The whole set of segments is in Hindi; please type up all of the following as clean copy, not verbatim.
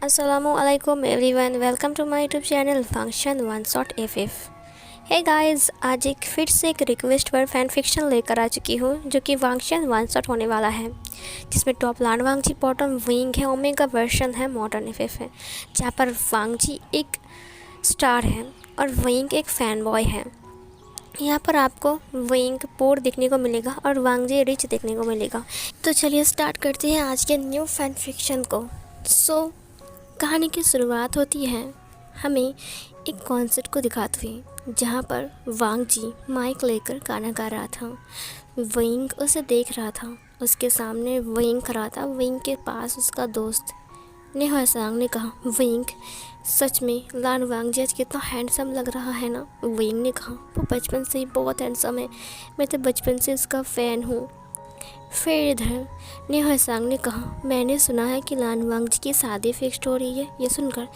Assalamualaikum everyone, welcome to my YouTube channel function one shot F. Hey guys, आज एक फिर से एक रिक्वेस्ट पर फैन फिक्शन लेकर आ चुकी हूँ जो कि फंक्शन वन शॉट होने वाला है, जिसमें टॉप लान वांगजी बॉटम विंग है, ओमेगा वर्जन है, मॉडर्न एफ है, जहाँ पर वांगजी एक स्टार है और विंग एक फैन बॉय है। यहाँ पर आपको विंग पोर देखने को मिलेगा और वांगजी रिच देखने को मिलेगा। तो चलिए स्टार्ट करते हैं आज के न्यू फैन फिक्शन को। कहानी की शुरुआत होती है हमें एक कॉन्सर्ट को दिखाते हुए, जहाँ पर वांगजी माइक लेकर गाना गा रहा था। विंग उसे देख रहा था, उसके सामने विंग खड़ा था। विंग के पास उसका दोस्त नेहासांग ने कहा, विंग सच में लान वांगजी आज कितना हैंडसम लग रहा है ना। विंग ने कहा, वो बचपन से ही बहुत हैंडसम है, मैं तो बचपन से उसका फ़ैन हूँ। फिर इधर नेहासांग ने कहा, मैंने सुना है कि लान वांगजी की शादी फिक्स्ड हो रही है। ये सुनकर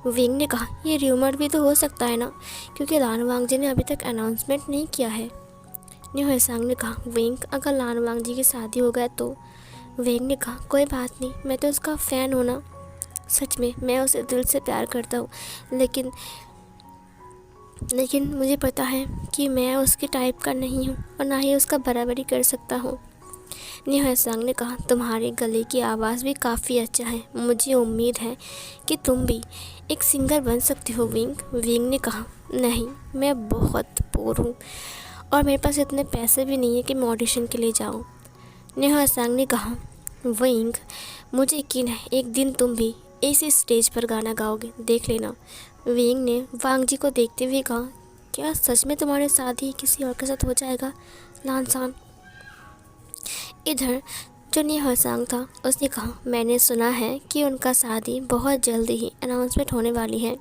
विंग ने कहा, ये र्यूमर भी तो हो सकता है ना, क्योंकि लान वांगजी ने अभी तक अनाउंसमेंट नहीं किया है। नेहासांग ने कहा, विंग अगर लान वांगजी की शादी हो गया तो। विंग ने कहा, कोई बात नहीं, मैं तो उसका फ़ैन हूँ ना। सच में मैं उसे दिल से प्यार करता हूँ, लेकिन लेकिन मुझे पता है कि मैं उसके टाइप का नहीं हूँ और ना ही उसका बराबरी कर सकता हूँ। नेहासांग ने कहा, तुम्हारे गले की आवाज़ भी काफ़ी अच्छा है, मुझे उम्मीद है कि तुम भी एक सिंगर बन सकती हो। विंग ने कहा, नहीं, मैं बहुत बोर हूँ और मेरे पास इतने पैसे भी नहीं है कि मैं ऑडिशन के लिए जाऊँ। नेहासांग ने कहा, विंग मुझे यकीन है एक दिन तुम भी इसी स्टेज पर गाना गाओगे, देख लेना। विंग ने वांगजी को देखते हुए कहा, क्या सच में तुम्हारी शादी किसी और के साथ हो जाएगा लानसान? इधर जो नेहासांग था उसने कहा, मैंने सुना है कि उनका शादी बहुत जल्दी ही अनाउंसमेंट होने वाली है।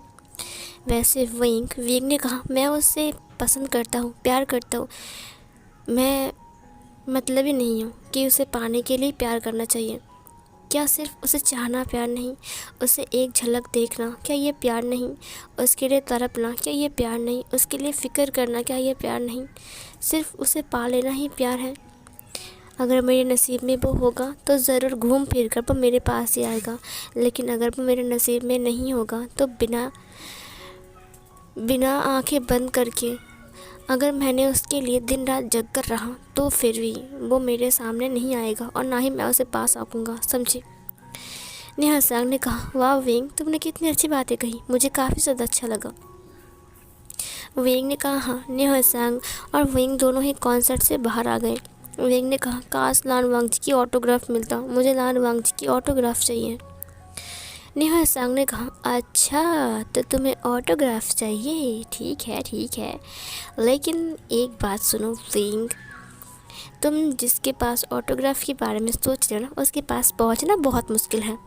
वैसे विंग ने कहा, मैं उससे पसंद करता हूँ, प्यार करता हूँ। मैं मतलब ही नहीं हूँ कि उसे पाने के लिए प्यार करना चाहिए। क्या सिर्फ उसे चाहना प्यार नहीं? उसे एक झलक देखना, क्या ये प्यार नहीं? उसके लिए तड़पना, क्या ये प्यार नहीं? उसके लिए फ़िक्र करना, क्या ये प्यार नहीं? सिर्फ उसे पा लेना ही प्यार है। अगर मेरे नसीब में वो होगा तो ज़रूर घूम फिर कर वो मेरे पास ही आएगा, लेकिन अगर वो मेरे नसीब में नहीं होगा तो बिना बिना आंखें बंद करके अगर मैंने उसके लिए दिन रात जग कर रहा तो फिर भी वो मेरे सामने नहीं आएगा और ना ही मैं उसे पा सकूँगा, समझे? नेहासांग ने कहा, वाह विंग, तुमने कितनी अच्छी बातें कही, मुझे काफ़ी ज़्यादा अच्छा लगा। विंग ने कहा, हाँ। नेहासांग और विंग दोनों ही कॉन्सर्ट से बाहर आ गए। विंग ने कहा, काश लान वांगजी की ऑटोग्राफ मिलता, मुझे लान वांगजी की ऑटोग्राफ चाहिए। नेहासांग ने कहा, अच्छा तो तुम्हें ऑटोग्राफ चाहिए, ठीक है ठीक है, लेकिन एक बात सुनो विंग, तुम जिसके पास ऑटोग्राफ के बारे में सोच रहे हो ना, उसके पास पहुंचना बहुत मुश्किल है।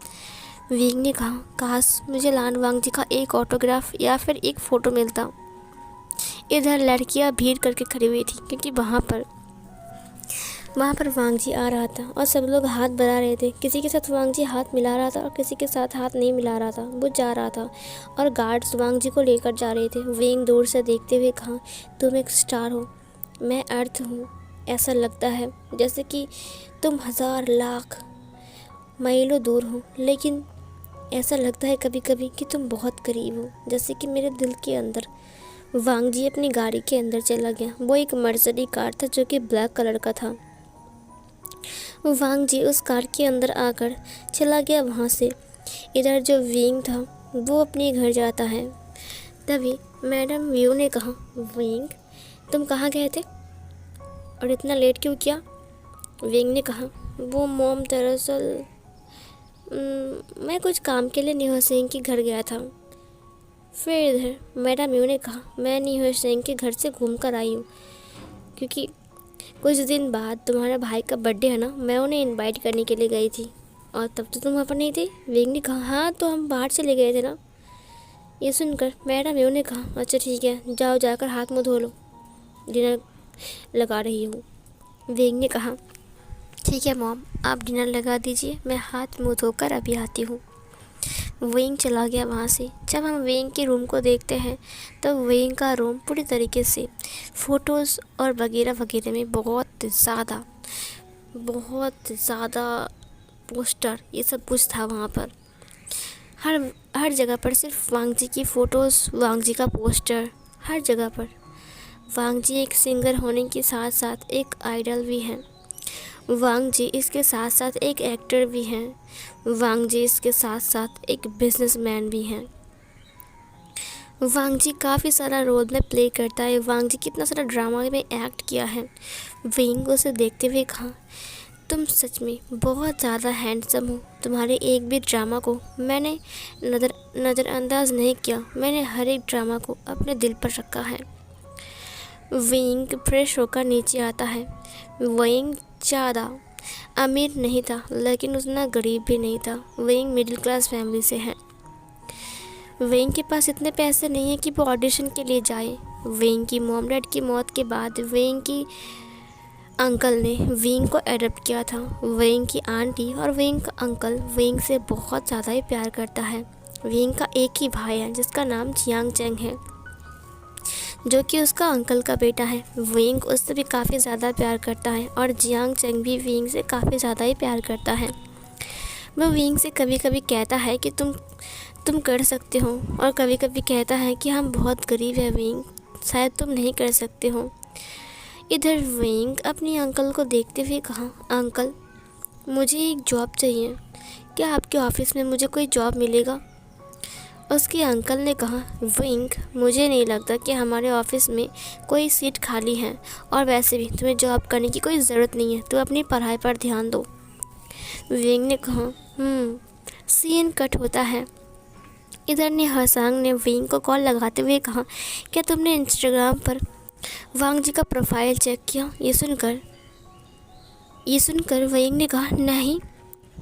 विंग ने कहा, काश मुझे लान वांगजी का एक ऑटोग्राफ या फिर एक फ़ोटो मिलता। इधर लड़कियां भीड़ करके खड़ी हुई थी, क्योंकि वहाँ पर वांगजी आ रहा था और सब लोग हाथ बढ़ा रहे थे। किसी के साथ वांगजी हाथ मिला रहा था और किसी के साथ हाथ नहीं मिला रहा था, वो जा रहा था और गार्ड्स वांगजी को लेकर जा रहे थे। विंग दूर से देखते हुए कहा, तुम एक स्टार हो, मैं अर्थ हूँ। ऐसा लगता है जैसे कि तुम हज़ार लाख मीलों दूर हो, लेकिन ऐसा लगता है कभी कभी कि तुम बहुत करीब हो, जैसे कि मेरे दिल के अंदर। वांगजी अपनी गाड़ी के अंदर चला गया। वो एक मर्सिडीज कार था जो कि ब्लैक कलर का था। वांगजी उस कार के अंदर आकर चला गया वहाँ से। इधर जो विंग था वो अपने घर जाता है। तभी मैडम व्यू ने कहा, विंग तुम कहाँ गए थे और इतना लेट क्यों किया? विंग ने कहा, वो मॉम दरअसल मैं कुछ काम के लिए न्यू सिंह के घर गया था। फिर इधर मैडम व्यू ने कहा, मैं न्यू सिंह के घर से घूम कर आई हूँ, क्योंकि कुछ दिन बाद तुम्हारे भाई का बर्थडे है ना, मैं उन्हें इनवाइट करने के लिए गई थी और तब तो तुम वहाँ पर नहीं थे। विंग ने कहा, हाँ तो हम बाहर चले गए थे ना। ये सुनकर मैडम व्यू ने कहा, अच्छा ठीक है, जाओ जाकर हाथ मुँह धो लो, डिनर लगा रही हूँ। विंग ने कहा, ठीक है मॉम, आप डिनर लगा दीजिए, मैं हाथ मुँह धोकर अभी आती हूँ। विंग चला गया वहाँ से। जब हम विंग के रूम को देखते हैं तो विंग का रूम पूरी तरीके से फ़ोटोज़ और वगैरह वगैरह में बहुत ज़्यादा पोस्टर ये सब कुछ था वहाँ पर। हर हर जगह पर सिर्फ वांग जी की फ़ोटोज़, वांग जी का पोस्टर, हर जगह पर। वांग जी एक सिंगर होने के साथ साथ एक आइडल भी हैं। वांग जी इसके साथ साथ एक एक्टर भी हैं। वांग जी इसके साथ साथ एक बिजनेसमैन भी हैं। वांग जी काफ़ी सारा रोल में प्ले करता है। वांग जी कितना सारा ड्रामा में एक्ट किया है। विंग उसे देखते हुए कहा, तुम सच में बहुत ज़्यादा हैंडसम हो। तुम्हारे एक भी ड्रामा को मैंने नज़रअंदाज नहीं किया। मैंने हर एक ड्रामा को अपने दिल पर रखा है। विंग फ्रेश होकर नीचे आता है। विंग ज़्यादा अमीर नहीं था, लेकिन उतना गरीब भी नहीं था। विंग मिडिल क्लास फैमिली से है। विंग के पास इतने पैसे नहीं है कि वो ऑडिशन के लिए जाए। विंग की मॉम डैड की मौत के बाद विंग की अंकल ने विंग को एडॉप्ट किया था। विंग की आंटी और विंग का अंकल विंग से बहुत ज़्यादा ही प्यार करता है। विंग का एक ही भाई है जिसका नाम जियांग चेंग है, जो कि उसका अंकल का बेटा है। विंग उससे भी काफ़ी ज़्यादा प्यार करता है और जियांग चेंग भी विंग से काफ़ी ज़्यादा ही प्यार करता है। वह विंग से कभी कभी कहता है कि तुम कर सकते हो, और कभी कभी कहता है कि हम बहुत गरीब हैं विंग, शायद तुम नहीं कर सकते हो। इधर विंग अपने अंकल को देखते हुए कहा, अंकल मुझे एक जॉब चाहिए, क्या आपके ऑफिस में मुझे कोई जॉब मिलेगा? उसके अंकल ने कहा, विंग मुझे नहीं लगता कि हमारे ऑफिस में कोई सीट खाली है, और वैसे भी तुम्हें जॉब करने की कोई ज़रूरत नहीं है, तो अपनी पढ़ाई पर ध्यान दो। विंग ने कहा, सीन कट होता है। इधर ने हसांग ने विंग को कॉल लगाते हुए कहा, क्या तुमने इंस्टाग्राम पर वांग जी का प्रोफाइल चेक किया? ये सुनकर विंग ने कहा, नहीं।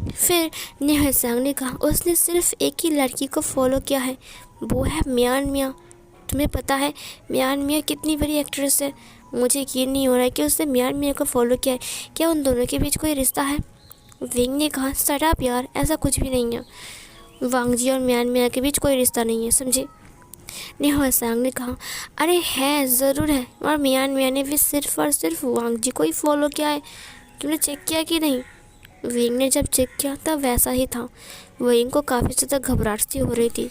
फिर हसांग ने कहा, उसने सिर्फ एक ही लड़की को फॉलो किया है, वो है मियान मिया। तुम्हें पता है मियान मिया कितनी बड़ी एक्ट्रेस है? मुझे यकीन नहीं हो रहा है कि उसने मियान मिया को फॉलो किया है। क्या उन दोनों के बीच कोई रिश्ता है? विंग ने कहा, शट अप यार, ऐसा कुछ भी नहीं है। वांग जी और मियान मिया के बीच कोई रिश्ता नहीं है, समझे? हसांग ने कहा, अरे है, ज़रूर है, और मियान मिया ने भी सिर्फ और सिर्फ वांग जी को ही फॉलो किया है। तुमने चेक किया कि नहीं? विंग ने जब चेक किया तब वैसा ही था। विंग को काफ़ी ज़्यादा घबराहट सी हो रही थी।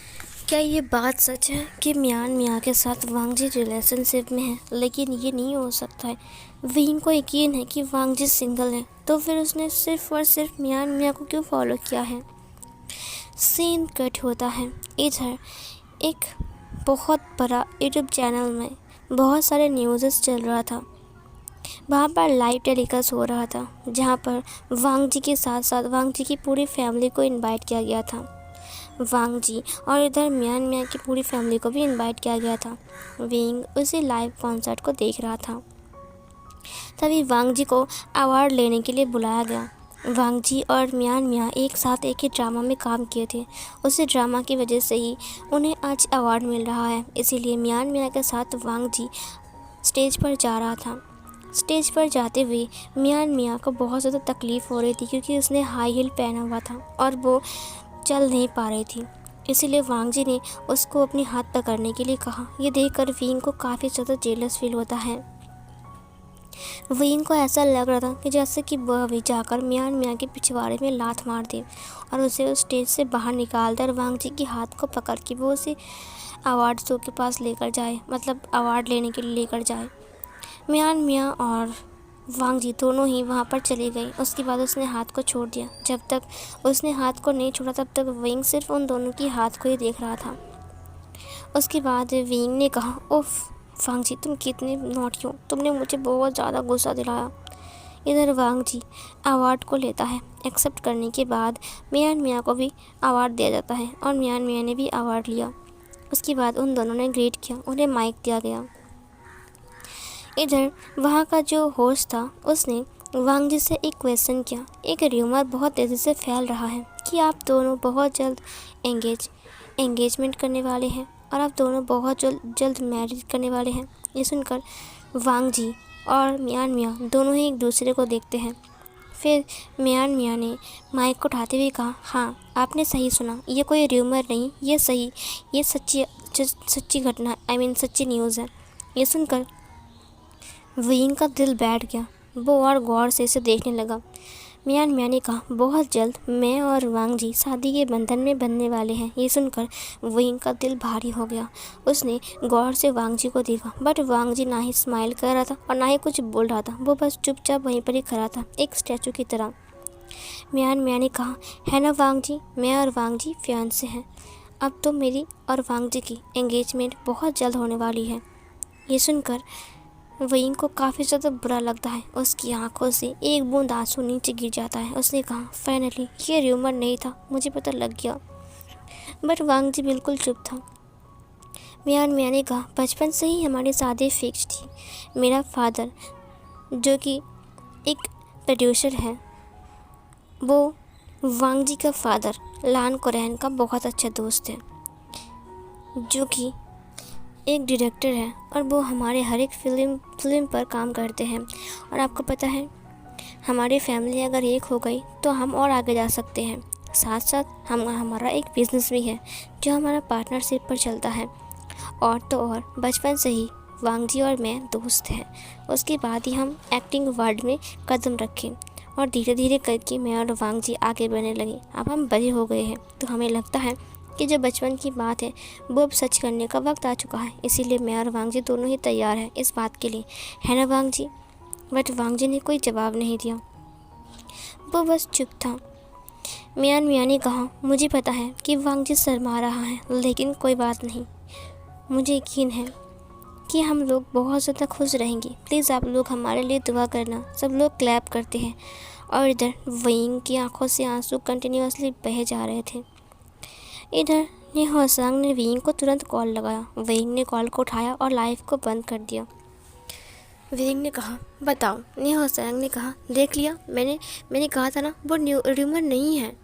क्या ये बात सच है कि मियान मिया के साथ वांग जी रिलेशनशिप में है? लेकिन ये नहीं हो सकता है। विंग को यकीन है कि वांग जी सिंगल है, तो फिर उसने सिर्फ और सिर्फ मियान मिया को क्यों फॉलो किया है? सीन कट होता है। इधर एक बहुत बड़ा यूट्यूब चैनल में बहुत सारे न्यूज़ चल रहा था। वहाँ पर लाइव टेलीकास्ट हो रहा था, जहाँ पर वांग जी के साथ साथ वांग जी की पूरी फैमिली को इनवाइट किया गया था। वांग जी और इधर मियान मिया की पूरी फैमिली को भी इनवाइट किया गया था। विंग उसी लाइव कॉन्सर्ट को देख रहा था। तभी वांग जी को अवार्ड लेने के लिए बुलाया गया। वांग जी और मियान मिया एक साथ एक ही ड्रामा में काम किए थे। उसी ड्रामा की वजह से ही उन्हें आज अवार्ड मिल रहा है। इसीलिए मियान मिया के साथ वांग जी स्टेज पर जा रहा था। स्टेज पर जाते हुए मियान मिया को बहुत ज़्यादा तकलीफ़ हो रही थी, क्योंकि उसने हाई हील पहना हुआ था और वो चल नहीं पा रही थी। इसीलिए वांग जी ने उसको अपने हाथ पकड़ने के लिए कहा। ये देखकर विंग को काफ़ी ज़्यादा जेलस फील होता है। विंग को ऐसा लग रहा था कि जैसे कि वह भी जाकर मियान मिया के पिछवाड़े में लात मार दे और उसे उस स्टेज से बाहर निकाल कर वांग जी के हाथ को पकड़ के वो उसे अवार्ड शो के पास लेकर जाए, मतलब अवार्ड लेने के लिए लेकर जाए। मियान मिया और वांग जी दोनों ही वहाँ पर चले गए। उसके बाद उसने हाथ को छोड़ दिया। जब तक उसने हाथ को नहीं छोड़ा तब तक विंग सिर्फ उन दोनों की हाथ को ही देख रहा था। उसके बाद विंग ने कहा, उफ वांग जी, तुम कितने नॉटी हो, तुमने मुझे बहुत ज़्यादा गुस्सा दिलाया। इधर वांग जी अवार्ड को लेता है। एक्सेप्ट करने के बाद मियान मिया को भी अवार्ड दिया जाता है और मियान मिया ने भी अवार्ड लिया। उसके बाद उन दोनों ने ग्रेट किया, उन्हें माइक दिया गया। इधर वहाँ का जो होस्ट था उसने वांग जी से एक क्वेश्चन किया। एक र्यूमर बहुत तेज़ी से फैल रहा है कि आप दोनों बहुत जल्द एंगेजमेंट करने वाले हैं और आप दोनों बहुत जल्द मैरिज करने वाले हैं। ये सुनकर वांग जी और मियान मिया दोनों ही एक दूसरे को देखते हैं। फिर मियान मिया ने माइक को उठाते हुए कहा, हाँ आपने सही सुना, ये कोई र्यूमर नहीं, ये सच्ची घटना, सच्ची न्यूज़ है। ये सुनकर विंग का दिल बैठ गया। वो और गौर से इसे देखने लगा। मियान मियाँ ने कहा, बहुत जल्द मैं और वांग जी शादी के बंधन में बंधने वाले हैं। ये सुनकर वहीं का दिल भारी हो गया। उसने गौर से वांग जी को देखा, बट वांग जी ना ही स्माइल कर रहा था और ना ही कुछ बोल रहा था। वो बस चुपचाप वहीं पर ही खड़ा था, एक स्टैचू की तरह। मियान मियाँ ने कहा, है ना वांग जी, मैं और वांग जी फियांसे हैं। अब तो मेरी और वांग जी की एंगेजमेंट बहुत जल्द होने वाली है। ये सुनकर वहीं को काफ़ी ज़्यादा बुरा लगता है। उसकी आंखों से एक बूंद आंसू नीचे गिर जाता है। उसने कहा, फाइनली ये र्यूमर नहीं था, मुझे पता लग गया। बट वांग जी बिल्कुल चुप था। मियान मियाँ ने कहा, बचपन से ही हमारी शादी फिक्स थी। मेरा फादर, जो कि एक प्रोड्यूसर है, वो वांग जी का फादर लान कोरैन का बहुत अच्छा दोस्त है, जो कि एक डायरेक्टर है और वो हमारे हर एक फिल्म पर काम करते हैं। और आपको पता है, हमारी फैमिली अगर एक हो गई तो हम और आगे जा सकते हैं। साथ साथ हमारा एक बिज़नेस भी है जो हमारा पार्टनरशिप पर चलता है। और तो और बचपन से ही वांग जी और मैं दोस्त हैं। उसके बाद ही हम एक्टिंग वर्ल्ड में कदम रखें और धीरे धीरे करके मैं और वांग जी आगे बढ़ने लगे। अब हम बड़े हो गए हैं तो हमें लगता है कि जो बचपन की बात है वो अब सच करने का वक्त आ चुका है। इसीलिए मैं और वांग जी दोनों ही तैयार हैं इस बात के लिए, है ना वांग जी? बट वांग जी ने कोई जवाब नहीं दिया, वो बस चुप था। मियान मियाँ ने कहा, मुझे पता है कि वांग जी शर्मा रहा है, लेकिन कोई बात नहीं, मुझे यकीन है कि हम लोग बहुत ज़्यादा खुश रहेंगे। प्लीज़ आप लोग हमारे लिए दुआ करना। सब लोग क्लैप करते हैं और इधर वहीं की आंखों से आंसू कंटिन्यूअसली बहे जा रहे थे। इधर निहोसांग ने विंग को तुरंत कॉल लगाया। विंग ने कॉल को उठाया और लाइव को बंद कर दिया। विंग ने कहा, बताओ। निहोसांग ने कहा, देख लिया, मैंने कहा था ना, वो र्यूमर नहीं है,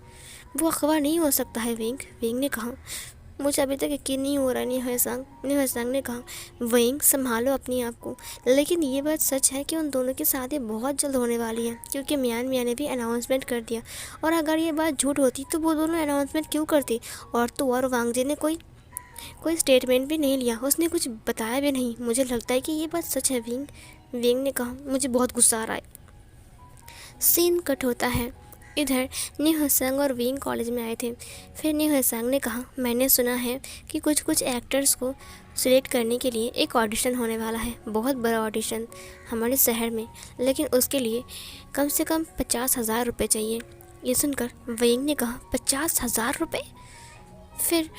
वो अखबार नहीं हो सकता है विंग। विंग ने कहा, मुझे अभी तक यकीन नहीं हो रहा। निहोसांग ने कहा, विंग संभालो अपने आप को। लेकिन ये बात सच है कि उन दोनों की शादी बहुत जल्द होने वाली है, क्योंकि मियान मियाँ ने भी अनाउंसमेंट कर दिया। और अगर ये बात झूठ होती तो वो दोनों अनाउंसमेंट क्यों करती? और तो और वांग जी ने कोई स्टेटमेंट भी नहीं लिया, उसने कुछ बताया भी नहीं। मुझे लगता है कि ये बात सच है विंग। विंग ने कहा, मुझे बहुत गुस्सा आ रहा है। सीन कट होता है। इधर निहोसांग और विंग कॉलेज में आए थे। फिर निहोसांग ने कहा, मैंने सुना है कि कुछ एक्टर्स को सिलेक्ट करने के लिए एक ऑडिशन होने वाला है, बहुत बड़ा ऑडिशन हमारे शहर में, लेकिन उसके लिए कम से कम 50,000 रुपये चाहिए। ये सुनकर विंग ने कहा, 50,000 रुपये? फिर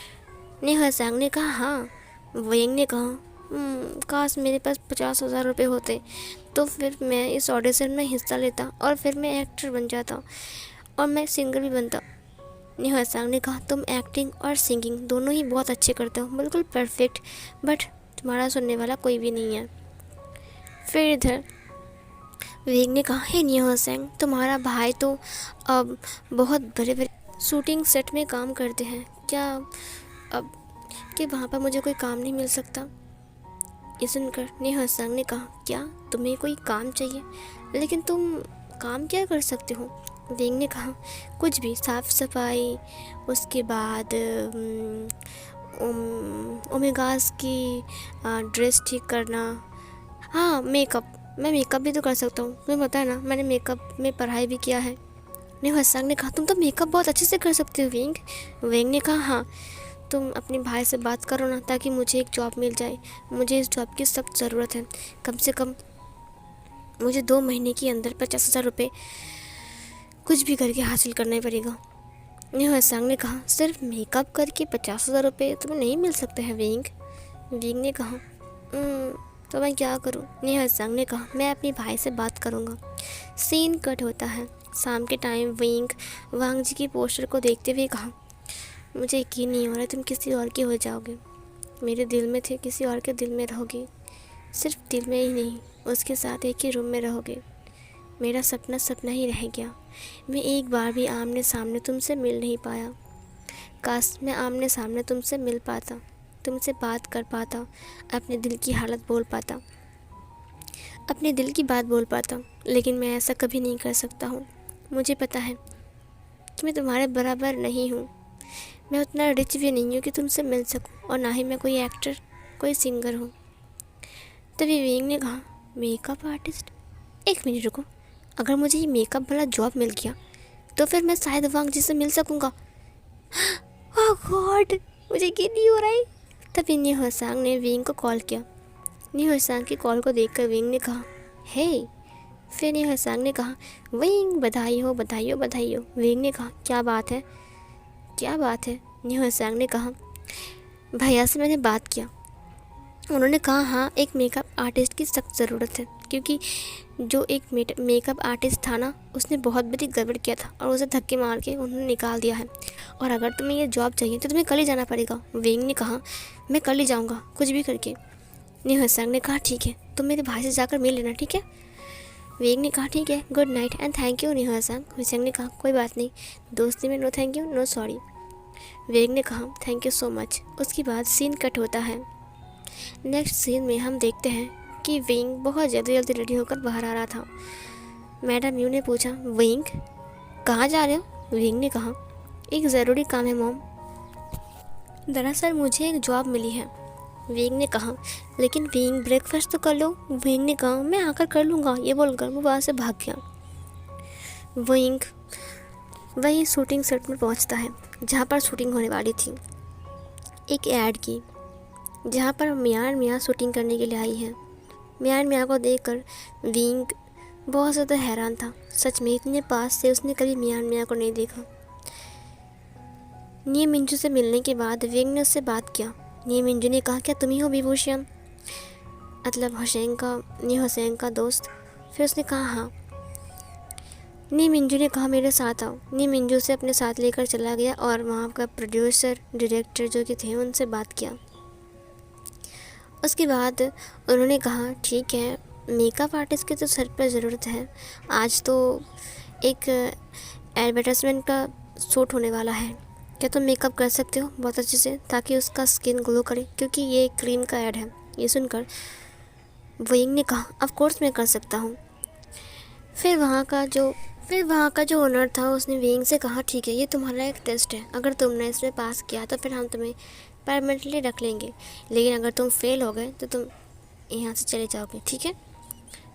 निहोसांग ने कहा, हाँ। विंग ने कहा, काश मेरे पास 50,000 रुपये होते तो फिर मैं इस ऑडिशन में हिस्सा लेता और फिर मैं एक्टर बन जाता और मैं सिंगर भी बनता। निहोसांग ने कहा, तुम एक्टिंग और सिंगिंग दोनों ही बहुत अच्छे करते हो, बिल्कुल परफेक्ट, बट तुम्हारा सुनने वाला कोई भी नहीं है। फिर इधर विंग ने कहा, हे निहोसांग, तुम्हारा भाई तो अब बहुत बड़े बड़े शूटिंग सेट में काम करते हैं, क्या अब कि वहाँ पर मुझे कोई काम नहीं मिल सकता? ये सुनकर निहोसांग ने कहा, क्या तुम्हें कोई काम चाहिए? लेकिन तुम काम क्या कर सकते हो? विंग ने कहा, कुछ भी, साफ सफाई, उसके बाद ओमेगास की ड्रेस ठीक करना, हाँ मेकअप, मैं मेकअप भी तो कर सकता हूँ, तुम्हें पता है ना, मैंने मेकअप में पढ़ाई भी किया है। निहोसांग ने कहा, तुम तो मेकअप बहुत अच्छे से कर सकते हो विंग। विंग ने कहा, हाँ, तुम अपने भाई से बात करो ना, ताकि मुझे एक जॉब मिल जाए। मुझे इस जॉब की सख्त ज़रूरत है। कम से कम मुझे 2 महीने के अंदर 50,000 रुपये कुछ भी करके हासिल करना ही पड़ेगा। निहोसांग ने कहा, सिर्फ मेकअप करके 50,000 रुपये तुम्हें नहीं मिल सकते हैं विंग। विंग ने कहा, तो मैं क्या करूं? निहोसांग ने कहा, मैं अपने भाई से बात करूंगा। सीन कट होता है। शाम के टाइम विंग वांग जी की पोस्टर को देखते हुए कहा, मुझे यकीन नहीं हो रहा तुम किसी और की हो जाओगे। मेरे दिल में थे, किसी और के दिल में रहोगे। सिर्फ दिल में ही नहीं, उसके साथ एक ही रूम में रहोगे। मेरा सपना सपना ही रह गया। मैं एक बार भी आमने सामने तुमसे मिल नहीं पाया। काश मैं आमने सामने तुमसे मिल पाता, तुमसे बात कर पाता, अपने दिल की हालत बोल पाता, अपने दिल की बात बोल पाता। लेकिन मैं ऐसा कभी नहीं कर सकता हूँ। मुझे पता है कि मैं तुम्हारे बराबर नहीं हूँ। मैं उतना रिच भी नहीं हूँ कि तुमसे मिल सकूँ, और ना ही मैं कोई एक्टर, कोई सिंगर हूँ। तभी विंग ने कहा, मेकअप आर्टिस्ट? एक मिनट रुको, अगर मुझे ये मेकअप वाला जॉब मिल गया तो फिर मैं शायद वांग जी से मिल सकूँगा। ओह गॉड, मुझे ये नहीं हो रहा है। तभी न्यू हसांग ने विंग को कॉल किया। न्यू हसांग की कॉल को देखकर विंग ने कहा हे। फिर न्यू हसांग ने कहा विंग बधाई हो बधाई हो बधाई हो। विंग ने कहा क्या बात है क्या बात है। न्यू हसांग ने कहा भैया से मैंने बात किया, उन्होंने कहा हाँ एक मेकअप आर्टिस्ट की सख्त ज़रूरत है, क्योंकि जो एक मेकअप आर्टिस्ट था ना उसने बहुत बड़ी गड़बड़ किया था और उसे धक्के मार के उन्होंने निकाल दिया है, और अगर तुम्हें ये जॉब चाहिए तो तुम्हें कल ही जाना पड़ेगा। वेंग ने कहा मैं कल ही जाऊँगा कुछ भी करके। न्यू हसांग ने कहा ठीक है, तुम मेरे भाई से जाकर मिल लेना, ठीक है। वेंग ने कहा ठीक है, good night and thank you न्यू हसांग। हसांग ने कहा कोई बात नहीं, दोस्ती में no thank you no sorry. Weng ने कहा थैंक यू सो मच। उसके बाद सीन कट होता है। नेक्स्ट सीन में हम देखते हैं कि विंग बहुत जल्दी रेडी होकर बाहर आ रहा था। मैडम यू ने पूछा विंग कहाँ जा रहे हो। विंग ने कहा एक ज़रूरी काम है मॉम, दरअसल मुझे एक जॉब मिली है। विंग ने कहा लेकिन विंग ब्रेकफास्ट तो कर लो। विंग ने कहा मैं आकर कर लूँगा। ये बोलकर वो वहाँ से भाग गया। विंग वही शूटिंग सेट में पहुँचता है जहाँ पर शूटिंग होने वाली थी। एक ऐड की जहाँ पर मियान मियाँ शूटिंग करने के लिए आई है। मियान मियाँ को देखकर विंग बहुत ज़्यादा हैरान था। सच में इतने पास से उसने कभी मियान मियाँ को नहीं देखा। नी मिंजू से मिलने के बाद विंग ने उससे बात किया। नी मिंजू ने कहा क्या तुम ही हो विभूषण, मतलब हुसैन का दोस्त। फिर उसने कहा हाँ। नी मिंजू ने कहा मेरे साथ आओ। नी मिंजू से अपने साथ लेकर चला गया और वहाँ का प्रोड्यूसर डायरेक्टर जो कि थे उनसे बात किया। उसके बाद उन्होंने कहा ठीक है, मेकअप आर्टिस्ट की तो सर पर ज़रूरत है। आज तो एक एडवर्टाइजमेंट का शूट होने वाला है, क्या तुम मेकअप कर सकते हो बहुत अच्छे से ताकि उसका स्किन ग्लो करे, क्योंकि ये एक क्रीम का ऐड है। ये सुनकर विंग ने कहा ऑफ कोर्स मैं कर सकता हूँ। फिर वहाँ का जो ओनर था उसने विंग से कहा ठीक है, ये तुम्हारा एक टेस्ट है, अगर तुमने इसमें पास किया तो फिर हम तुम्हें परमानेंटली रख लेंगे, लेकिन अगर तुम फेल हो गए तो तुम यहाँ से चले जाओगे, ठीक है।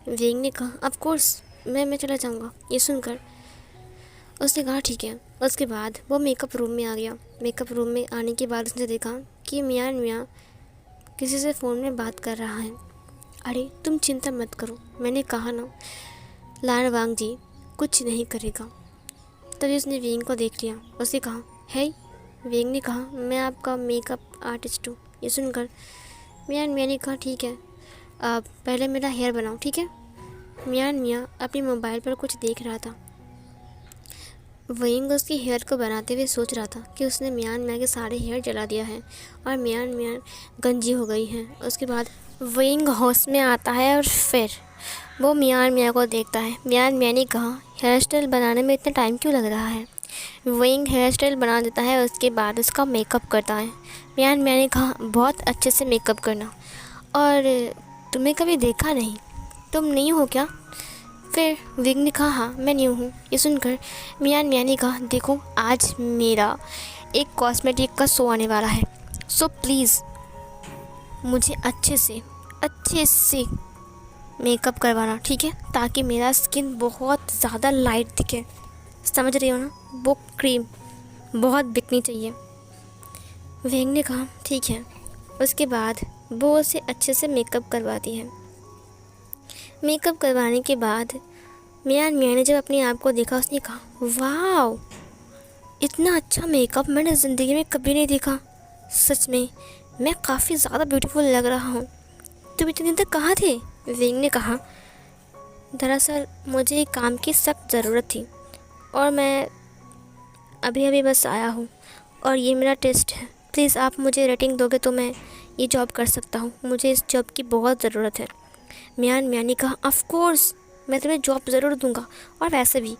विंग ने कहा ऑफ कोर्स मैं चला जाऊँगा। ये सुनकर उसने कहा ठीक है। उसके बाद वो मेकअप रूम में आ गया। मेकअप रूम में आने के बाद उसने देखा कि मियान मियाँ किसी से फ़ोन में बात कर रहा है। अरे तुम चिंता मत करो, मैंने कहा ना लान वांग जी कुछ नहीं करेगा। तभी उसने विंग को देख लिया। उसने कहा है। विंग ने कहा मैं आपका मेकअप आर्टिस्ट हूँ। ये सुनकर मियान मियाँ ने कहा ठीक है, आप पहले मेरा हेयर बनाओ, ठीक है। मियान मियाँ अपने मोबाइल पर कुछ देख रहा था। विंग उसकी हेयर को बनाते हुए सोच रहा था कि उसने मियान मियाँ के सारे हेयर जला दिया है और मियान मियाँ गंजी हो गई है। उसके बाद विंग होश में आता है और फिर वो मियान मियाँ को देखता है। मियान मियाँ ने कहा हेयर स्टाइल बनाने में इतना टाइम क्यों लग रहा है। विंग हेयर स्टाइल बना देता है, उसके बाद उसका मेकअप करता है। मियान मियाँ ने कहा बहुत अच्छे से मेकअप करना, और तुम्हें कभी देखा नहीं, तुम नहीं हो क्या। फिर विंग ने कहा हाँ मैं न्यू हूँ। ये सुनकर मियान मियाँ ने कहा देखो आज मेरा एक कॉस्मेटिक का शो आने वाला है, सो प्लीज़ मुझे अच्छे से मेकअप करवाना, ठीक है, ताकि मेरा स्किन बहुत ज़्यादा लाइट दिखे। समझ रही हो ना, वो क्रीम बहुत बिकनी चाहिए। विंग ने कहा ठीक है। उसके बाद वो उसे अच्छे से मेकअप करवाती है। मेकअप करवाने के बाद मियान मियाँ ने जब अपने आप को देखा उसने कहा वाह, इतना अच्छा मेकअप मैंने ज़िंदगी में कभी नहीं देखा। सच में मैं काफ़ी ज़्यादा ब्यूटीफुल लग रहा हूँ। तुम इतने दिन तक कहाँ थे। विंग ने कहा दरअसल मुझे एक काम की सख्त ज़रूरत थी और मैं अभी बस आया हूँ, और ये मेरा टेस्ट है। प्लीज़ आप मुझे रेटिंग दोगे तो मैं ये जॉब कर सकता हूँ, मुझे इस जॉब की बहुत ज़रूरत है। मियान मियाँ ने कहा ऑफ कोर्स मैं तुम्हें जॉब ज़रूर दूंगा, और वैसे भी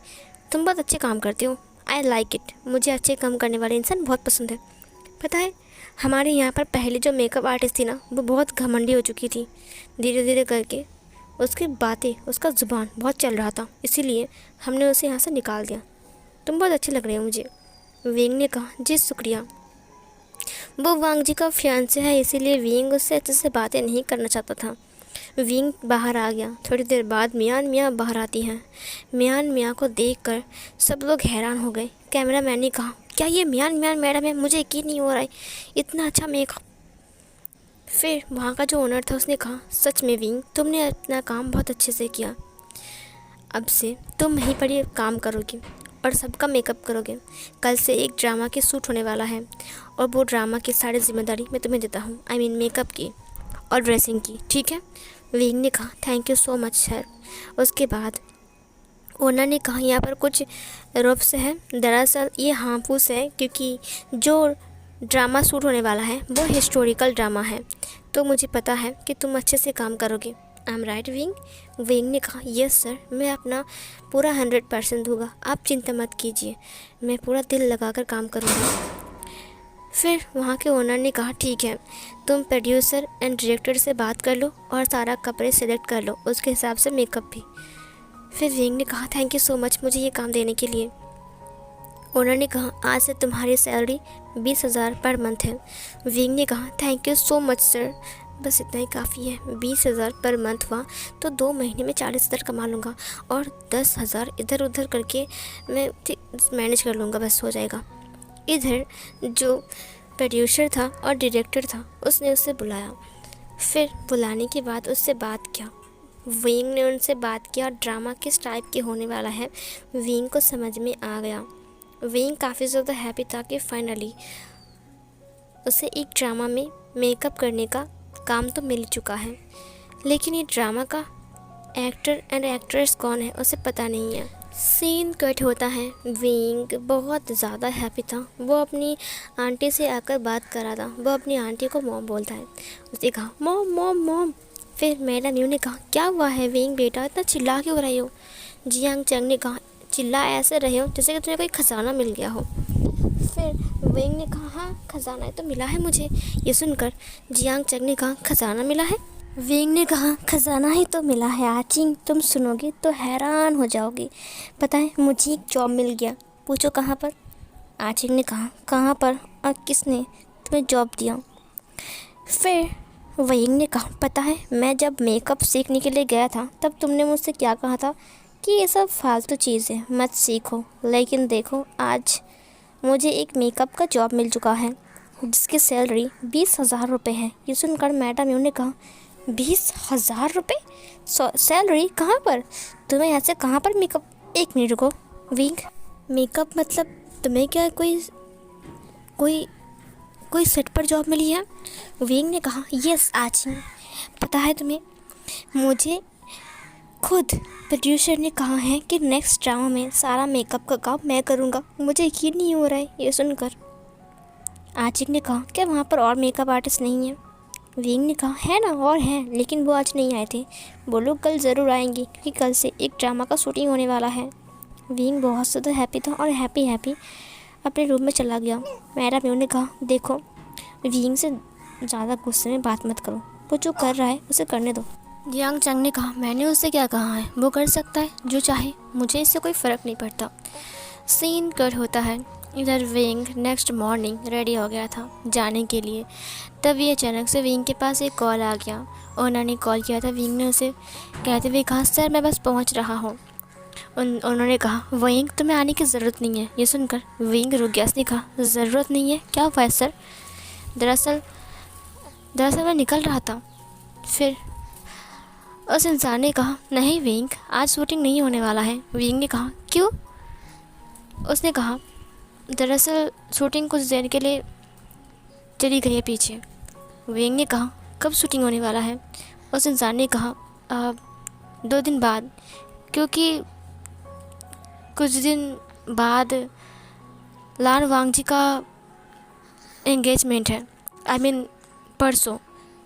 तुम बहुत अच्छे काम करते हो, आई लाइक इट। मुझे अच्छे काम करने वाले इंसान बहुत पसंद है। पता है हमारे यहाँ पर पहले जो मेकअप आर्टिस्ट थी ना वो बहुत घमंडी हो चुकी थी। धीरे धीरे करके उसकी बातें, उसका ज़ुबान बहुत चल रहा था, इसीलिए हमने उसे यहाँ से निकाल दिया। तुम बहुत अच्छे लग रहे हो मुझे। विंग ने कहा जी शुक्रिया। वो वांग जी का फियांसे है, इसीलिए विंग उससे अच्छे से बातें नहीं करना चाहता था। विंग बाहर आ गया। थोड़ी देर बाद मियान मियाँ बाहर आती हैं। मियान मियाँ को देखकर सब लोग हैरान हो गए। कैमरामैन ने कहा, क्या ये मियान मियाँ मैडम है? मुझे यकीन नहीं हो रहा है, इतना अच्छा मेकअप। फिर वहाँ का जो ओनर था उसने कहा, सच में विंग, तुमने अपना काम बहुत अच्छे से किया। अब से तुम यहीं पर ही काम करोगी और सबका मेकअप करोगे। कल से एक ड्रामा की शूट होने वाला है और वो ड्रामा की सारी जिम्मेदारी मैं तुम्हें देता हूँ, आई मीन मेकअप की और ड्रेसिंग की, ठीक है? विंग ने कहा, thank you so much sir. उसके बाद ओनर ने कहा, यहाँ पर कुछ रूल्स हैं। दरअसल ये हार्मफुल है क्योंकि जो ड्रामा शूट होने वाला है वो हिस्टोरिकल ड्रामा है, तो मुझे पता है कि तुम अच्छे से काम करोगे। I am right wing? Wing ने कहा, यस सर, मैं अपना पूरा 100% दूंगा, आप चिंता मत कीजिए, मैं पूरा दिल लगाकर काम करूँगा। फिर वहाँ के ओनर ने कहा, ठीक है, तुम प्रोड्यूसर एंड डायरेक्टर से बात कर लो और सारा कपड़े सेलेक्ट कर लो, उसके हिसाब से मेकअप भी। फिर विंग ने कहा, थैंक यू सो मच मुझे ये काम देने के लिए। ओनर ने कहा, आज से तुम्हारी सैलरी 20,000 पर मंथ है। विंग ने कहा, thank you so much sir, बस इतना ही काफ़ी है। 20,000 पर मंथ हुआ तो 2 महीने में 40,000 कमा लूँगा और 10,000 इधर उधर करके मैं मैनेज कर लूँगा, बस हो जाएगा। इधर जो प्रोड्यूसर था और डायरेक्टर था उसने उसे बुलाया। फिर बुलाने के बाद उससे बात किया। विंग ने उनसे बात किया, ड्रामा किस टाइप के होने वाला है विंग को समझ में आ गया। विंग काफ़ी ज़्यादा हैप्पी था कि फाइनली उसे एक ड्रामा में मेकअप करने का काम तो मिल चुका है, लेकिन ये ड्रामा का एक्टर एंड एक्ट्रेस कौन है उसे पता नहीं है। सीन कट होता है। विंग बहुत ज़्यादा हैप्पी था। वो अपनी आंटी से आकर बात कर रहा था। वो अपनी आंटी को मॉम बोलता है। उसने कहा, मॉम मॉम मॉम। फिर मैडम यू ने कहा, क्या हुआ है विंग बेटा, इतना चिल्ला क्यों रहे हो? जियांग चंग ने कहा, चिल्ला ऐसे रहे हो जैसे कि तुम्हें कोई खजाना मिल गया हो। फिर विंग ने कहा, हाँ खजाना तो मिला है मुझे। ये सुनकर जियांग चंग ने कहा, खजाना मिला है? विंग ने कहा, खजाना ही तो मिला है आचिंग, तुम सुनोगे तो हैरान हो जाओगे। पता है मुझे एक जॉब मिल गया। पूछो कहाँ पर? आचिंग ने कहा, कहाँ पर और किसने तुम्हें जॉब दिया? फिर विंग ने कहा, पता है मैं जब मेकअप सीखने के लिए गया था तब तुमने मुझसे क्या कहा था कि ये सब फालतू चीज़ें मत सीखो, लेकिन देखो आज मुझे एक मेकअप का जॉब मिल चुका है जिसकी सैलरी 20,000 रुपये है। ये सुनकर मैडम यू ने कहा, 20,000 रुपये सैलरी? कहाँ पर? तुम्हें ऐसे कहाँ पर मेकअप? एक मिनट रुको विंग, मेकअप मतलब तुम्हें क्या कोई कोई कोई सेट पर जॉब मिली है? विंग ने कहा, यस आचिंग, पता है तुम्हें मुझे खुद प्रोड्यूसर ने कहा है कि नेक्स्ट ड्रामा में सारा मेकअप का काम मैं करूँगा। मुझे यकीन नहीं हो रहा है ये सुनकर। आचिक ने कहा, क्या वहाँ पर और मेकअप आर्टिस्ट नहीं है? विंग ने कहा, है ना, और हैं, लेकिन वो आज नहीं आए थे। वो लोग कल ज़रूर आएंगे क्योंकि कल से एक ड्रामा का शूटिंग होने वाला है। विंग बहुत ज़्यादा हैप्पी था और हैप्पी अपने रूम में चला गया। मैडम यू ने कहा, देखो विंग से ज़्यादा गुस्से में बात मत करो, वो जो कर रहा है उसे करने दो। जियांग चंग ने कहा, मैंने उससे क्या कहा है, वो कर सकता है जो चाहे, मुझे इससे कोई फ़र्क नहीं पड़ता। सीन कट होता है। इधर विंग नेक्स्ट मॉर्निंग रेडी हो गया था जाने के लिए। तभी अचानक से विंग के पास एक कॉल आ गया। ओनर ने कॉल किया था। विंग ने उसे कहते हुए कहा, सर मैं बस पहुंच रहा हूं। उन्होंने कहा, विंग तुम्हें आने की ज़रूरत नहीं है। ये सुनकर विंग रुक गया। उसने कहा, ज़रूरत नहीं है? क्या हुआ है सर? दरअसल मैं निकल रहा था। फिर उस इंसान ने कहा, नहीं विंग, आज शूटिंग नहीं होने वाला है। विंग ने कहा, क्यों? उसने कहा, दरअसल शूटिंग कुछ देर के लिए चली गई है पीछे। विंग ने कहा, कब शूटिंग होने वाला है? उस इंसान ने कहा, 2 दिन बाद, क्योंकि कुछ दिन बाद लान वांग जी का एंगेजमेंट है, आई मीन परसों,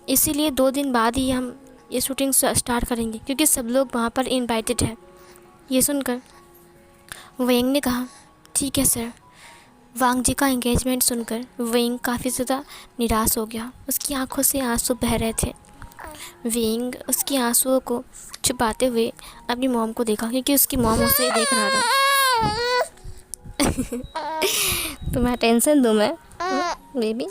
इसीलिए 2 दिन बाद ही हम ये शूटिंग स्टार्ट करेंगे क्योंकि सब लोग वहाँ पर इनवाइटेड है। ये सुनकर विंग ने कहा, ठीक है सर। वांग जी का एंगेजमेंट सुनकर विंग काफ़ी ज़्यादा निराश हो गया। उसकी आंखों से आंसू बह रहे थे। विंग उसकी आंसुओं को छुपाते हुए अपनी मॉम को देखा क्योंकि उसकी मॉम उसे देख रहा था। तुम्हें टेंशन दूँ मैं बेबी?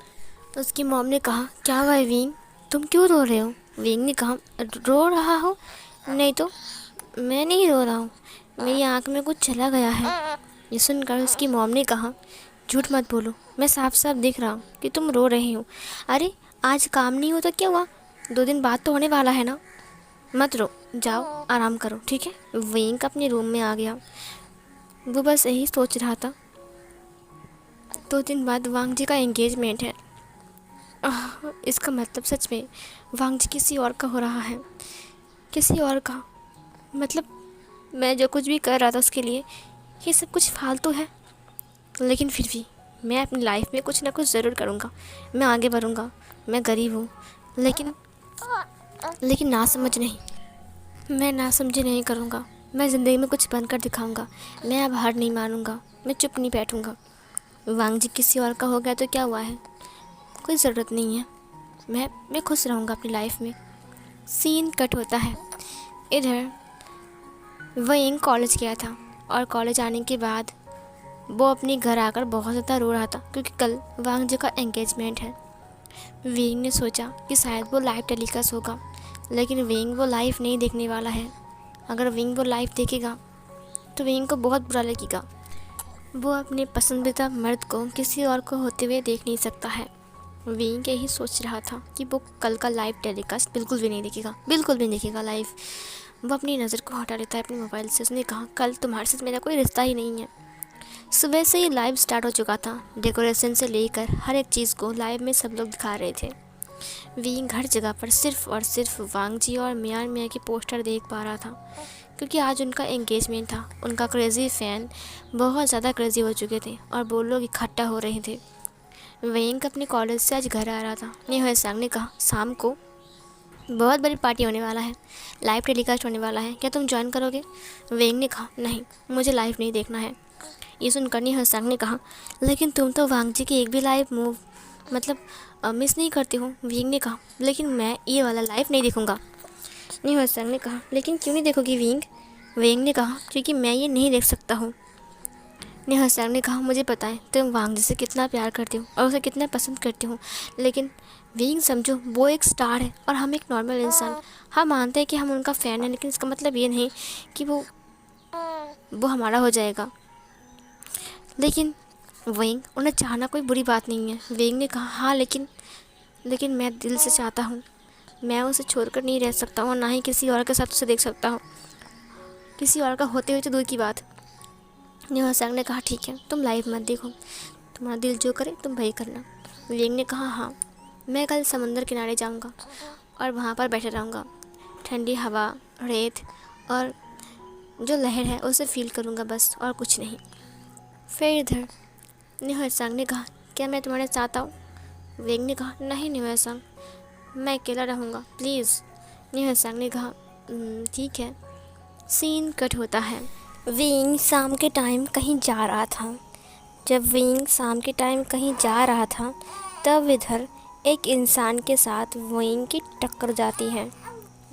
तो उसकी मॉम ने कहा, क्या हुआ है विंग, तुम क्यों रो रहे हो? विंग ने कहा। रो रहा हो? नहीं तो, मैं नहीं रो रहा हूँ, मेरी आँख में कुछ चला गया है। ये सुनकर उसकी मॉम ने कहा, झूठ मत बोलो, मैं साफ साफ देख रहा हूँ कि तुम रो रहे हो। अरे आज काम नहीं हो तो क्या हुआ, 2 दिन बाद तो होने वाला है ना। मत रो, जाओ आराम करो, ठीक है। विंग अपने रूम में आ गया। वो बस यही सोच रहा था, 2 दिन बाद वांग जी का एंगेजमेंट है। इसका मतलब सच में वांग जी किसी और का हो रहा है, किसी और का। मतलब मैं जो कुछ भी कर रहा था उसके लिए, ये सब कुछ फालतू है। लेकिन फिर भी मैं अपनी लाइफ में कुछ ना कुछ ज़रूर करूँगा, मैं आगे बढ़ूँगा। मैं गरीब हूँ, लेकिन ना समझ नहीं, मैं ना समझे नहीं करूँगा। मैं ज़िंदगी में कुछ बनकर दिखाऊँगा। मैं अब हार नहीं मानूँगा, मैं चुप नहीं बैठूँगा। वांग जी किसी और का हो गया तो क्या हुआ है, कोई ज़रूरत नहीं है। मैं खुश रहूँगा अपनी लाइफ में। सीन कट होता है। इधर वांग कॉलेज गया था और कॉलेज आने के बाद वो अपने घर आकर बहुत ज़्यादा रो रहा था, क्योंकि कल वांग जी का एंगेजमेंट है। विंग ने सोचा कि शायद वो लाइव टेलीकास्ट होगा, लेकिन विंग वो लाइव नहीं देखने वाला है। अगर विंग वो लाइव देखेगा तो विंग को बहुत बुरा लगेगा। वो अपने पसंदीदा मर्द को किसी और को होते हुए देख नहीं सकता है। विंग यही सोच रहा था कि वो कल का लाइव टेलीकास्ट बिल्कुल भी नहीं देखेगा, बिल्कुल भी नहीं देखेगा लाइव। वो अपनी नज़र को हटा लेता है अपने मोबाइल से। उसने कहा, कल तुम्हारे साथ मेरा कोई रिश्ता ही नहीं है। सुबह से ही लाइव स्टार्ट हो चुका था। डेकोरेशन से लेकर हर एक चीज़ को लाइव में सब लोग दिखा रहे थे। विंग हर जगह पर सिर्फ और सिर्फ वांग जी और मियाँ के पोस्टर देख पा रहा था, क्योंकि आज उनका एंगेजमेंट था। उनका क्रेज़ी फ़ैन बहुत ज़्यादा क्रेज़ी हो चुके थे और वो लोग इकट्ठा हो रहे थे। विंग अपने कॉलेज से आज घर आ रहा था। निहाय सांग ने कहा, शाम को बहुत बड़ी पार्टी होने वाला है, लाइव टेलीकास्ट होने वाला है, क्या तुम ज्वाइन करोगे? विंग ने कहा, नहीं, मुझे लाइव नहीं देखना है। ये सुनकर निहाय सांग ने कहा, लेकिन तुम तो वांग जी की एक भी लाइव मूव मिस नहीं करती हो। विंग ने कहा, लेकिन मैं ये वाला लाइव नहीं देखूँगा। निहाय सांग ने कहा, लेकिन क्यों नहीं देखोगी विंग? विंग ने कहा, क्योंकि मैं ये नहीं देख सकता हूँ। निहाय सांग ने कहा, मुझे पता है तुम वांग जी से कितना प्यार करती हो और उसे कितना पसंद करती हो, लेकिन विंग समझो, वो एक स्टार है और हम एक नॉर्मल इंसान। हम मानते हैं कि हम उनका फ़ैन है, लेकिन इसका मतलब ये नहीं कि वो हमारा हो जाएगा। लेकिन विंग, उन्हें चाहना कोई बुरी बात नहीं है। विंग ने कहा, हाँ, लेकिन मैं दिल से चाहता हूँ। मैं उसे छोड़कर नहीं रह सकता हूँ और ना ही किसी और के साथ उसे देख सकता हूँ। किसी और का होते हुए तो दूर की बात। निहाय सांग ने कहा, ठीक है, तुम लाइव मत देखो, तुम्हारा दिल जो करे तुम वही करना। विंग ने कहा, हाँ, मैं कल समंदर किनारे जाऊँगा और वहाँ पर बैठा रहूँगा। ठंडी हवा, रेत और जो लहर है उसे फील करूँगा, बस, और कुछ नहीं। फिर इधर निहाय सांग ने कहा, क्या मैं तुम्हारे साथ आऊँ? विंग ने कहा, नहीं निहाय सांग, मैं अकेला रहूँगा, प्लीज़। निहाय सांग ने कहा, ठीक है। सीन कट होता है। विंग शाम के टाइम कहीं जा रहा था। जब विंग शाम के टाइम कहीं जा रहा था, तब इधर एक इंसान के साथ विंग की टक्कर जाती है।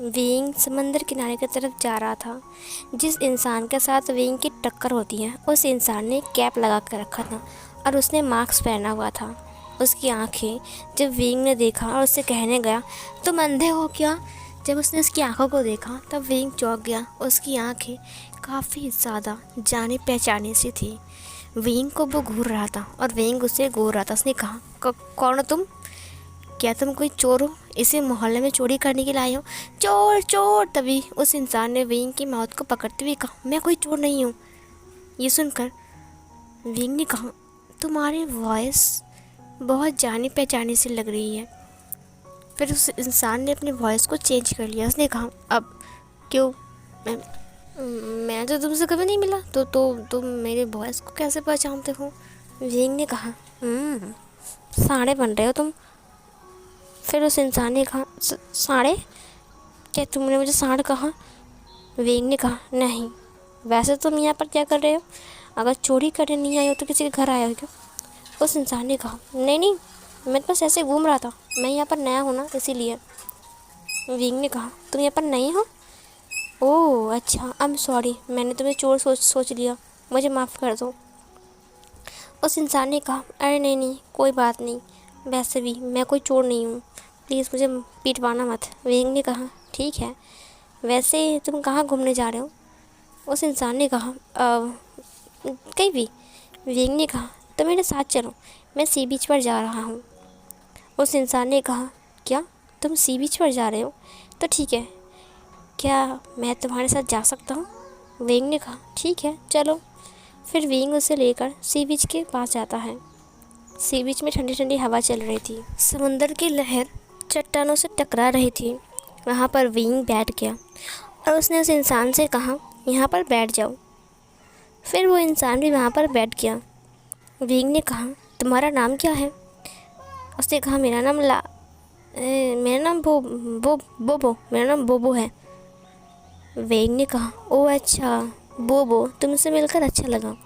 विंग समंदर किनारे की तरफ जा रहा था। जिस इंसान के साथ विंग की टक्कर होती है, उस इंसान ने कैप लगा कर रखा था और उसने मास्क पहना हुआ था। उसकी आंखें जब विंग ने देखा और उससे कहने गया, तुम अंधे हो क्या? जब उसने उसकी आंखों को देखा तब विंग चौंक गया। उसकी आंखें काफ़ी ज़्यादा जाने पहचाने सी थी। विंग को वो घूर रहा था और विंग उसे घूर रहा था। उसने कहा, कौन हो तुम? क्या तुम कोई चोर हो? इसी मोहल्ले में चोरी करने के लिए आए हो? चोर चोर! तभी उस इंसान ने विंग की माउथ को पकड़ते हुए कहा, मैं कोई चोर नहीं हूँ। ये सुनकर विंग ने कहा, तुम्हारी वॉइस बहुत जानी पहचानी सी लग रही है। फिर उस इंसान ने अपनी वॉइस को चेंज कर लिया। उसने कहा, अब क्यों? मैं तो तुमसे कभी नहीं मिला, तो तुम मेरे वॉइस को कैसे पहचानते हो? विंग ने कहा, साड़े बन रहे हो तुम। फिर उस इंसान ने कहा, साड़े? क्या तुमने मुझे साड़ कहा? विंग ने कहा, नहीं, वैसे तुम यहाँ पर क्या कर रहे हो? अगर चोरी करने नहीं आए हो तो किसी के घर आए हो क्या? उस इंसान ने कहा, नहीं, मैं तो बस ऐसे घूम रहा था, मैं यहाँ पर नया हूँ ना, इसीलिए। विंग ने कहा, तुम यहाँ पर नए हो? ओह अच्छा, आई एम सॉरी, मैंने तुम्हें चोर सोच लिया, मुझे माफ़ कर दो। उस इंसान ने कहा, अरे नहीं, कोई बात नहीं, वैसे भी मैं कोई चोर नहीं हूँ, प्लीज़ मुझे पिटवाना मत। वेंग ने कहा ठीक है, वैसे तुम कहाँ घूमने जा रहे हो? उस इंसान ने कहा कहीं भी। वेंग ने कहा तो मेरे साथ चलो, मैं सी बीच पर जा रहा हूँ। उस इंसान ने कहा क्या, तुम सी बीच पर जा रहे हो? तो ठीक है, क्या मैं तुम्हारे साथ जा सकता हूँ? वेंग ने कहा ठीक है चलो। फिर वेंग उसे लेकर सी बीच के पास जाता है। सी बीच में ठंडी ठंडी हवा चल रही थी। समुंदर की लहर चट्टानों से टकरा रही थी। वहाँ पर वेंग बैठ गया और उसने उस इंसान से कहा यहाँ पर बैठ जाओ। फिर वो इंसान भी वहाँ पर बैठ गया। वेंग ने कहा तुम्हारा नाम क्या है? उसने कहा मेरा नाम मेरा नाम बोबो है। वेंग ने कहा ओह अच्छा बोबो, तुमसे मिलकर अच्छा लगा।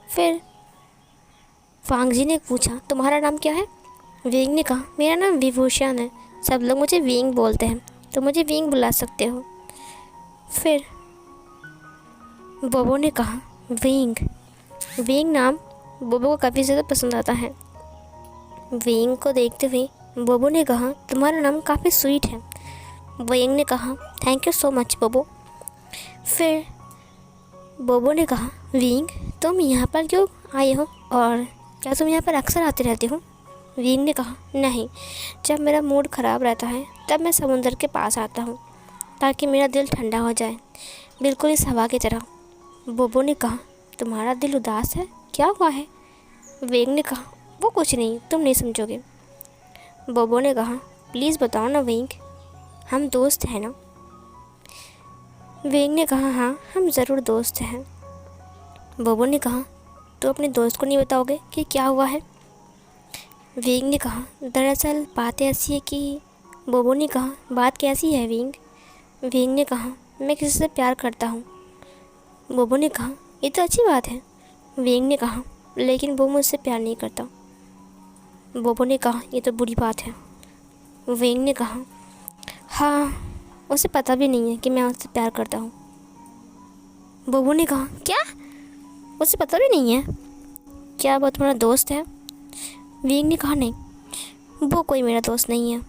फिर फांगजी ने पूछा तुम्हारा नाम क्या है? वेंग ने कहा मेरा नाम विभूषण है, सब लोग मुझे वेंग बोलते हैं, तो मुझे वेंग बुला सकते हो। फिर बोबो ने कहा वेंग। वेंग नाम बोबो को काफ़ी ज़्यादा पसंद आता है। वेंग को देखते हुए बोबो ने कहा तुम्हारा नाम काफ़ी स्वीट है। वेंग ने कहा थैंक यू सो मच बोबो। फिर बोबो ने कहा वेंग तुम यहाँ पर क्यों आए हो और क्या तुम यहाँ पर अक्सर आते रहते हो? वेंग ने कहा नहीं, जब मेरा मूड ख़राब रहता है तब मैं समुंदर के पास आता हूँ ताकि मेरा दिल ठंडा हो जाए, बिल्कुल इस हवा की तरह। बोबो ने कहा तुम्हारा दिल उदास है, क्या हुआ है? वेंग ने कहा वो कुछ नहीं, तुम नहीं समझोगे। बोबो ने कहा प्लीज़ बताओ ना वेंग, हम दोस्त हैं ना? वेंग ने कहा हाँ हम ज़रूर दोस्त हैं। बोबो ने कहा तो अपने दोस्त को नहीं बताओगे कि क्या हुआ है? वेंग ने कहा दरअसल बात ऐसी है कि। बोबो ने कहा बात कैसी है वेंग? वेंग ने कहा मैं किसी से प्यार करता हूँ। बोबो ने कहा ये तो अच्छी बात है। वेंग ने कहा लेकिन वो मुझसे प्यार नहीं करता। बोबो ने कहा ये तो बुरी बात है। वेंग ने कहा हाँ, उसे पता भी नहीं है कि मैं उससे प्यार करता हूँ। बोबो ने कहा क्या, उसे पता भी नहीं है? क्या वो तुम्हारा दोस्त है? वेंग ने कहा नहीं, वो कोई मेरा दोस्त नहीं है,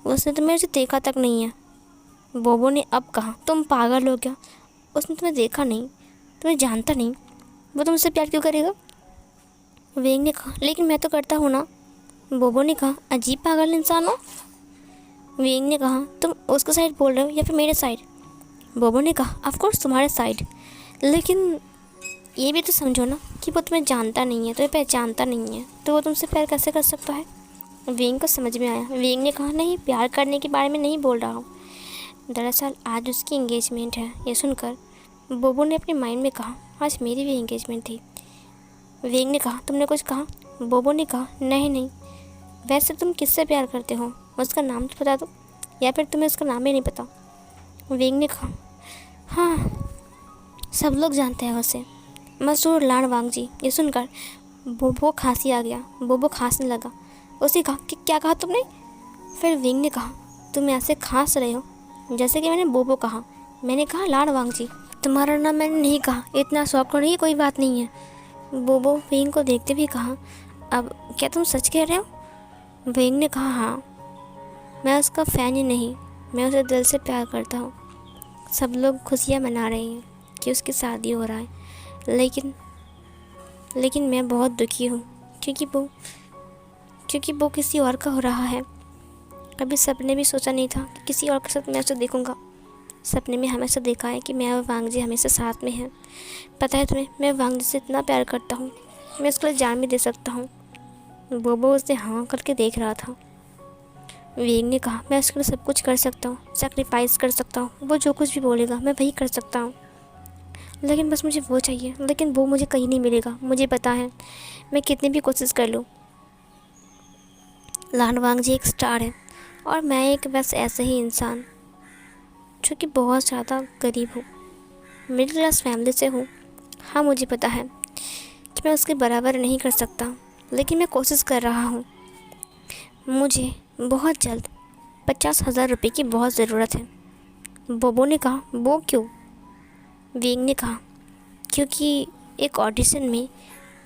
उसने तो मेरे से देखा तक नहीं है। बोबो ने अब कहा तुम पागल हो क्या, उसने तुम्हें देखा नहीं, तुम्हें जानता नहीं, वो तुमसे प्यार क्यों करेगा? वेंग ने कहा लेकिन मैं तो करता हूँ ना। बोबो ने कहा अजीब पागल इंसान हो। वेंग ने कहा तुम उसके साइड बोल रहे हो या फिर मेरे साइड? बोबो ने कहा ऑफ कोर्स तुम्हारे साइड, लेकिन ये भी तो समझो ना कि वो तुम्हें जानता नहीं है, तुम्हें पहचानता नहीं है, तो वो तुमसे प्यार कैसे कर सकता है? वेंग को समझ में आया। वेंग ने कहा नहीं, प्यार करने के बारे में नहीं बोल रहा हूँ, दरअसल आज उसकी एंगेजमेंट है। ये सुनकर बोबो ने अपने माइंड में कहा आज मेरी भी एंगेजमेंट थी। वेंग ने कहा तुमने कुछ कहा? बोबो ने कहा नहीं नहीं, वैसे तुम किससे प्यार करते हो, उसका नाम तो बता दो, या फिर तुम्हें उसका नाम ही नहीं पता? वेंग ने कहा हाँ, सब लोग जानते हैं उसे, मशहूर लाड़ वांगजी। ये सुनकर बोबो खांसी आ गया। बोबो खांसने लगा। उसने कहा कि क्या कहा तुमने? फिर वेंग ने कहा तुम ऐसे खांस रहे हो जैसे कि मैंने बोबो कहा। मैंने कहा लाड़ वांगजी, तुम्हारा नाम मैंने नहीं कहा, इतना शौक होने की कोई बात नहीं है। बोबो वेंग को देखते हुए कहा अब क्या तुम सच कह रहे हो? वेंग ने कहा हाँ, मैं उसका फ़ैन ही नहीं, मैं उसे दिल से प्यार करता हूँ। सब लोग खुशियाँ मना रहे हैं कि उसकी शादी हो रहा है, लेकिन मैं बहुत दुखी हूँ क्योंकि वो किसी और का हो रहा है। कभी सपने भी सोचा नहीं था कि किसी और के साथ मैं उसे देखूँगा। सपने में हमेशा देखा है कि मैं और वांगजी हमेशा साथ में हैं। पता है तुम्हें, मैं वांगजी से इतना प्यार करता हूँ, मैं उसके लिए जान भी दे सकता हूँ। बोबो उसे हाँ करके देख रहा था। वेंग ने कहा मैं उसके लिए सब कुछ कर सकता हूँ, सेक्रीफाइस कर सकता हूँ, वो जो कुछ भी बोलेगा मैं वही कर सकता हूँ, लेकिन बस मुझे वो चाहिए। लेकिन वो मुझे कहीं नहीं मिलेगा, मुझे पता है, मैं कितनी भी कोशिश कर लूँ। लान वांगजी एक स्टार है और मैं एक बस ऐसे ही इंसान जो कि बहुत ज़्यादा गरीब हूँ, मिडिल क्लास फैमिली से हूँ। हाँ मुझे पता है कि मैं उसके बराबर नहीं कर सकता, लेकिन मैं कोशिश कर रहा हूँ। मुझे बहुत जल्द 50,000 रुपये की बहुत ज़रूरत है। बोबो ने कहा वो क्यों? वेंग ने कहा क्योंकि एक ऑडिशन में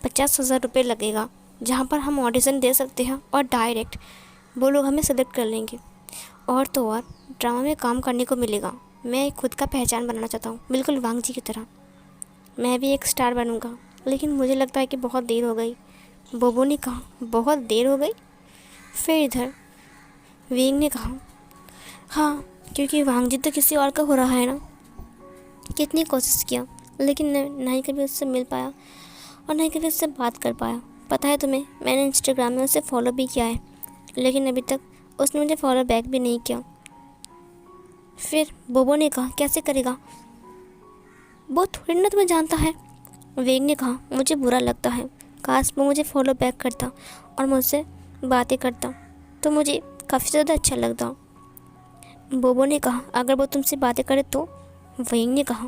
50,000 रुपये लगेगा, जहाँ पर हम ऑडिशन दे सकते हैं और डायरेक्ट वो लोग हमें सेलेक्ट कर लेंगे, और तो और ड्रामा में काम करने को मिलेगा। मैं खुद का पहचान बनाना चाहता हूँ, बिल्कुल वांग जी की तरह। मैं भी एक स्टार बनूँगा, लेकिन मुझे लगता है कि बहुत देर हो गई। बोबो ने कहा, बहुत देर हो गई? फिर इधर विंग ने कहा, हाँ, क्योंकि वांग जी तो किसी और का हो रहा है ना। कितनी कोशिश किया, लेकिन ना ही कभी उससे मिल पाया और ना ही कभी उससे बात कर पाया। पता है तुम्हें, मैंने इंस्टाग्राम में उसे फॉलो भी किया है, लेकिन अभी तक उसने मुझे फॉलो बैक भी नहीं किया। फिर बोबो ने कहा, कैसे करेगा, वो थोड़ी ना तुम्हें जानता है। वेग ने कहा, मुझे बुरा लगता है, काश वो मुझे फॉलो बैक करता और मुझसे बातें करता तो मुझे काफ़ी ज़्यादा अच्छा लगता। बोबो ने कहा, अगर वो तुमसे बातें करे तो? वेग ने कहा,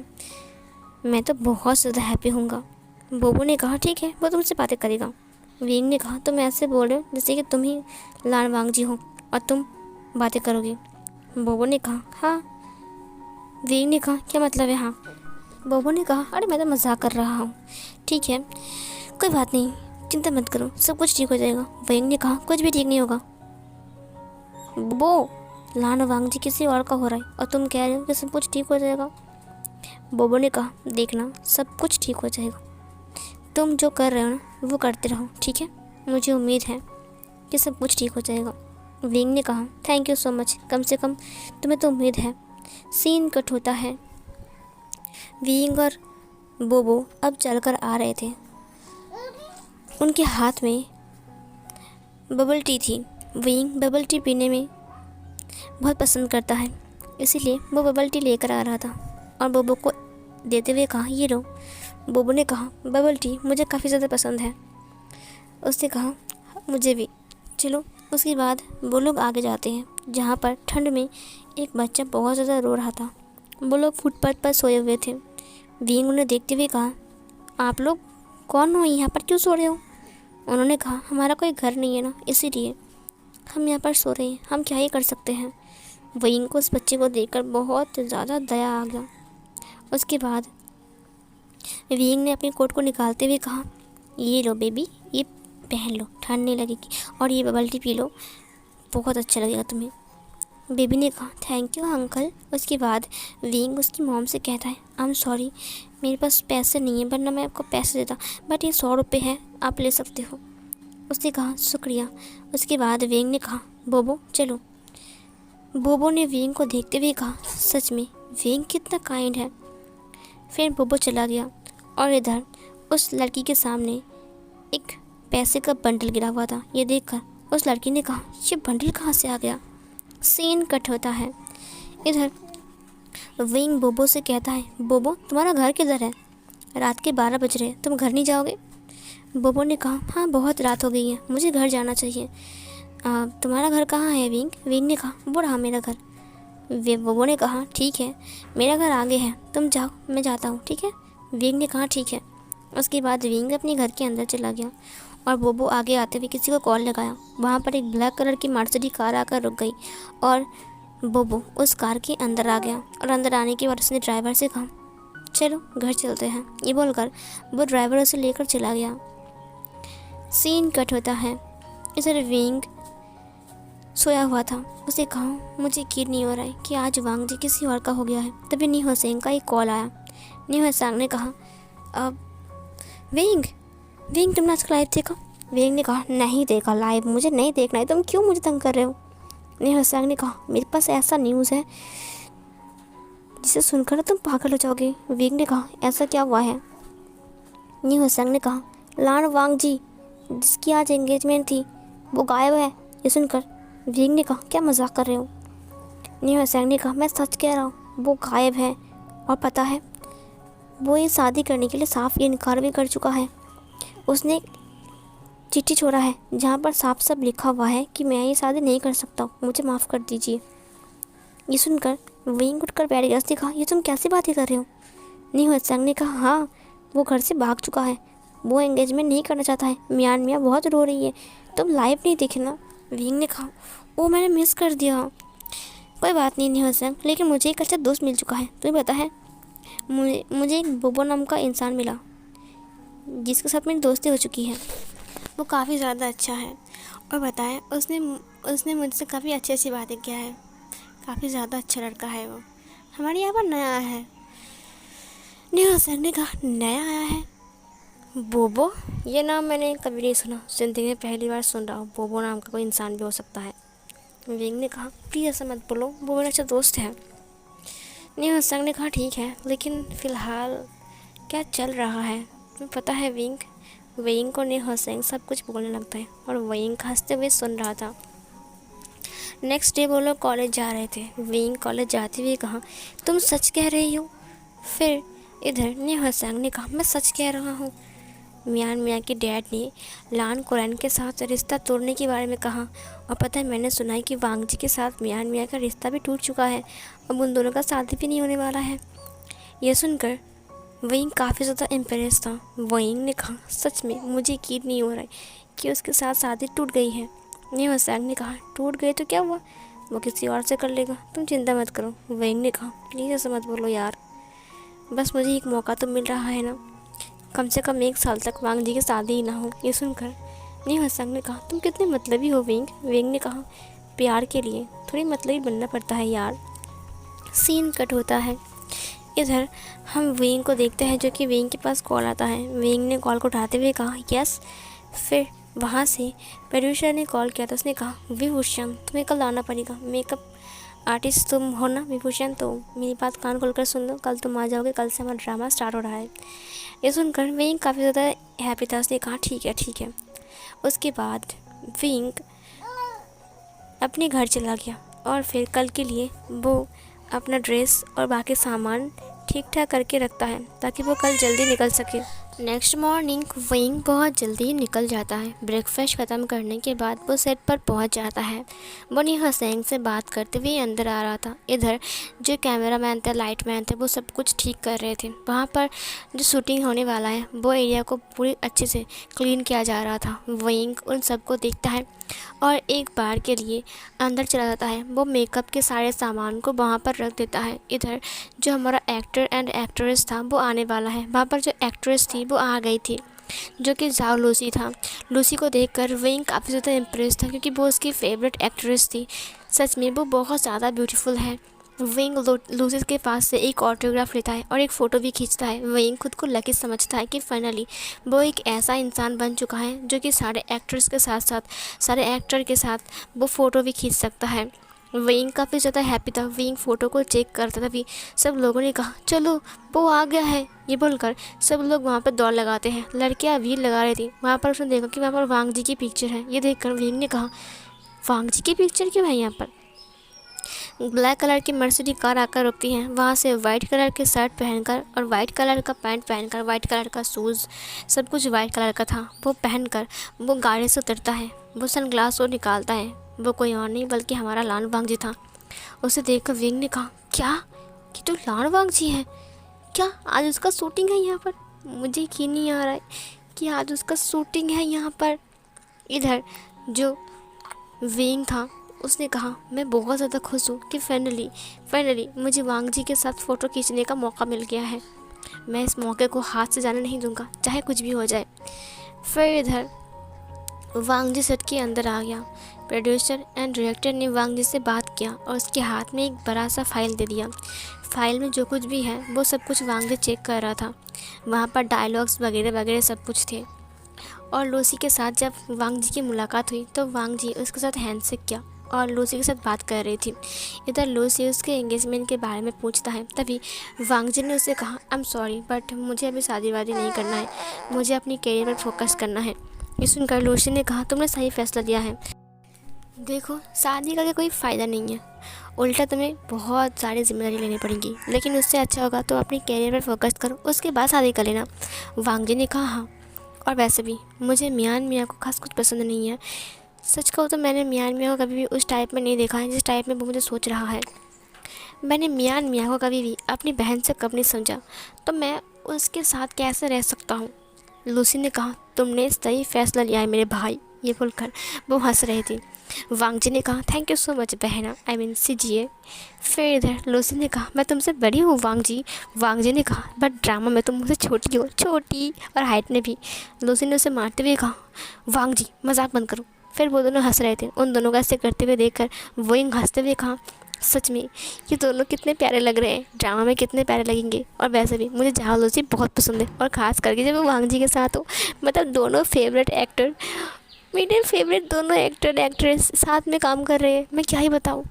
मैं तो बहुत ज़्यादा हैप्पी होऊंगा। बोबो ने कहा, ठीक है, वो तुमसे बातें करेगा। वेग ने कहा, तुम ऐसे बोल रहे हो जैसे कि तुम ही लान वांग जी हो और तुम बातें करोगे। बोबो ने कहा, हाँ। वेग ने कहा, क्या मतलब है हाँ? बोबो ने कहा, अरे मैं तो मजाक कर रहा हूँ। ठीक है, कोई बात नहीं, चिंता मत करो, सब कुछ ठीक हो जाएगा। वेग ने कहा, कुछ भी ठीक नहीं होगा। वो लान वांग जी किसी और का हो रहा है और तुम कह रहे हो कि सब कुछ ठीक हो जाएगा। बोबो ने कहा, देखना, सब कुछ ठीक हो जाएगा। तुम जो कर रहे हो ना वो करते रहो, ठीक है? मुझे उम्मीद है कि सब कुछ ठीक हो जाएगा। विंग ने कहा, थैंक यू सो मच, कम से कम तुम्हें तो उम्मीद है। सीन कट होता है। विंग और बोबो अब चलकर आ रहे थे। उनके हाथ में बबल टी थी। विंग बबल टी पीने में बहुत पसंद करता है, इसीलिए वो बबल टी लेकर आ रहा था और बोबो को देते हुए कहा, ये लो। बोबो ने कहा, बबल टी मुझे काफ़ी ज़्यादा पसंद है। उसने कहा, मुझे भी। चलो। उसके बाद वो लोग आगे जाते हैं, जहाँ पर ठंड में एक बच्चा बहुत ज़्यादा रो रहा था। वो लोग फुटपाथ पर सोए हुए थे। विंग उन्हें देखते हुए कहा, आप लोग कौन हो, यहाँ पर क्यों सो रहे हो? उन्होंने कहा, हमारा कोई घर नहीं है ना, इसीलिए हम यहाँ पर सो रहे हैं, हम क्या ही कर सकते हैं। विंग को उस बच्चे को देखकर बहुत ज़्यादा दया आ गया। उसके बाद विंग ने अपनी कोट को निकालते हुए कहा, ये लो बेबी, ये पहन लो, ठंड नहीं लगेगी, और ये बबल टी पी लो, बहुत अच्छा लगेगा तुम्हें। बेबी ने कहा, थैंक यू अंकल। उसके बाद विंग उसकी मॉम से कहता है, आई एम सॉरी, मेरे पास पैसे नहीं है, वरना मैं आपको पैसे देता, बट ये 100 रुपये है, आप ले सकते हो। उसने कहा, शुक्रिया। उसके बाद विंग ने कहा, बोबो चलो। बोबो ने विंग को देखते हुए कहा, सच में विंग कितना काइंड है। फिर बोबो चला गया और इधर उस लड़की के सामने एक पैसे का बंडल गिरा हुआ था। ये देखकर उस लड़की ने कहा, ये बंडल कहाँ से आ गया? सीन कट होता है। इधर विंग बोबो से कहता है, बोबो तुम्हारा घर किधर है? रात के 12 बज रहे, तुम घर नहीं जाओगे? बोबो ने कहा, हाँ बहुत रात हो गई है, मुझे घर जाना चाहिए। तुम्हारा घर कहाँ है विंग? विंग ने कहा, वो रहा मेरा घर। बोबो ने कहा, ठीक है, मेरा घर आगे है, तुम जाओ, मैं जाता हूँ, ठीक है? विंग ने कहा, ठीक है। उसके बाद विंग अपने घर के अंदर चला गया और बोबो आगे आते हुए किसी को कॉल लगाया। वहाँ पर एक ब्लैक कलर की मर्सिडीज कार आकर रुक गई और बोबो उस कार के अंदर आ गया और अंदर आने के बाद उसने ड्राइवर से कहा, चलो घर चलते हैं। ये बोलकर वो ड्राइवर उसे लेकर चला गया। सीन कट होता है। इधर विंग सोया हुआ था। उसे कहा, मुझे यकीन नहीं हो रहा है कि आज वांग जी किसी और का हो गया है। तभी न्यू हसेंग का एक कॉल आया। न्यू हसेंग ने कहा, अब विंग तुमने आज लाइव देखा? विंग ने कहा, नहीं देखा लाइव, मुझे नहीं देखना है, तुम क्यों मुझे तंग कर रहे हो? न्यू हसेंग ने कहा, मेरे पास ऐसा न्यूज़ है जिसे सुनकर तुम पागल हो जाओगे। विंग ने कहा, ऐसा क्या हुआ है? न्यू हसेंग ने कहा, लान वांग जी जिसकी आज एंगेजमेंट थी वो गायब है। ये सुनकर विंग ने कहा, क्या मजाक कर रहे हो? न्यू हसेंग ने कहा, मैं सच कह रहा हूँ, वो गायब है। और पता है, वो ये शादी करने के लिए साफ इनकार भी कर चुका है। उसने चिट्ठी छोड़ा है जहाँ पर साफ साफ लिखा हुआ है कि मैं ये शादी नहीं कर सकता, मुझे माफ़ कर दीजिए। ये सुनकर विंग उठकर बैठ गया। उसने कहा, ये तुम कैसी बातें कर रहे हो? न्यू हसेंग ने कहा, हाँ, वो घर से भाग चुका है, वो एंगेजमेंट नहीं करना चाहता है। मियाँ बहुत रो रही है, तुम लाइव नहीं देखे ना? विंग ने कहा, वो मैंने मिस कर दिया। कोई बात नहीं न्यू हसेंग, लेकिन मुझे एक अच्छा दोस्त मिल चुका है। तुम्हें पता है, मुझे एक बोबो नाम का इंसान मिला जिसके साथ मेरी दोस्ती हो चुकी है। वो काफ़ी ज़्यादा अच्छा है और बताएं उसने उसने मुझसे काफ़ी अच्छी अच्छी बातें किया है, काफ़ी ज़्यादा अच्छा लड़का है वो, हमारे यहाँ पर नया आया है। नेहा सर ने कहा नया आया है? बोबो, ये नाम मैंने कभी नहीं सुना, ज़िंदगी में पहली बार सुन रहा हूँ बोबो नाम का कोई इंसान भी हो सकता है। विंग ने कहा प्लीज़ ऐसा मत बोलो, वो मेरा अच्छा दोस्त है। नेहा संग ने कहा ठीक है, लेकिन फ़िलहाल क्या चल रहा है तुम्हें पता है विंग? विंग को नेहा संग सब कुछ बोलने लगता है और विंग हंसते हुए सुन रहा था। नेक्स्ट डे वो लोग कॉलेज जा रहे थे। विंग कॉलेज जाते हुए कहा तुम सच कह रही हो? फिर इधर नेहा संग ने कहा मैं सच कह रहा हूँ। मियान मियाँ के डैड ने लान कुरैन के साथ रिश्ता तोड़ने के बारे में कहा, और पता है मैंने सुना है कि वांगजी के साथ मियान मियाँ का रिश्ता भी टूट चुका है, अब उन दोनों का शादी भी नहीं होने वाला है। यह सुनकर विंग काफ़ी ज़्यादा इम्प्रेस था। विंग ने कहा सच में मुझे यकीन नहीं हो रहा है कि उसके साथ शादी टूट गई है। नेहा संग ने कहा टूट गई तो क्या हुआ, वो किसी और से कर लेगा, तुम चिंता मत करो। विंग ने कहा प्लीज़ ऐसा मत बोलो यार, बस मुझे एक मौका तो मिल रहा है ना, कम से कम 1 साल तक वांग जी की शादी ही ना हो। ये सुनकर नेहा संग ने कहा तुम कितने मतलबी हो विंग। विंग ने कहा प्यार के लिए थोड़ी मतलबी बनना पड़ता है यार। सीन कट होता है। इधर हम विंग को देखते हैं जो कि विंग के पास कॉल आता है। विंग ने कॉल को उठाते हुए कहा यस। फिर वहाँ से प्रोड्यूसर ने कॉल किया था, उसने कहा विभूषण तुम्हें कल आना पड़ेगा, मेकअप आर्टिस्ट तुम हो ना विभूषण, तो मेरी बात कान खोल कर सुन लो, कल तुम आ जाओगे, कल से हमारा ड्रामा स्टार्ट हो रहा है। ये सुनकर विंग काफ़ी ज़्यादा हैप्पी था, उसने कहा ठीक है ठीक है। उसके बाद विंग अपने घर चला गया और फिर कल के लिए वो अपना ड्रेस और बाकी सामान ठीक ठाक करके रखता है ताकि वो कल जल्दी निकल सके। नेक्स्ट मॉर्निंग विंग बहुत जल्दी ही निकल जाता है। ब्रेकफास्ट ख़त्म करने के बाद वो सेट पर पहुंच जाता है। वो नेहा सेंग से बात करते हुए अंदर आ रहा था। इधर जो कैमरा मैन थे, लाइट मैन थे, वो सब कुछ ठीक कर रहे थे। वहाँ पर जो शूटिंग होने वाला है वो एरिया को पूरी अच्छे से क्लीन किया जा रहा था। विंग उन सबको देखता है और एक बार के लिए अंदर चला जाता है। वो मेकअप के सारे सामान को वहाँ पर रख देता है। इधर जो हमारा एक्टर एंड एक्ट्रेस था वो आने वाला है। वहाँ पर जो एक्ट्रेस थी वो आ गई थी, जो कि जाओ लूसी था। लूसी को देखकर विंग काफ़ी ज़्यादा इम्प्रेस था क्योंकि वो उसकी फेवरेट एक्ट्रेस थी। सच में वो बहुत ज़्यादा ब्यूटीफुल है। विंग लूसी के पास से एक ऑटोग्राफ लेता है और एक फ़ोटो भी खींचता है। विंग खुद को लकी समझता है कि फाइनली वो एक ऐसा इंसान बन चुका है जो कि सारे एक्टर्स के साथ साथ सारे एक्टर के साथ वो फ़ोटो भी खींच सकता है। विंग काफ़ी ज़्यादा हैप्पी था। विंग फ़ोटो को चेक करता था भी। सब लोगों ने कहा चलो वो आ गया है, ये बोलकर सब लोग वहाँ पर दौड़ लगाते हैं। लड़कियाँ भीड़ लगा रही थी। वहाँ पर उसने देखा कि वहाँ पर वांग जी की पिक्चर है। ये देखकर विंग ने कहा वांग जी की पिक्चर क्यों है यहाँ पर? ब्लैक कलर की मर्सिडीज कार आकर रुकती हैं। वहाँ से वाइट कलर के शर्ट पहनकर और वाइट कलर का पैंट पहनकर, वाइट कलर का शूज़, सब कुछ वाइट कलर का था, वो पहनकर वो गाड़ी से उतरता है। वो सनग्लास और निकालता है। वो कोई और नहीं बल्कि हमारा लान वांग जी था। उसे देखकर विंग ने कहा क्या कि तो लान वांग जी है क्या? आज उसका शूटिंग है यहाँ पर? मुझे यकीन नहीं आ रहा है कि आज उसका शूटिंग है यहाँ पर। इधर जो विंग था उसने कहा मैं बहुत ज़्यादा खुश हूँ कि फाइनली मुझे वांग जी के साथ फ़ोटो खींचने का मौका मिल गया है। मैं इस मौके को हाथ से जाने नहीं दूंगा, चाहे कुछ भी हो जाए। फिर इधर वांग जी सेट के अंदर आ गया। प्रोड्यूसर एंड डायरेक्टर ने वांग जी से बात किया और उसके हाथ में एक बड़ा सा फाइल दे दिया। फाइल में जो कुछ भी है वो सब कुछ वांग जी चेक कर रहा था। वहाँ पर डायलॉग्स वगैरह वगैरह सब कुछ थे। और लूसी के साथ जब वांग जी की मुलाकात हुई तो वांग जी उसके साथ हैंडशेक किया और लूसी के साथ बात कर रही थी। इधर लूसी उसके एंगेजमेंट के बारे में पूछता है। तभी वांग जी ने उसे कहा आई एम सॉरी बट मुझे अभी शादी वादी नहीं करना है, मुझे अपनी करियर पर फोकस करना है। ये सुनकर लूसी ने कहा तुमने सही फैसला लिया है। देखो शादी करके कोई फ़ायदा नहीं है, उल्टा तुम्हें बहुत सारी जिम्मेदारी लेनी पड़ेगी, लेकिन उससे अच्छा होगा तो अपनी करियर पर फोकस करो, उसके बाद शादी कर लेना। वांग जी ने कहा हाँ, और वैसे भी मुझे मियान मियाँ को खास कुछ पसंद नहीं है। सच कहूँ तो मैंने मियान मियाँ को कभी भी उस टाइप में नहीं देखा है जिस टाइप में वो मुझे सोच रहा है। मैंने मियान मियाँ को कभी भी अपनी बहन से कब नहीं समझा, तो मैं उसके साथ कैसे रह सकता हूँ। लूसी ने कहा तुमने सही फैसला लिया है मेरे भाई। ये बोलकर वो हंस रही थी। वांग जी ने कहा थैंक यू सो मच बहना, आई मीन सीजिए। फिर इधर लूसी ने कहा मैं तुमसे बड़ी हूँ वांग जी। वांग जी ने कहा बट ड्रामा में तुम मुझसे छोटी हो, छोटी और हाइट में भी। लूसी ने उसे मारते हुए कहा वांग जी मजाक बंद करो। फिर वो दोनों हंस रहे थे। उन दोनों का ऐसे करते हुए देखकर वोइंग हंसते हुए कहा, सच में ये दोनों कितने प्यारे लग रहे हैं, ड्रामा में कितने प्यारे लगेंगे। और वैसे भी मुझे झाओ लुसी बहुत पसंद है, और ख़ास करके जब वो वांग जी के साथ हो। मतलब दोनों फेवरेट एक्टर, मेरे फेवरेट दोनों एक्टर एक्ट्रेस साथ में काम कर रहे हैं, मैं क्या ही बताऊँ।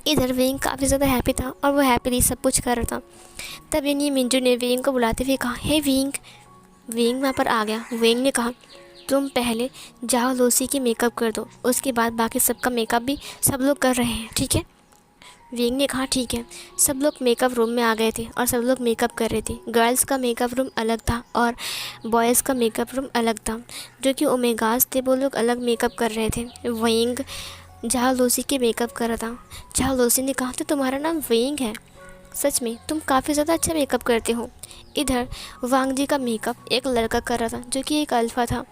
इधर वेइंग काफ़ी ज़्यादा हैप्पी था और वो हैप्पीली सब कुछ कर रहा था। तब ये मिंजू ने वेइंग को बुलाते हुए कहा, हे वेइंग। वेइंग वहाँ पर आ गया। वेइंग ने कहा, तुम पहले जाओ लूसी की मेकअप कर दो, उसके बाद बाकी सबका मेकअप भी सब लोग कर रहे हैं, ठीक है। वेइंग ने कहा, ठीक है। सब लोग मेकअप रूम में आ गए थे और सब लोग मेकअप कर रहे थे। गर्ल्स का मेकअप रूम अलग था और बॉयज़ का मेकअप रूम अलग था। जो कि ओमेगास थे वो लोग अलग मेकअप कर रहे थे। वेइंग झाओ लूसी के मेकअप कर रहा था। झाओ लूसी ने कहा, तो तुम्हारा नाम वेइंग है, सच में तुम काफ़ी ज़्यादा अच्छा मेकअप करते हो। इधर वांग जी का मेकअप एक लड़का कर रहा था जो कि एक अल्फ़ा था।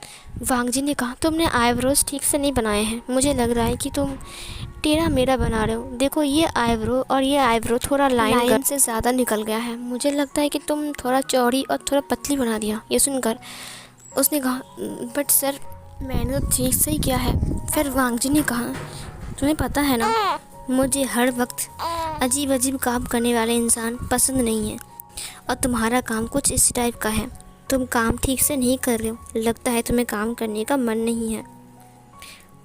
वांग जी ने कहा, तुमने आईब्रोज ठीक से नहीं बनाए हैं, मुझे लग रहा है कि तुम टेढ़ा मेढ़ा बना रहे हो। देखो ये आईब्रो और ये आईब्रो थोड़ा लाइन से ज़्यादा निकल गया है, मुझे लगता है कि तुम थोड़ा चौड़ी और थोड़ा पतली बना दिया। ये सुनकर उसने कहा, बट सर मैंने तो ठीक से ही किया है। फिर वांग जी ने कहा, तुम्हें पता है ना, मुझे हर वक्त अजीब अजीब काम करने वाले इंसान पसंद नहीं है, और तुम्हारा काम कुछ इस टाइप का है। तुम काम ठीक से नहीं कर रहे हो, लगता है तुम्हें काम करने का मन नहीं है।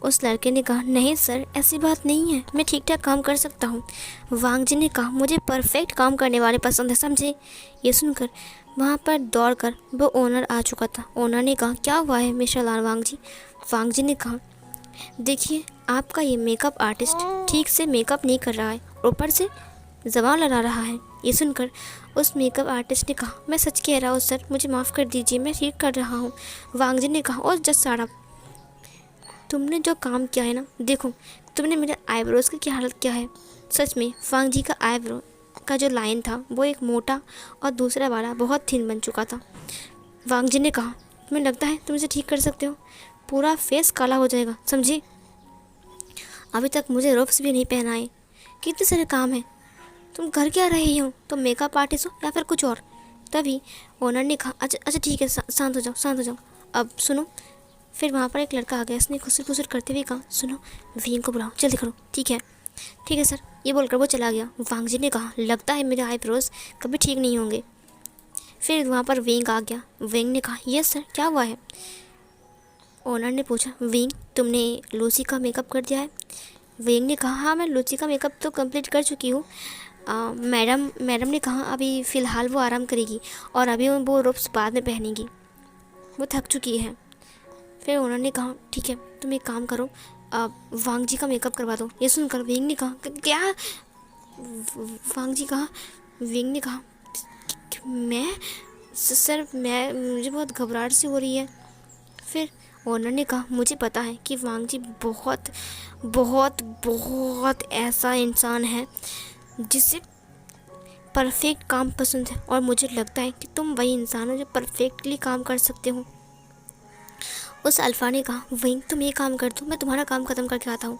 उस लड़के ने कहा, नहीं सर ऐसी बात नहीं है, मैं ठीक ठाक काम कर सकता हूँ। वांग जी ने कहा, मुझे परफेक्ट काम करने वाले पसंद है, समझे। ये सुनकर वहाँ पर दौड़कर वो ओनर आ चुका था। ओनर ने कहा, क्या हुआ है मिस्टर वांग जी। वांग जी ने कहा, देखिए आपका ये मेकअप आर्टिस्ट ठीक से मेकअप नहीं कर रहा है, ऊपर से ज़बान लड़ा रहा है। ये सुनकर उस मेकअप आर्टिस्ट ने कहा, मैं सच कह रहा हूँ सर, मुझे माफ़ कर दीजिए, मैं ठीक कर रहा हूँ। वांग जी ने कहा, और जस्ट साड़ा, तुमने जो काम किया है ना, देखो तुमने मेरे आईब्रोज़ की क्या हालत किया है। सच में वांग जी का आईब्रो का जो लाइन था वो एक मोटा और दूसरा वाला बहुत थिन बन चुका था। वांग जी ने कहा, तुम्हें लगता है तुम इसे ठीक कर सकते हो, पूरा फेस काला हो जाएगा, समझी। अभी तक मुझे रफ्स भी नहीं पहनाए, कितने सारे काम हैं, तुम कर क्या रही हो, तुम मेकअप आर्टिस्ट हो या फिर कुछ और। तभी ओनर ने कहा, अच्छा अच्छा ठीक है, शांत हो जाओ शांत हो जाओ, अब सुनो। फिर वहाँ पर एक लड़का आ गया, इसने खुसर खुसर करते हुए कहा, सुनो वेइंग को बुलाओ, जल्दी करो। ठीक है सर। ये बोलकर वो चला गया। वांग जी ने कहा, लगता है मेरे आईब्रोज कभी ठीक नहीं होंगे। फिर वहाँ पर वेइंग आ गया। वेइंग ने कहा, यस सर, क्या हुआ है। ओनर ने पूछा, वेइंग तुमने लूसी का मेकअप कर दिया है। वेइंग ने कहा, हाँ मैं लूसी का मेकअप तो कंप्लीट कर चुकी हूँ। मैडम ने कहा अभी फ़िलहाल वो आराम करेगी और अभी वो रोब्स बाद में पहनेगी, वो थक चुकी है। फिर ओनर ने कहा, ठीक है तुम एक काम करो, वांग जी का मेकअप करवा दो। ये सुनकर वेइंग ने कहा, क्या। वांग जी कहा, वेइंग ने कहा, मैं सर मैं मुझे बहुत घबराहट सी हो रही है। फिर ओनर ने कहा, मुझे पता है कि वांग जी बहुत बहुत बहुत ऐसा इंसान है जिसे परफेक्ट काम पसंद है, और मुझे लगता है कि तुम वही इंसान हो जो परफेक्टली काम कर सकते हो। उस अल्फ़ा ने कहा, वेइंग तुम ये काम कर दो, मैं तुम्हारा काम ख़त्म करके आता हूँ,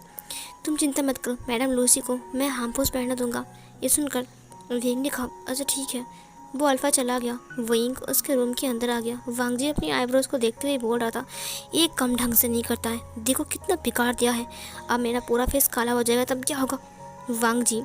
तुम चिंता मत करो, मैडम लूसी को मैं हार्मफुल पहनना दूंगा। ये सुनकर वेइंग ने कहा, अच्छा ठीक है। वो अल्फ़ा चला गया। वेइंग उसके रूम के अंदर आ गया। वांग जी अपनी आईब्रोज़ को देखते हुए बोल रहा था, एक कम ढंग से नहीं करता है, देखो कितना बिगाड़ दिया है, अब मेरा पूरा फेस काला हो जाएगा तब क्या होगा। वांग जी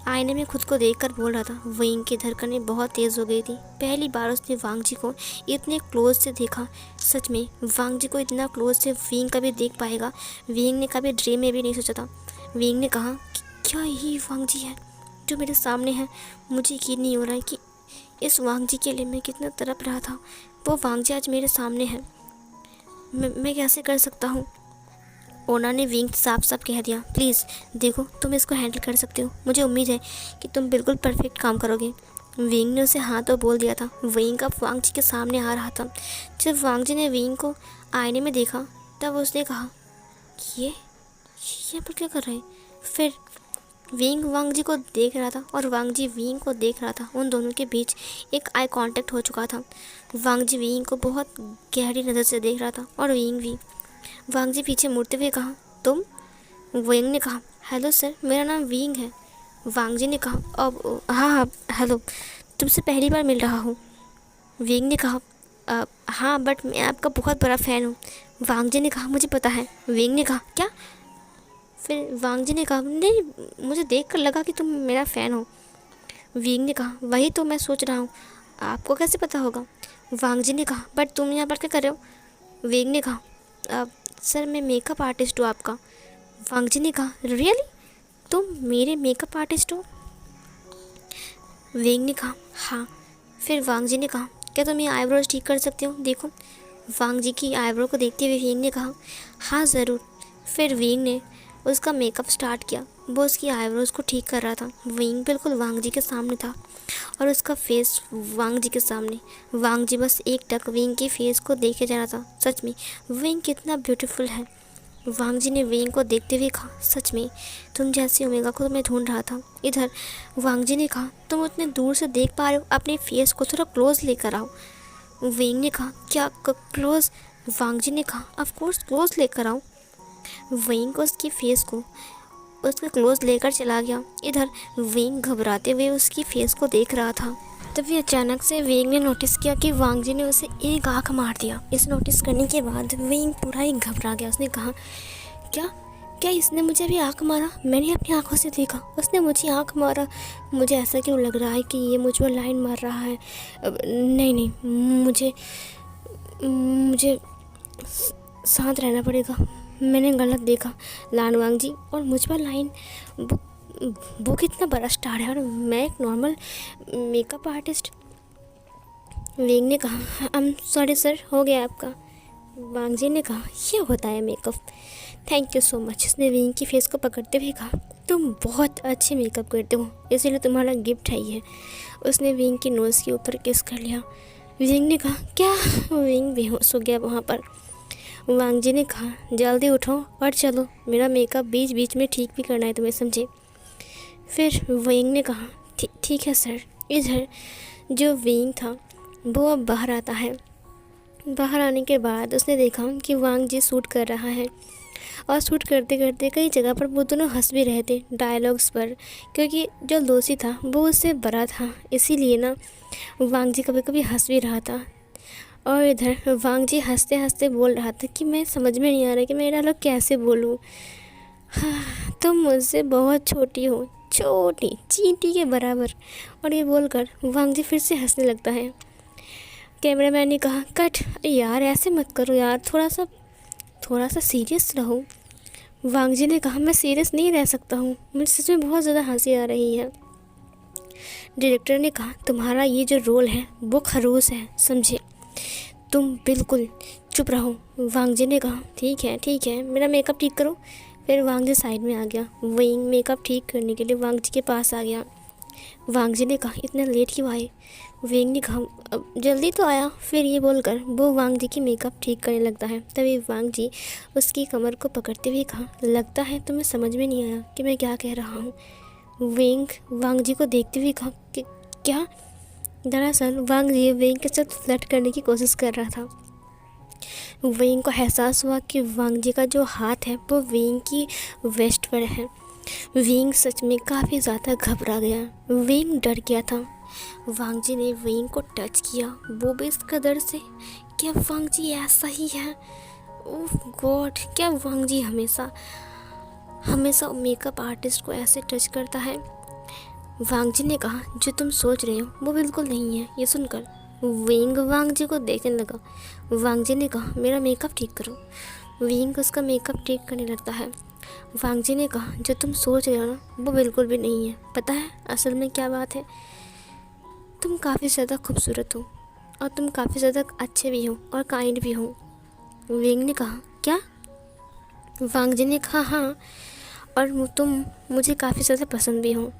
आईने में खुद को देखकर बोल रहा था। वेइंग की धड़कनें बहुत तेज़ हो गई थी। पहली बार उसने वांग जी को इतने क्लोज से देखा। सच में वांग जी को इतना क्लोज से वेइंग कभी देख पाएगा, वेइंग ने कभी ड्रीम में भी नहीं सोचा था। वेइंग ने कहा, क्या यही वांग जी है जो मेरे सामने है। मुझे यकीन नहीं हो रहा है कि इस वांग जी के लिए मैं कितना तड़प रहा था, वो वांग जी आज मेरे सामने है। मैं कैसे कर सकता हूँ। ओनर ने वेइंग साफ साफ कह दिया, प्लीज़ देखो तुम इसको हैंडल कर सकते हो, मुझे उम्मीद है कि तुम बिल्कुल परफेक्ट काम करोगे। वेइंग ने उसे हाँ तो बोल दिया था। वेइंग अब वांग जी के सामने आ रहा था। जब वांग जी ने वेइंग को आईने में देखा तब उसने कहा, ये यहाँ पर क्या कर रहे हैं। फिर वेइंग वांग जी को देख रहा था और वांग जी वेइंग को देख रहा था। उन दोनों के बीच एक आई कांटेक्ट हो चुका था। वांग जी वेइंग को बहुत गहरी नज़र से देख रहा था और वेइंग भी। वांग जी पीछे मुड़ते हुए कहा, तुम। वेइंग ने कहा, हेलो सर, मेरा नाम वेइंग है। वांग जी ने कहा, अब हाँ हेलो, तुमसे पहली बार मिल रहा हूँ। वेइंग ने कहा, हाँ बट मैं आपका बहुत बड़ा फ़ैन हूँ। वांग जी ने कहा मुझे पता है। विंग ने कहा क्या? फिर वांग जी ने कहा नहीं, मुझे देख कर लगा कि तुम मेरा फ़ैन हो। विंग ने कहा वही तो मैं सोच रहा हूँ, आपको कैसे पता होगा? वांग जी ने कहा बट तुम यहाँ पर क्या कर रहे हो? विंग ने कहा सर मैं मेकअप आर्टिस्ट हूँ आपका। वांग जी ने कहा रियली, तुम मेरे मेकअप आर्टिस्ट हो? विंग ने कहा हाँ। फिर वांग जी ने कहा क्या तुम ये आईब्रोज ठीक कर सकते हो, देखो। वांग जी की आईब्रो को देखते हुए विंग ने कहा हाँ ज़रूर। फिर विंग ने उसका मेकअप स्टार्ट किया। वो उसकी आईब्रोज को ठीक कर रहा था। विंग बिल्कुल वांग जी के सामने था और उसका फेस वांग जी के सामने। वांग जी बस एक टक विंग के फेस को देखे जा रहा था। सच में विंग कितना ब्यूटीफुल है। वांग जी ने विंग को देखते हुए कहा सच में तुम जैसी ओमेगा को तो मैं ढूंढ रहा था। इधर वांग जी ने कहा तुम उतने दूर से देख पा रहे हो, अपने फेस को थोड़ा क्लोज लेकर आओ। विंग ने कहा क्या क्लोज? वांग जी ने कहा ऑफ कोर्स क्लोज लेकर आओ। विंग को उसकी फेस को उसके क्लोज लेकर चला गया। इधर विंग घबराते हुए उसकी फेस को देख रहा था। तभी अचानक से विंग ने नोटिस किया कि वांग जी ने उसे एक आँख मार दिया। इस नोटिस करने के बाद विंग पूरा ही घबरा गया। उसने कहा क्या क्या इसने मुझे अभी आँख मारा? मैंने अपनी आँखों से देखा, उसने मुझे आँख मारा। मुझे ऐसा क्यों लग रहा है कि ये मुझ पर लाइन मार रहा है? नहीं नहीं, मुझे मुझे शांत रहना पड़ेगा। मैंने गलत देखा लान वांग जी, और मुझ पर लाइन वो कितना बड़ा स्टार है और मैं एक नॉर्मल मेकअप आर्टिस्ट। विंग ने कहा आई एम सॉरी सर, हो गया आपका। वांग जी ने कहा ये होता है makeup, thank you so much. उसने विंग की फेस को पकड़ते हुए कहा तुम बहुत अच्छे मेकअप करते हो, इसीलिए तुम्हारा गिफ्ट है ये। उसने विंग की नोज़ के ऊपर किस कर लिया। विंग ने कहा क्या? विंग बेहोश हो गया वहाँ पर। वांग जी ने कहा जल्दी उठो और चलो, मेरा मेकअप बीच बीच में ठीक भी करना है तुम्हें, समझे? फिर विंग ने कहा ठीक है सर। इधर जो विंग था वो अब बाहर आता है। बाहर आने के बाद उसने देखा कि वांग जी शूट कर रहा है और शूट करते करते कई जगह पर वो दोनों हंस भी रहे थे डायलॉग्स पर, क्योंकि जो दोषी था वो उससे बड़ा था, इसीलिए ना वांग जी कभी कभी हंस भी रहा था। और इधर वांग जी हंसते हंसते बोल रहा था कि मैं समझ में नहीं आ रहा कि मैं डायलॉग कैसे बोलूँ। हाँ, तुम मुझसे बहुत छोटी हो, छोटी चींटी के बराबर। और ये बोलकर वांग जी फिर से हंसने लगता है। कैमरामैन ने कहा कट। यार ऐसे मत करो यार, थोड़ा सा सीरियस रहो। वांग जी ने कहा मैं सीरियस नहीं रह सकता हूँ, मुझे सच में बहुत ज़्यादा हंसी आ रही है। डायरेक्टर ने कहा तुम्हारा ये जो रोल है वो खरूस है, समझे? तुम बिल्कुल चुप रहो। वांग जी ने कहा ठीक है, मेरा मेकअप ठीक करो। फिर वांग जी साइड में आ गया। विंग मेकअप ठीक करने के लिए वांग जी के पास आ गया। वांग जी ने कहा इतना लेट क्यों आए? विंग ने कहा अब जल्दी तो आया। फिर ये बोलकर वो वांग जी की मेकअप ठीक करने लगता है। तभी वांग जी उसकी कमर को पकड़ते हुए कहा लगता है तुम्हें समझ में नहीं आया कि मैं क्या कह रहा हूँ। विंग वांग जी को देखते हुए कहा कि क्या? दरअसल वांग जी विंग के साथ फ्लर्ट करने की कोशिश कर रहा था। विंग को एहसास हुआ कि वांग जी का जो हाथ है वो विंग की वेस्ट पर है। विंग सच में काफ़ी ज़्यादा घबरा गया। विंग डर गया था। वांग जी ने विंग को टच किया, वो भी इस कदर से। क्या वांग जी ऐसा ही है? ओह गॉड, क्या वांग जी हमेशा मेकअप आर्टिस्ट को ऐसे टच करता है? वांग जी ने कहा जो तुम सोच रहे हो वो बिल्कुल नहीं है। ये सुनकर विंग वांग जी को देखने लगा। वांग जी ने कहा मेरा मेकअप ठीक करो। विंग उसका मेकअप ठीक करने लगता है। वांग जी ने कहा जो तुम सोच रहे हो ना वो बिल्कुल भी नहीं है। पता है असल में क्या बात है? तुम काफ़ी ज़्यादा खूबसूरत हो और तुम काफ़ी ज़्यादा अच्छे भी हो और काइंड भी हो। विंग ने कहा क्या? वांग जी ने कहा हाँ, और तुम मुझे काफ़ी ज़्यादा पसंद भी हो,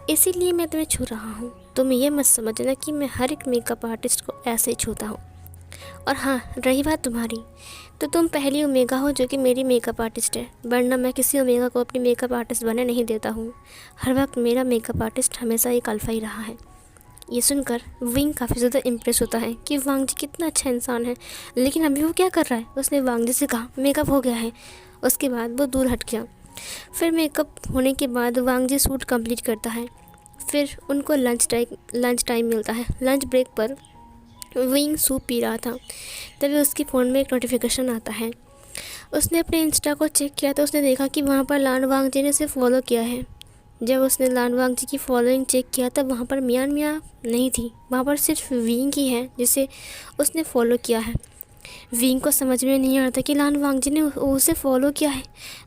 इसीलिए मैं तुम्हें छू रहा हूँ। तुम ये मत समझना कि मैं हर एक मेकअप आर्टिस्ट को ऐसे ही छूता हूँ। और हाँ, रही बात तुम्हारी, तो तुम पहली ओमेगा हो जो कि मेरी मेकअप आर्टिस्ट है, वरना मैं किसी ओमेगा को अपनी मेकअप आर्टिस्ट बनने नहीं देता हूँ। हर वक्त मेरा मेकअप आर्टिस्ट हमेशा एक अल्फा ही रहा है। ये सुनकर विंग काफ़ी ज़्यादा इम्प्रेस होता है कि वांग जी कितना अच्छा इंसान है, लेकिन अभी वो क्या कर रहा है? उसने वांग जी से कहा मेकअप हो गया है। उसके बाद वो दूर हट गया। फिर मेकअप होने के बाद वांग जी शूट कंप्लीट करता है। फिर उनको लंच टाइम मिलता है। लंच ब्रेक पर विंग सूप पी रहा था। तभी उसके फ़ोन में एक नोटिफिकेशन आता है। उसने अपने इंस्टा को चेक किया तो उसने देखा कि वहाँ पर लान वांगजी ने उसे फॉलो किया है। जब उसने लान वांगजी की फॉलोइंग चेक किया तब वहाँ पर मियान मियाँ नहीं थी, वहाँ पर सिर्फ विंग ही है जिसे उसने फॉलो किया है। विंग को समझ में नहीं आता कि लान वांगजी ने उसे फॉलो किया है।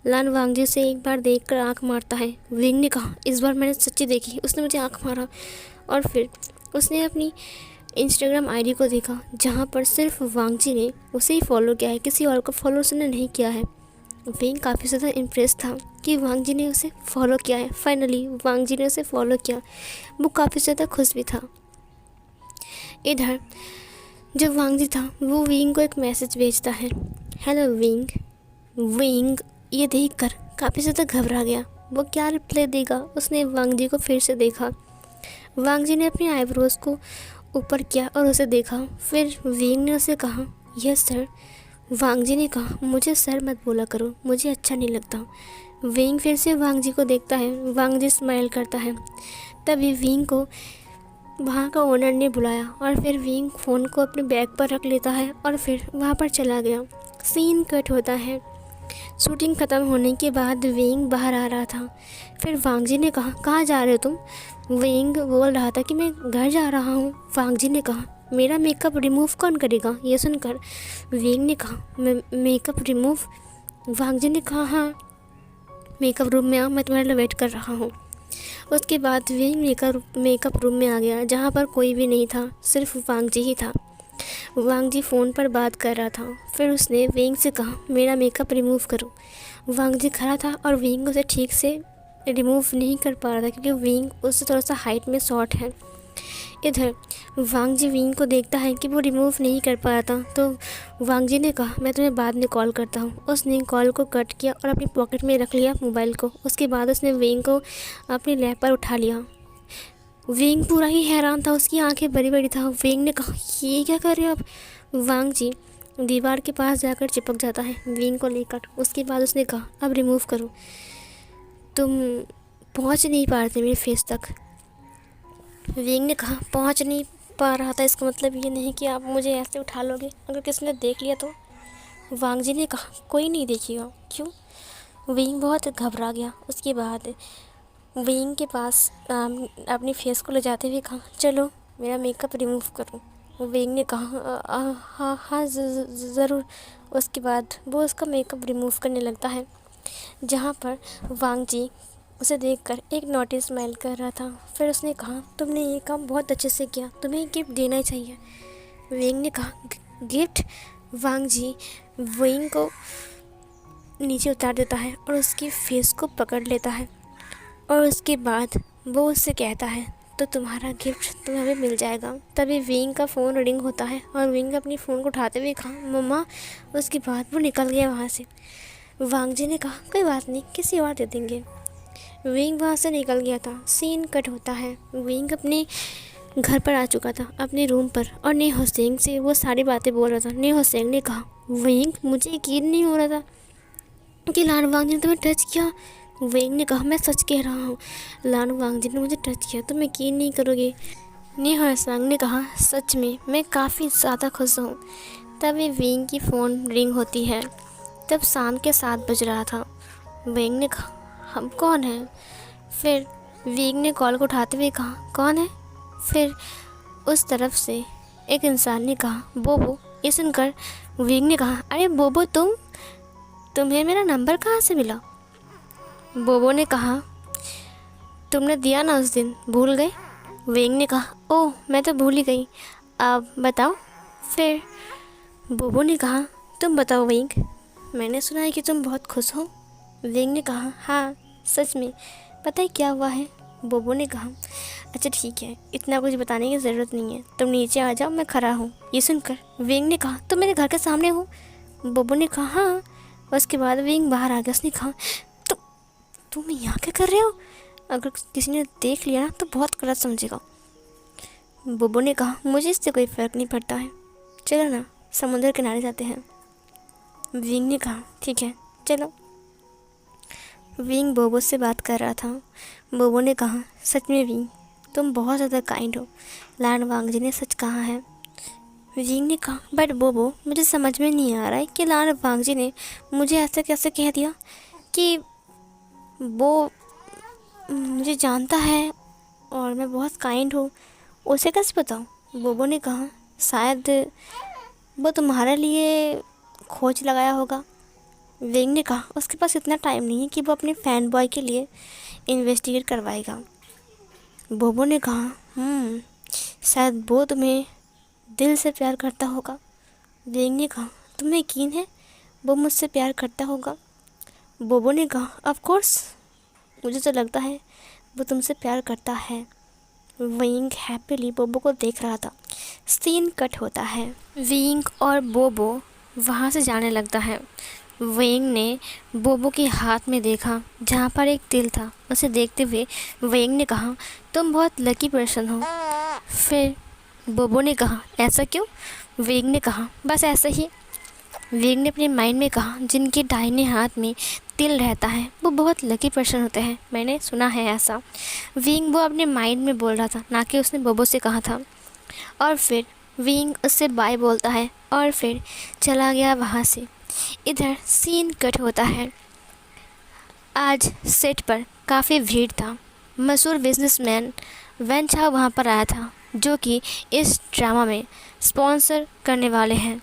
लान वांगजी से एक बार देखकर आंख मारता है। विंग ने कहा, इस बार मैंने सच्ची देखी, उसने मुझे आंख मारा। और फिर उसने अपनी इंस्टाग्राम आईडी को देखा जहाँ पर सिर्फ वांगजी ने उसे ही फॉलो किया है, किसी और को फॉलो उसने नहीं किया है। विंग काफ़ी ज़्यादा इम्प्रेस था कि वांगजी ने उसे फॉलो किया है। फाइनली वांगजी ने उसे फॉलो किया। वो काफ़ी ज़्यादा खुश भी था। इधर जब वांगजी था वो विंग को एक मैसेज भेजता है, हेलो विंग। विंग ये देखकर काफ़ी ज़्यादा घबरा गया। वो क्या रिप्लाई देगा। उसने वांगजी को फिर से देखा। वांगजी ने अपनी आईब्रोज को ऊपर किया और उसे देखा। फिर विंग ने उसे कहा, यस सर। वांगजी ने कहा, मुझे सर मत बोला करो, मुझे अच्छा नहीं लगता। विंग फिर से वांगजी को देखता है। वांगजी स्माइल करता है। तभी विंग को वहाँ का ओनर ने बुलाया और फिर विंग फ़ोन को अपने बैग पर रख लेता है और फिर वहाँ पर चला गया। सीन कट होता है। शूटिंग ख़त्म होने के बाद विंग बाहर आ रहा था। फिर वांगजी ने कहा, कहाँ जा रहे हो तुम। विंग बोल रहा था कि मैं घर जा रहा हूँ। वांगजी ने कहा, मेरा मेकअप रिमूव कौन करेगा। ये सुनकर विंग ने कहा, मैं मेकअप रिमूव। वांगजी ने कहा, हाँ मेकअप रूम में आओ, मैं तुम्हारे लिए वेट कर रहा हूँ। उसके बाद विंग मेकअप रूम में आ गया जहाँ पर कोई भी नहीं था, सिर्फ वांगजी ही था। वांगजी फ़ोन पर बात कर रहा था। फिर उसने विंग से कहा, मेरा मेकअप रिमूव करो। वांगजी खड़ा था और विंग उसे ठीक से रिमूव नहीं कर पा रहा था क्योंकि विंग उससे थोड़ा सा हाइट में शॉर्ट है। इधर वांगजी विंग को देखता है कि वो रिमूव नहीं कर पा रहा था तो वांगजी ने कहा, मैं तुम्हें बाद में कॉल करता हूँ। उसने कॉल को कट किया और अपनी पॉकेट में रख लिया मोबाइल को। उसके बाद उसने विंग को अपनी लैप पर उठा लिया। विंग पूरा ही हैरान था, उसकी आंखें बड़ी बड़ी था। विंग ने कहा, ये क्या कर रहे हो आप। वांगजी दीवार के पास जाकर चिपक जाता है विंग को लेकर। उसके बाद उसने कहा, अब रिमूव करो, तुम पहुँच नहीं पा रहे थे मेरे फेस तक। विंग ने कहा, पहुंच नहीं पा रहा था इसका मतलब ये नहीं कि आप मुझे ऐसे उठा लोगे, अगर किसी ने देख लिया तो। वांगजी ने कहा, कोई नहीं देखेगा। क्यों। विंग बहुत घबरा गया। उसके बाद विंग के पास अपनी फेस को ले जाते हुए कहा, चलो मेरा मेकअप रिमूव करो। विंग ने कहा, हाँ हाँ ज़रूर। उसके बाद वो उसका मेकअप रिमूव करने लगता है जहाँ पर वांगजी उसे देखकर एक नोटी स्माइल कर रहा था। फिर उसने कहा, तुमने ये काम बहुत अच्छे से किया, तुम्हें गिफ्ट देना ही चाहिए। विंग ने कहा, गिफ्ट। वांगजी विंग को नीचे उतार देता है और उसकी फेस को पकड़ लेता है और उसके बाद वो उससे कहता है, तो तुम्हारा गिफ्ट तुम्हें भी मिल जाएगा। तभी विंग का फ़ोन रिंग होता है और विंग अपनी फ़ोन को उठाते हुए कहा, मम्मा। उसके बाद वो निकल गया वहाँ से। वांगजी ने कहा, कोई बात नहीं, किसी और दे देंगे। विंग वहाँ से निकल गया था। सीन कट होता है। विंग अपने घर पर आ चुका था, अपने रूम पर, और ने होसेंग से वो सारी बातें बोल रहा था। ने होसेंग ने कहा, विंग मुझे यकीन नहीं हो रहा था कि लान वांगजी ने तुम्हें टच किया। विंग ने कहा, मैं सच कह रहा हूँ, लान वांगजी ने मुझे टच किया, तुम यकीन नहीं करोगे। ने होसेंग ने कहा, सच में मैं काफ़ी ज़्यादा खुश हूँ। तभी विंग की फ़ोन रिंग होती है। तब शाम के 7 बज रहा था। विंग ने कहा, हम कौन हैं। फिर विंग ने कॉल को उठाते हुए कहा, कौन है। फिर उस तरफ से एक इंसान ने कहा, बोबो। ये सुनकर विंग ने कहा, अरे बोबो तुम्हें मेरा नंबर कहाँ से मिला। बोबो ने कहा, तुमने दिया ना उस दिन, भूल गए। विंग ने कहा, ओह मैं तो भूल ही गई, अब बताओ। फिर बोबो ने कहा, तुम बताओ विंग, मैंने सुना है कि तुम बहुत खुश हो। विंग ने कहा, हाँ सच में, पता है क्या हुआ है। बोबो ने कहा, अच्छा ठीक है, इतना कुछ बताने की ज़रूरत नहीं है, तुम नीचे आ जाओ, मैं खड़ा हूँ। ये सुनकर विंग ने कहा, तुम मेरे घर के सामने हो। बोबो ने कहा, हाँ। उसके बाद विंग बाहर आ गया। उसने कहा, तुम यहाँ क्या कर रहे हो, अगर किसी ने देख लिया ना तो बहुत गलत समझेगा। बोबो ने कहा, मुझे इससे कोई फ़र्क नहीं पड़ता है, चलो ना समुद्र किनारे जाते हैं। विंग ने कहा, ठीक है चलो। विंग बोबो से बात कर रहा था। बोबो ने कहा, सच में विंग तुम बहुत ज़्यादा काइंड हो, लान वांगजी ने सच कहा है। विंग ने कहा, बट बोबो मुझे समझ में नहीं आ रहा है कि लान वांग जी ने मुझे ऐसा कैसे कह दिया कि वो मुझे जानता है और मैं बहुत काइंड हूँ, उसे कैसे बताऊँ। बोबो ने कहा, शायद वो तुम्हारे लिए खोज लगाया होगा। विंग ने कहा, उसके पास इतना टाइम नहीं है कि वो अपने फ़ैन बॉय के लिए इन्वेस्टिगेट करवाएगा। बोबो ने कहा, शायद वो तुम्हें दिल से प्यार करता होगा। विंग ने कहा, तुम्हें यकीन है वो मुझसे प्यार करता होगा। बोबो ने कहा, ऑफ कोर्स, मुझे तो लगता है वो तुमसे प्यार करता है। विंग हैप्पीली बोबो को देख रहा था। सीन कट होता है। विंग और बोबो वहाँ से जाने लगता है। विंग ने बोबो के हाथ में देखा जहाँ पर एक तिल था। उसे देखते हुए विंग ने कहा, तुम बहुत लकी पर्सन हो। फिर बोबो ने कहा, ऐसा क्यों। विंग ने कहा, बस ऐसा ही। विंग ने अपने माइंड में कहा, जिनके दाहिने हाथ में तिल रहता है वो बहुत लकी पर्सन होते हैं, मैंने सुना है ऐसा। विंग वो अपने माइंड में बोल रहा था, ना कि उसने बोबो से कहा था। और फिर विंग उससे बाय बोलता है और फिर चला गया वहाँ से। इधर सीन कट होता है। आज सेट पर काफ़ी भीड़ था। मशहूर बिजनेसमैन वैन चाओ वहाँ पर आया था, जो कि इस ड्रामा में स्पॉन्सर करने वाले हैं।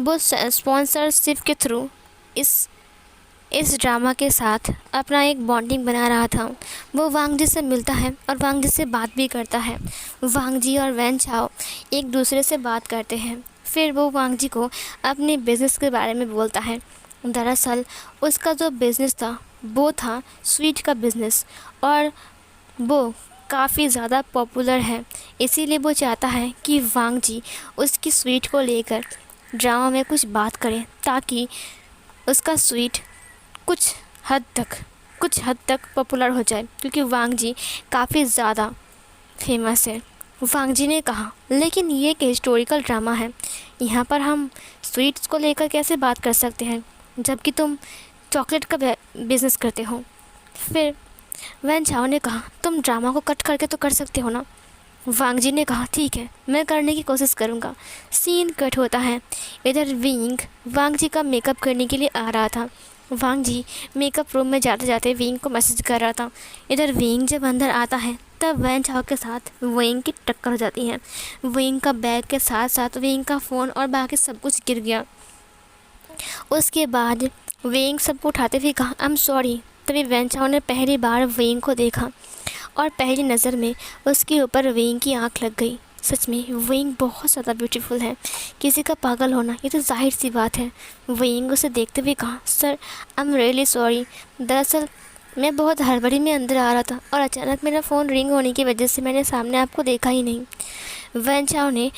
वो स्पॉन्सरशिप के थ्रू इस ड्रामा के साथ अपना एक बॉन्डिंग बना रहा था। वो वांग जी से मिलता है और वांग जी से बात भी करता है। वांग जी और वैन चाओ एक दूसरे से बात करते हैं। फिर वो वांग जी को अपने बिज़नेस के बारे में बोलता है। दरअसल उसका जो बिज़नेस था वो था स्वीट का बिज़नेस, और वो काफ़ी ज़्यादा पॉपुलर है। इसीलिए वो चाहता है कि वांग जी उसकी स्वीट को लेकर ड्रामा में कुछ बात करें, ताकि उसका स्वीट कुछ हद तक पॉपुलर हो जाए, क्योंकि वांग जी काफ़ी ज़्यादा फेमस है। वांग जी ने कहा, लेकिन ये एक हिस्टोरिकल ड्रामा है, यहाँ पर हम स्वीट्स को लेकर कैसे बात कर सकते हैं, जबकि तुम चॉकलेट का बिज़नेस करते हो। फिर वैन चाओ ने कहा, तुम ड्रामा को कट करके तो कर सकते हो ना। वांग जी ने कहा, ठीक है, मैं करने की कोशिश करूँगा। सीन कट होता है। इधर विंग वांग जी का मेकअप करने के लिए आ रहा था। वांग जी मेकअप रूम में जाते जाते विंग को मैसेज कर रहा था। इधर विंग जब अंदर आता है तब वैन चाओ के साथ विंग की टक्कर हो जाती है। विंग का बैग के साथ साथ विंग का फ़ोन और बाकी सब कुछ गिर गया। उसके बाद विंग सबको उठाते हुए कहा, आई एम सॉरी। तभी वैन चाओ ने पहली बार विंग को देखा और पहली नज़र में उसके ऊपर विंग की आंख लग गई। सच में विंग बहुत ज़्यादा ब्यूटीफुल है। किसी का पागल होना ये तो जाहिर सी बात है। विंग उसे देखते हुए कहा, sir I am really sorry. दरअसल मैं बहुत हड़बड़ी में अंदर आ रहा था और अचानक मेरा फ़ोन रिंग होने की वजह से मैंने सामने आपको देखा ही नहीं। वैन चाओ ने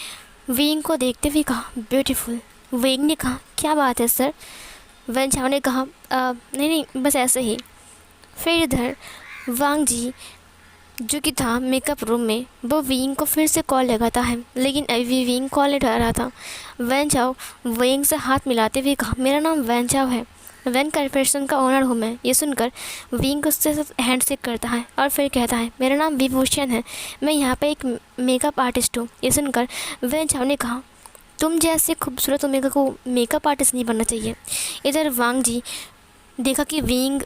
विंग को देखते हुए कहा, ब्यूटीफुल। विंग ने कहा, क्या बात है सर। वैन चाओ ने कहा, नहीं, बस ऐसे ही। फिर इधर वांग जी जो कि था मेकअप रूम में, वो विंग को फिर से कॉल लगाता है, लेकिन अभी विंग कॉल नहीं उठा रहा था। वैन चाओ विंग से हाथ मिलाते हुए कहा, मेरा नाम वैन चाओ है, वैन कॉर्पोरेशन का ओनर हूँ मैं। ये सुनकर विंग उससे हैंड शेक करता है और फिर कहता है, मेरा नाम विभूषण है, मैं यहाँ पे एक मेकअप आर्टिस्ट हूँ। ये सुनकर वैन चाओ ने कहा, तुम जैसे खूबसूरत ओमेगा को मेकअप आर्टिस्ट नहीं बनना चाहिए। इधर वांग जी देखा कि विंग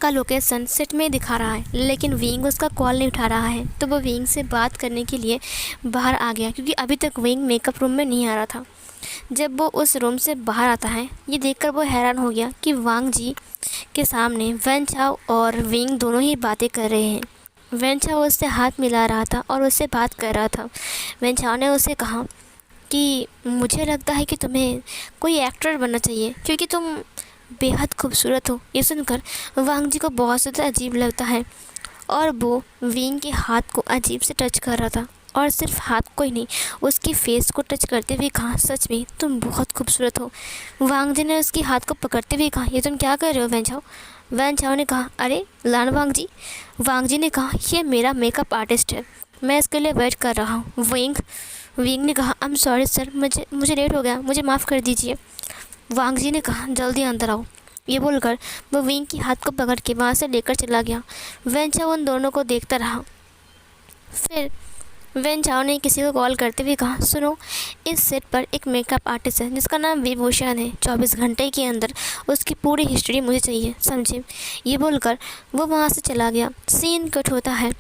का लोकेशन सेट में दिखा रहा है, लेकिन विंग उसका कॉल नहीं उठा रहा है, तो वो विंग से बात करने के लिए बाहर आ गया, क्योंकि अभी तक विंग मेकअप रूम में नहीं आ रहा था। जब वो उस रूम से बाहर आता है, ये देखकर वो हैरान हो गया कि वांग जी के सामने वैन चाओ और विंग दोनों ही बातें कर रहे हैं। वैन चाओ उससे हाथ मिला रहा था और उससे बात कर रहा था। वैन चाओ ने उसे कहा कि मुझे लगता है कि तुम्हें कोई एक्टर बनना चाहिए, क्योंकि तुम बेहद खूबसूरत हो। ये सुनकर वांग जी को बहुत ज़्यादा अजीब लगता है और वो विंग के हाथ को अजीब से टच कर रहा था, और सिर्फ हाथ को ही नहीं, उसकी फेस को टच करते हुए कहा, सच में तुम बहुत खूबसूरत हो। वांग जी ने उसके हाथ को पकड़ते हुए कहा, ये तुम क्या कर रहे हो वैन चाओ। वैन चाओ ने कहा, अरे लान वांग जी। वांग जी ने कहा, ये मेरा मेकअप आर्टिस्ट है, मैं इसके लिए वेट कर रहा हूँ। विंग ने कहा, आई एम सॉरी सर, मुझे लेट हो गया, मुझे माफ़ कर दीजिए। वांग जी ने कहा, जल्दी अंदर आओ। ये बोलकर वो विंग की हाथ को पकड़ के वहाँ से लेकर चला गया। वैन चाओ उन दोनों को देखता रहा। फिर वेन चाओ ने किसी को कॉल करते हुए कहा, सुनो, इस सेट पर एक मेकअप आर्टिस्ट है जिसका नाम विभूषण है। 24 घंटे के अंदर उसकी पूरी हिस्ट्री मुझे चाहिए, समझे। ये बोलकर वो वहाँ से चला गया। सीन कट होता है।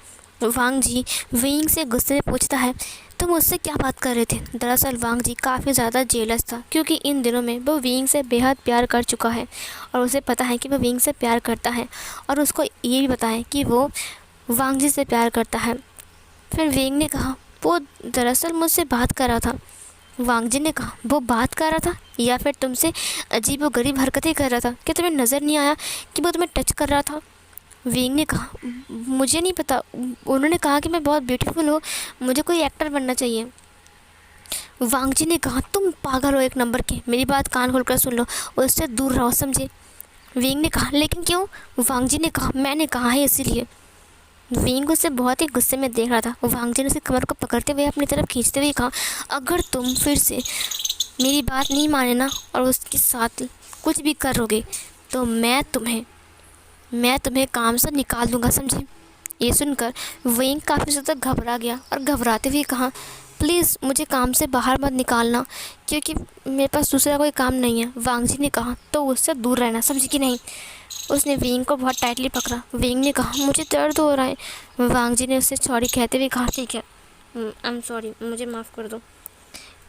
वांग जी विंग से गुस्से में पूछता है, तुम मुझसे क्या बात कर रहे थे। दरअसल वांग जी काफ़ी ज़्यादा जेलस था, क्योंकि इन दिनों में वो विंग से बेहद प्यार कर चुका है और उसे पता है कि वो विंग से प्यार करता है, और उसको ये भी पता है कि वो वांग जी से प्यार करता है। फिर विंग ने कहा, वो दरअसल मुझसे बात कर रहा था। वांग जी ने कहा, वो बात कर रहा था या फिर तुमसे अजीब व गरीब हरकतें कर रहा था? क्या तुम्हें नज़र नहीं आया कि वो तुम्हें टच कर रहा था? विंग ने कहा, मुझे नहीं पता, उन्होंने कहा कि मैं बहुत ब्यूटीफुल हूँ, मुझे कोई एक्टर बनना चाहिए। वांग जी ने कहा, तुम पागल हो एक नंबर के, मेरी बात कान खोलकर सुन लो, उससे दूर रहो, समझे। विंग ने कहा, लेकिन क्यों? वांग जी ने कहा, मैंने कहा है इसीलिए। विंग उसे बहुत ही गुस्से में देख रहा था। वांग जी ने उसकी कमर को पकड़ते हुए अपनी तरफ खींचते हुए कहा, अगर तुम फिर से मेरी बात नहीं माने ना और उसके साथ कुछ भी करोगे तो मैं तुम्हें काम से निकाल दूंगा, समझे। ये सुनकर विंग काफ़ी ज़्यादा घबरा गया और घबराते हुए कहा, प्लीज़ मुझे काम से बाहर मत निकालना, क्योंकि मेरे पास दूसरा कोई काम नहीं है। वांग जी ने कहा, तो उससे दूर रहना, समझी कि नहीं। उसने विंग को बहुत टाइटली पकड़ा। विंग ने कहा, मुझे दर्द हो रहा है। वांग जी ने उससे सॉरी कहते हुए कहा, ठीक है, आई एम सॉरी, मुझे माफ़ कर दो,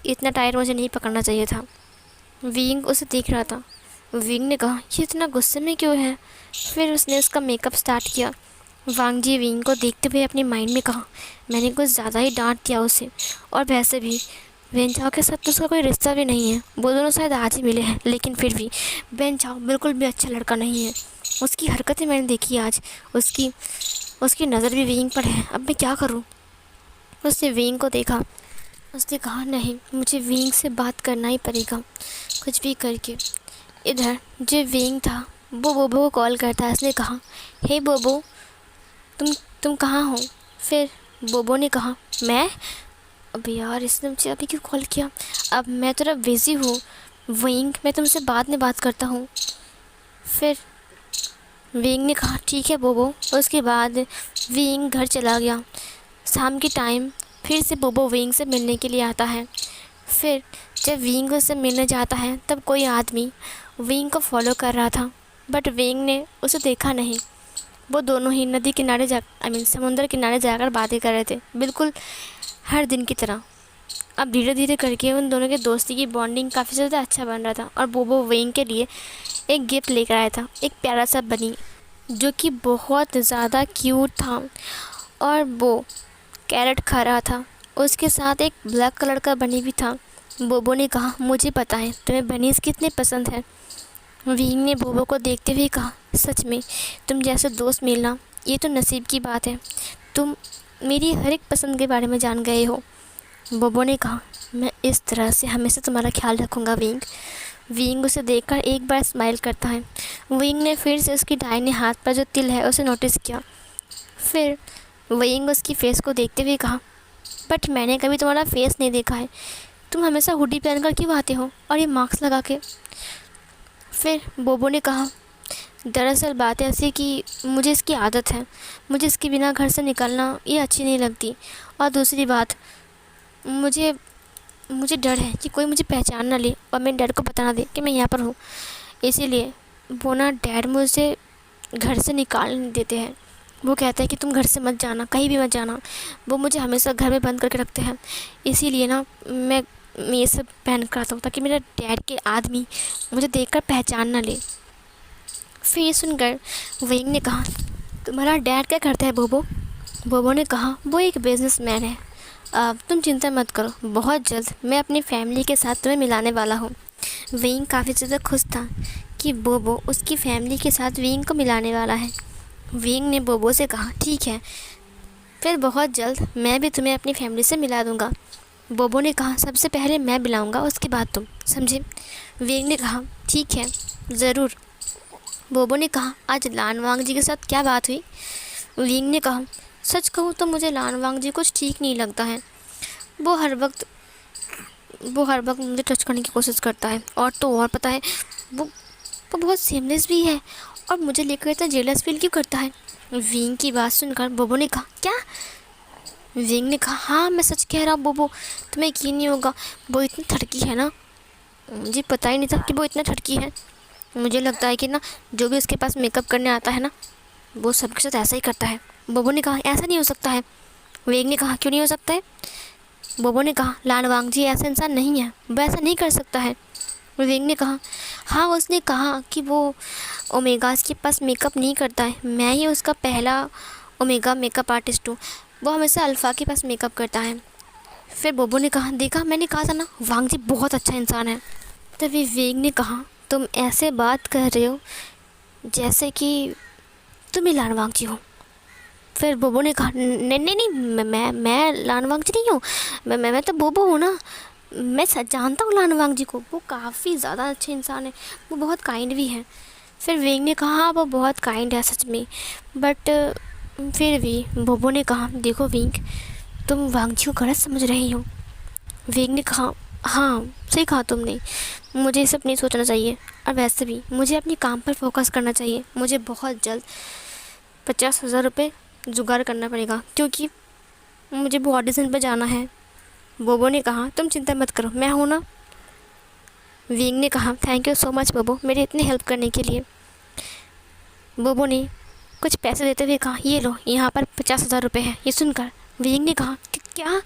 इतना टाइट मुझे नहीं पकड़ना चाहिए था। विंग उसे देख रहा था। विंग ने कहा, ये इतना गुस्से में क्यों है? फिर उसने उसका मेकअप स्टार्ट किया। वांग जी विंग को देखते हुए अपने माइंड में कहा, मैंने कुछ ज़्यादा ही डांट दिया उसे, और वैसे भी वेन चाओ के साथ तो उसका कोई रिश्ता भी नहीं है, वो दोनों शायद आज ही मिले हैं, लेकिन फिर भी वेन चाओ बिल्कुल भी अच्छा लड़का नहीं है। उसकी हरकतें मैंने देखी आज, उसकी उसकी नज़र भी विंग पर है। अब मैं क्या करूँ? उसने विंग को देखा। उसने कहा, नहीं, मुझे विंग से बात करना ही पड़ेगा, कुछ भी करके। इधर जो विंग था वो बोबो को कॉल करता है। उसने कहा, हे बोबो, तुम कहाँ हो? फिर बोबो ने कहा, मैं? अब यार इसने मुझे अभी क्यों कॉल किया? अब मैं थोड़ा बिज़ी हूँ विंग, मैं तुमसे बाद में बात करता हूँ। फिर विंग ने कहा, ठीक है बोबो। उसके बाद विंग घर चला गया। शाम के टाइम फिर से बोबो विंग से मिलने के लिए आता है। फिर जब विंग उससे मिलने जाता है तब कोई आदमी विंग को फॉलो कर रहा था, बट विंग ने उसे देखा नहीं। वो दोनों ही नदी किनारे समुद्र किनारे जाकर बातें कर रहे थे, बिल्कुल हर दिन की तरह। अब धीरे धीरे करके उन दोनों के दोस्ती की बॉन्डिंग काफ़ी ज़्यादा अच्छा बन रहा था, और बोबो विंग के लिए एक गिफ्ट लेकर आया था, एक प्यारा सा बनी जो कि बहुत ज़्यादा क्यूट था, और वो कैरेट खा रहा था। उसके साथ एक ब्लैक कलर का बनी भी था। बोबो ने कहा, मुझे पता है तुम्हें बनीज़ कितने पसंद है। विंग ने बोबो को देखते हुए कहा, सच में तुम जैसे दोस्त मिलना ये तो नसीब की बात है, तुम मेरी हर एक पसंद के बारे में जान गए हो। बोबो ने कहा, मैं इस तरह से हमेशा तुम्हारा ख्याल रखूँगा विंग। विंग उसे देखकर एक बार स्माइल करता है। विंग ने फिर से उसकी दाहिने हाथ पर जो तिल है उसे नोटिस किया। फिर विंग उसकी फेस को देखते हुए कहा, बट मैंने कभी तुम्हारा फेस नहीं देखा है, तुम हमेशा हुडी पहनकर क्यों आते हो और ये मास्क लगा के? फिर बोबो ने कहा, दरअसल बात ऐसी कि मुझे इसकी आदत है, मुझे इसके बिना घर से निकलना ये अच्छी नहीं लगती, और दूसरी बात मुझे मुझे डर है कि कोई मुझे पहचान ना ले और मेरे डैड को बता ना दे कि मैं यहाँ पर हूँ। इसीलिए वो ना डैड मुझे घर से निकाल नहीं देते हैं। वो कहता है कि तुम घर से मत जाना, कहीं भी मत जाना। वो मुझे हमेशा घर में बंद करके रखते हैं। इसीलिए ना मैं ये सब पहन कर आता हूँ ताकि मेरा डैड के आदमी मुझे देखकर पहचान ना ले। फिर ये सुनकर विंग ने कहा, तुम्हारा डैड क्या करता है बोबो? बोबो ने कहा, वो एक बिजनेसमैन है। अब तुम चिंता मत करो, बहुत जल्द मैं अपनी फैमिली के साथ तुम्हें मिलाने वाला हूँ। विंग काफ़ी ज़्यादा खुश था कि बोबो उसकी फैमिली के साथ विंग को मिलाने वाला है। विंग ने बोबो से कहा, ठीक है, फिर बहुत जल्द मैं भी तुम्हें अपनी फैमिली से मिला दूँगा। बोबो ने कहा, सबसे पहले मैं मिलाऊँगा, उसके बाद तुम, समझे। विंग ने कहा, ठीक है, ज़रूर। बोबो ने कहा, आज लानवांग जी के साथ क्या बात हुई? विंग ने कहा, सच कहूँ तो मुझे लानवांग जी कुछ ठीक नहीं लगता है। वो हर वक्त मुझे टच करने की कोशिश करता है, और तो और पता है वो बहुत सेमलेस भी है, और मुझे लेकर इतना जेलस फील क्यों करता है? विंग की बात सुनकर बोबो ने कहा, क्या विंग ने कहा, हाँ मैं सच कह रहा हूँ बोबो, तुम्हें यकीन नहीं होगा, वो इतनी ठड़की है ना, मुझे पता ही नहीं था कि वो इतना ठड़की है। मुझे लगता है कि ना जो भी उसके पास मेकअप करने आता है ना, वो सबके साथ ऐसा ही करता है। बोबो ने कहा, ऐसा नहीं हो सकता है। वेग ने कहा, क्यों नहीं हो सकता है? बोबो ने कहा, लानवांग जी ऐसा इंसान नहीं है, वो ऐसा नहीं कर सकता है। वेग ने कहा, हाँ उसने कहा कि वो ओमेगास के पास मेकअप नहीं करता है, मैं ही उसका पहला ओमेगा मेकअप आर्टिस्ट हूँ, वो हमेशा अल्फ़ा के पास मेकअप करता है। फिर बोबो ने कहा, देखा मैंने कहा था ना, वांग जी बहुत अच्छा इंसान है। तभी वेग ने कहा, तुम ऐसे बात कर रहे हो जैसे कि तुम ही लानवांग जी हो। फिर बोबो ने कहा, नहीं नहीं नहीं, मैं लानवांग जी नहीं हूँ, मैं तो बोबो हूँ ना, मैं सच जानता हूँ लानवांग जी को, वो काफ़ी ज़्यादा अच्छे इंसान है, वो बहुत काइंड भी हैं। फिर वेंग ने कहा, हाँ वो बहुत काइंड है सच में, बट फिर भी बोबो ने कहा, देखो विंग, तुम वांग जी को गलत समझ रही हो। वेंग ने कहा, हाँ सही कहा तुमने, मुझे ये सब नहीं सोचना चाहिए, और वैसे भी मुझे अपने काम पर फोकस करना चाहिए। मुझे बहुत जल्द 50,000 रुपये जुगाड़ करना पड़ेगा, क्योंकि मुझे वो ऑडिशन पर जाना है। बोबो ने कहा, तुम चिंता मत करो, मैं हूँ ना। विंग ने कहा, थैंक यू सो मच बोबो, मेरी इतनी हेल्प करने के लिए। बोबो ने कुछ पैसे देते हुए कहा, ये लो, यहाँ पर 50,000 रुपये है। ये सुनकर विंग ने कहा, क्या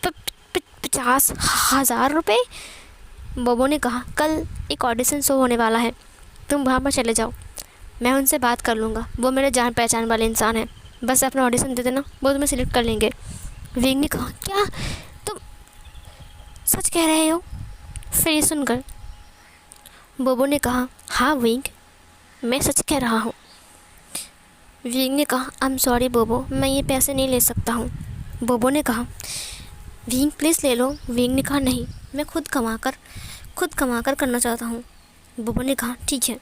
50,000 रुपये? बोबो ने कहा, कल एक ऑडिशन शो होने वाला है, तुम वहाँ पर चले जाओ, मैं उनसे बात कर लूँगा, वो मेरे जान पहचान वाले इंसान हैं, बस अपना ऑडिशन दे देना, वो तुम्हें सिलेक्ट कर लेंगे। विंग ने कहा, क्या तुम सच कह रहे हो? फिर ये सुनकर बोबो ने कहा, हाँ विंग, मैं सच कह रहा हूँ। विंग ने कहा, आई एम सॉरी बोबो, मैं ये पैसे नहीं ले सकता हूँ। बोबो ने कहा, विंग प्लीज़ ले लो। विंग ने कहा, नहीं, मैं खुद कमा कर करना चाहता हूँ। बोबो ने कहा, ठीक है,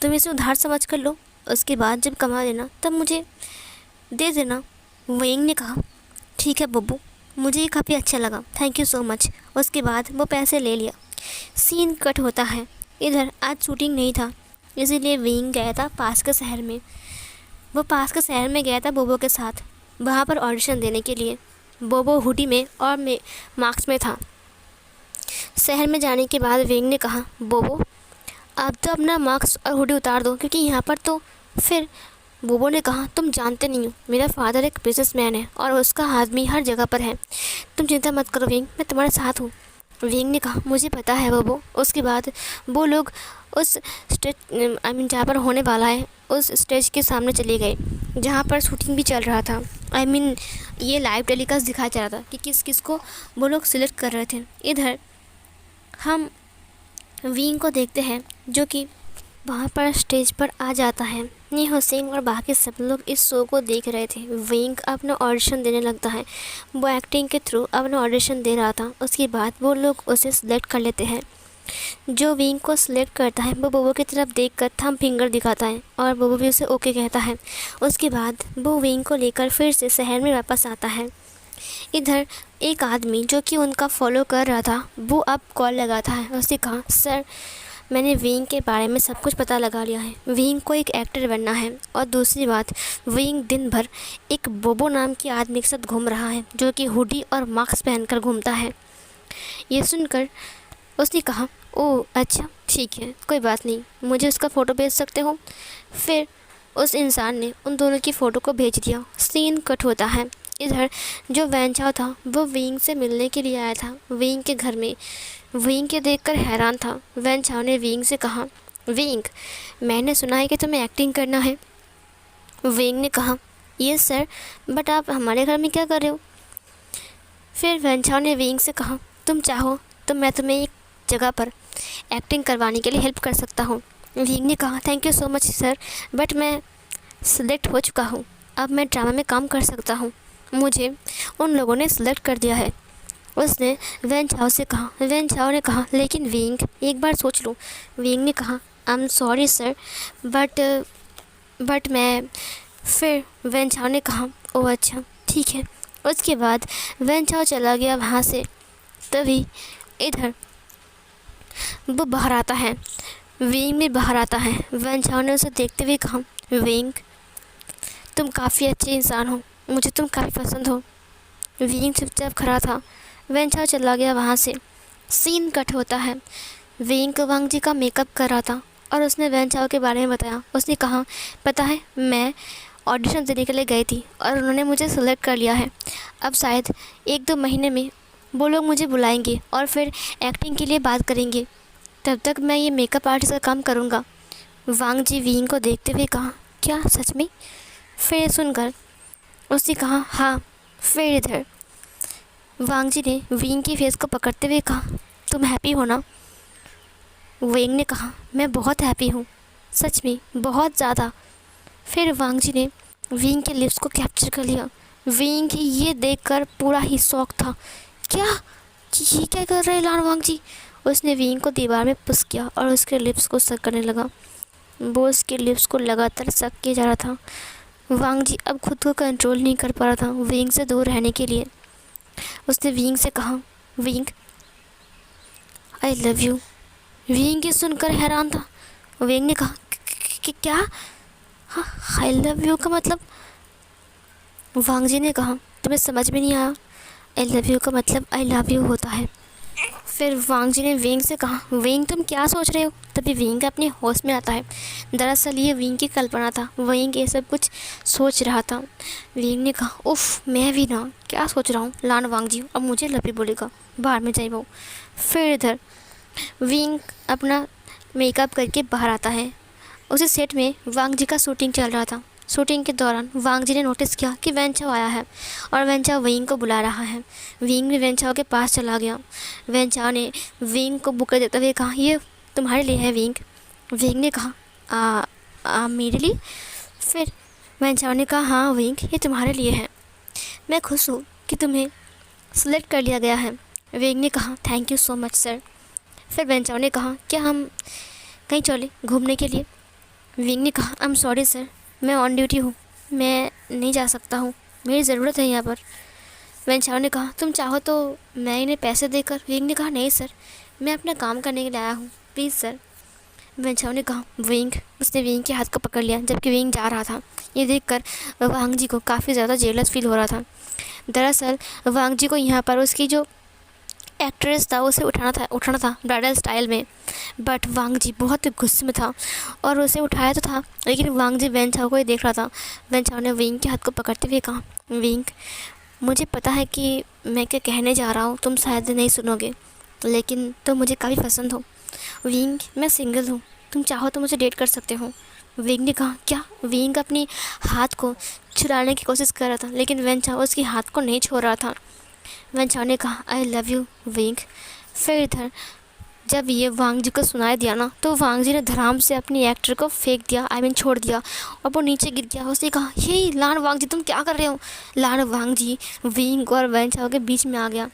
तुम इसे उधार समझ कर लो, उसके बाद जब कमा लेना तब मुझे दे देना। विंग ने कहा, ठीक है बोबो, मुझे ये काफ़ी अच्छा लगा, थैंक यू सो मच। उसके बाद वो पैसे ले लिया। सीन कट होता है। इधर आज शूटिंग नहीं था, इसीलिए विंग गया था पास के शहर में। वो पास के शहर में गया था बोबो के साथ, वहाँ पर ऑडिशन देने के लिए। बोबो हुडी में और मार्क्स में था। शहर में जाने के बाद विंग ने कहा, बोबो आप तो अपना मार्क्स और हुडी उतार दो, क्योंकि यहाँ पर तो फिर बोबो ने कहा, तुम जानते नहीं हो, मेरा फादर एक बिजनेसमैन है और उसका आदमी हर जगह पर है, तुम चिंता मत करो विंग, मैं तुम्हारे साथ हूँ। विंग ने कहा, मुझे पता है बोबो। उसके बाद वो लोग उस स्टेज जहाँ पर होने वाला है उस स्टेज के सामने चले गए, जहाँ पर शूटिंग भी चल रहा था। ये लाइव टेलीकास्ट दिखाया जा रहा था कि किस किस को वो लोग सिलेक्ट कर रहे थे। इधर हम विंग को देखते हैं, जो कि वहाँ पर स्टेज पर आ जाता है। निहो सिंह और बाकी सब लोग इस शो को देख रहे थे। विंग अपना ऑडिशन देने लगता है, वो एक्टिंग के थ्रू अपना ऑडिशन दे रहा था। उसके बाद वो लोग उसे सिलेक्ट कर लेते हैं। जो विंग को सिलेक्ट करता है वो बोबो की तरफ देखकर थंब फिंगर दिखाता है और बोबो भी उसे ओके कहता है। उसके बाद वो विंग को लेकर फिर से शहर में वापस आता है। इधर एक आदमी जो कि उनका फॉलो कर रहा था, वो अब कॉल लगाता है। उसने कहा, सर मैंने विंग के बारे में सब कुछ पता लगा लिया है, विंग को एक एक्टर बनना है, और दूसरी बात, विंग दिन भर एक बोबो नाम के आदमी के साथ घूम रहा है, जो कि हुडी और मास्क पहनकर घूमता है। ये सुनकर उसने कहा, ओह अच्छा ठीक है, कोई बात नहीं, मुझे उसका फ़ोटो भेज सकते हो? फिर उस इंसान ने उन दोनों की फ़ोटो को भेज दिया। सीन कट होता है। इधर जो वैनचाओ था वो विंग से मिलने के लिए आया था विंग के घर में। विंग के देखकर हैरान था। वैनचाओ ने विंग से कहा, विंग मैंने सुना है कि तुम्हें एक्टिंग करना है। विंग ने कहा, यस सर, बट आप हमारे घर में क्या कर रहे हो? फिर वैनचाओ ने विंग से कहा, तुम चाहो तो मैं तुम्हें एक जगह पर एक्टिंग करवाने के लिए हेल्प कर सकता हूँ। विंग ने कहा, thank you so much sir, but मैं सिलेक्ट हो चुका हूँ, अब मैं ड्रामा में काम कर सकता हूँ, मुझे उन लोगों ने सिलेक्ट कर दिया है। उसने वैनचाओ से कहा। वैनचाओ ने कहा, लेकिन विंग एक बार सोच लो। विंग ने कहा, I am sorry sir, but मैं। फिर वैनचाओ ने कहा, ओह अच्छा ठीक है। उसके बाद वैनचाओ चला गया वहाँ से। तभी इधर वो बाहर आता है। विंग भी बाहर आता है। वैनचाओ ने उसे देखते हुए कहा, विंग तुम काफ़ी अच्छे इंसान हो, मुझे तुम काफ़ी पसंद हो। विंग चुपचाप खड़ा था। वेंचाओ चला गया वहाँ से। सीन कट होता है। विंग वांग जी का मेकअप कर रहा था और उसने वेंचाओ के बारे में बताया। उसने कहा, पता है मैं ऑडिशन देने के लिए गई थी और उन्होंने मुझे सेलेक्ट कर लिया है। अब शायद 1-2 महीने में वो लोग मुझे बुलाएंगे और फिर एक्टिंग के लिए बात करेंगे। तब तक मैं ये मेकअप आर्टिस्ट का काम करूँगा। वांग जी विंग को देखते हुए कहा, क्या सच में? फिर सुनकर उसने कहा, हाँ फिर इधर। वांग जी ने विंग की फेस को पकड़ते हुए कहा, तुम हैप्पी हो ना? विंग ने कहा, मैं बहुत हैप्पी हूँ, सच में बहुत ज़्यादा। फिर वांग जी ने विंग के लिप्स को कैप्चर कर लिया। विंग ये देखकर पूरा ही शौक था। क्या ये क्या कर रहे हैं लान वांग जी? उसने विंग को दीवार में पुश किया और उसके लिप्स को सक करने लगा। वो उसके लिप्स को लगातार सक किया जा रहा था। वांग जी अब खुद को कंट्रोल नहीं कर पा रहा था विंग से दूर रहने के लिए। उसने विंग से कहा, wing I love you. Wing ये सुनकर हैरान था। विंग ने कहा, क्या? हाँ, आई लव यू का मतलब? वांग जी ने कहा, तुम्हें समझ में नहीं आया? आई लव यू का मतलब आई लव यू होता है। फिर वांग जी ने विंग से कहा, विंग तुम क्या सोच रहे हो? तभी विंग अपने होश में आता है। दरअसल ये विंग की कल्पना था। विंग ये सब कुछ सोच रहा था। विंग ने कहा, उफ मैं भी ना क्या सोच रहा हूँ लान वांग जी, अब मुझे लपी बोलेगा, बाहर में जाए वो। फिर इधर विंग अपना मेकअप करके बाहर आता है। उसी सेट में वांग जी का शूटिंग चल रहा था। शूटिंग के दौरान वांग जी ने नोटिस किया कि वेंचाओ आया है और वेंचाओ विंग को बुला रहा है। विंग भी वेंचाओ के पास चला गया। वेंचाओ ने विंग को बुके देते हुए कहा, ये तुम्हारे लिए है विंग। विंग ने कहा, मेरे लिए? फिर वेंचाओ ने कहा, हाँ विंग ये तुम्हारे लिए है। मैं खुश हूँ कि तुम्हें सेलेक्ट कर लिया गया है। विंग ने कहा, thank you so much sir. फिर वेंचाओ ने कहा, क्या हम कहीं चले घूमने के लिए? विंग ने कहा, आई एम सॉरी सर, मैं ऑन ड्यूटी हूँ, मैं नहीं जा सकता हूँ, मेरी ज़रूरत है यहाँ पर। वेंचाओ ने कहा, तुम चाहो तो मैं इन्हें पैसे देकर? विंग ने कहा, नहीं सर, मैं अपना काम करने के लिए आया हूँ, प्लीज़ सर। वेंचाओ ने कहा, विंग। उसने विंग के हाथ को पकड़ लिया जबकि विंग जा रहा था। ये देखकर वांग जी को काफ़ी ज़्यादा जेलस फील हो रहा था। दरअसल वांग जी को यहाँ पर उसकी जो एक्ट्रेस था उसे उठाना था ब्राइडल स्टाइल में, बट वांग जी बहुत गुस्से में था और उसे उठाया तो था, लेकिन वांग जी वेंचाओ को ही देख रहा था। वेंचाओ ने विंग के हाथ को पकड़ते हुए कहा, विंग मुझे पता है कि मैं क्या कहने जा रहा हूँ तुम शायद नहीं सुनोगे, लेकिन तुम मुझे काफ़ी पसंद हो। विंग मैं सिंगल हूँ, तुम चाहो तो मुझे डेट कर सकते हो। विंग ने कहा, क्या? विंग अपनी हाथ को छुड़ाने की कोशिश कर रहा था, लेकिन वेंचाओ उसके हाथ को नहीं छोड़ रहा था। वेंचाओ ने कहा, आई लव यू विंग। फिर इधर जब ये वांग जी को सुनाई दिया ना, तो वांग जी ने धड़ाम से अपनी एक्टर को फेंक दिया, छोड़ दिया और वो नीचे गिर गया। उसने कहा, ये लान वांग जी तुम क्या कर रहे हो? लान वांग जी विंग और वेंचाओ के बीच में आ गया।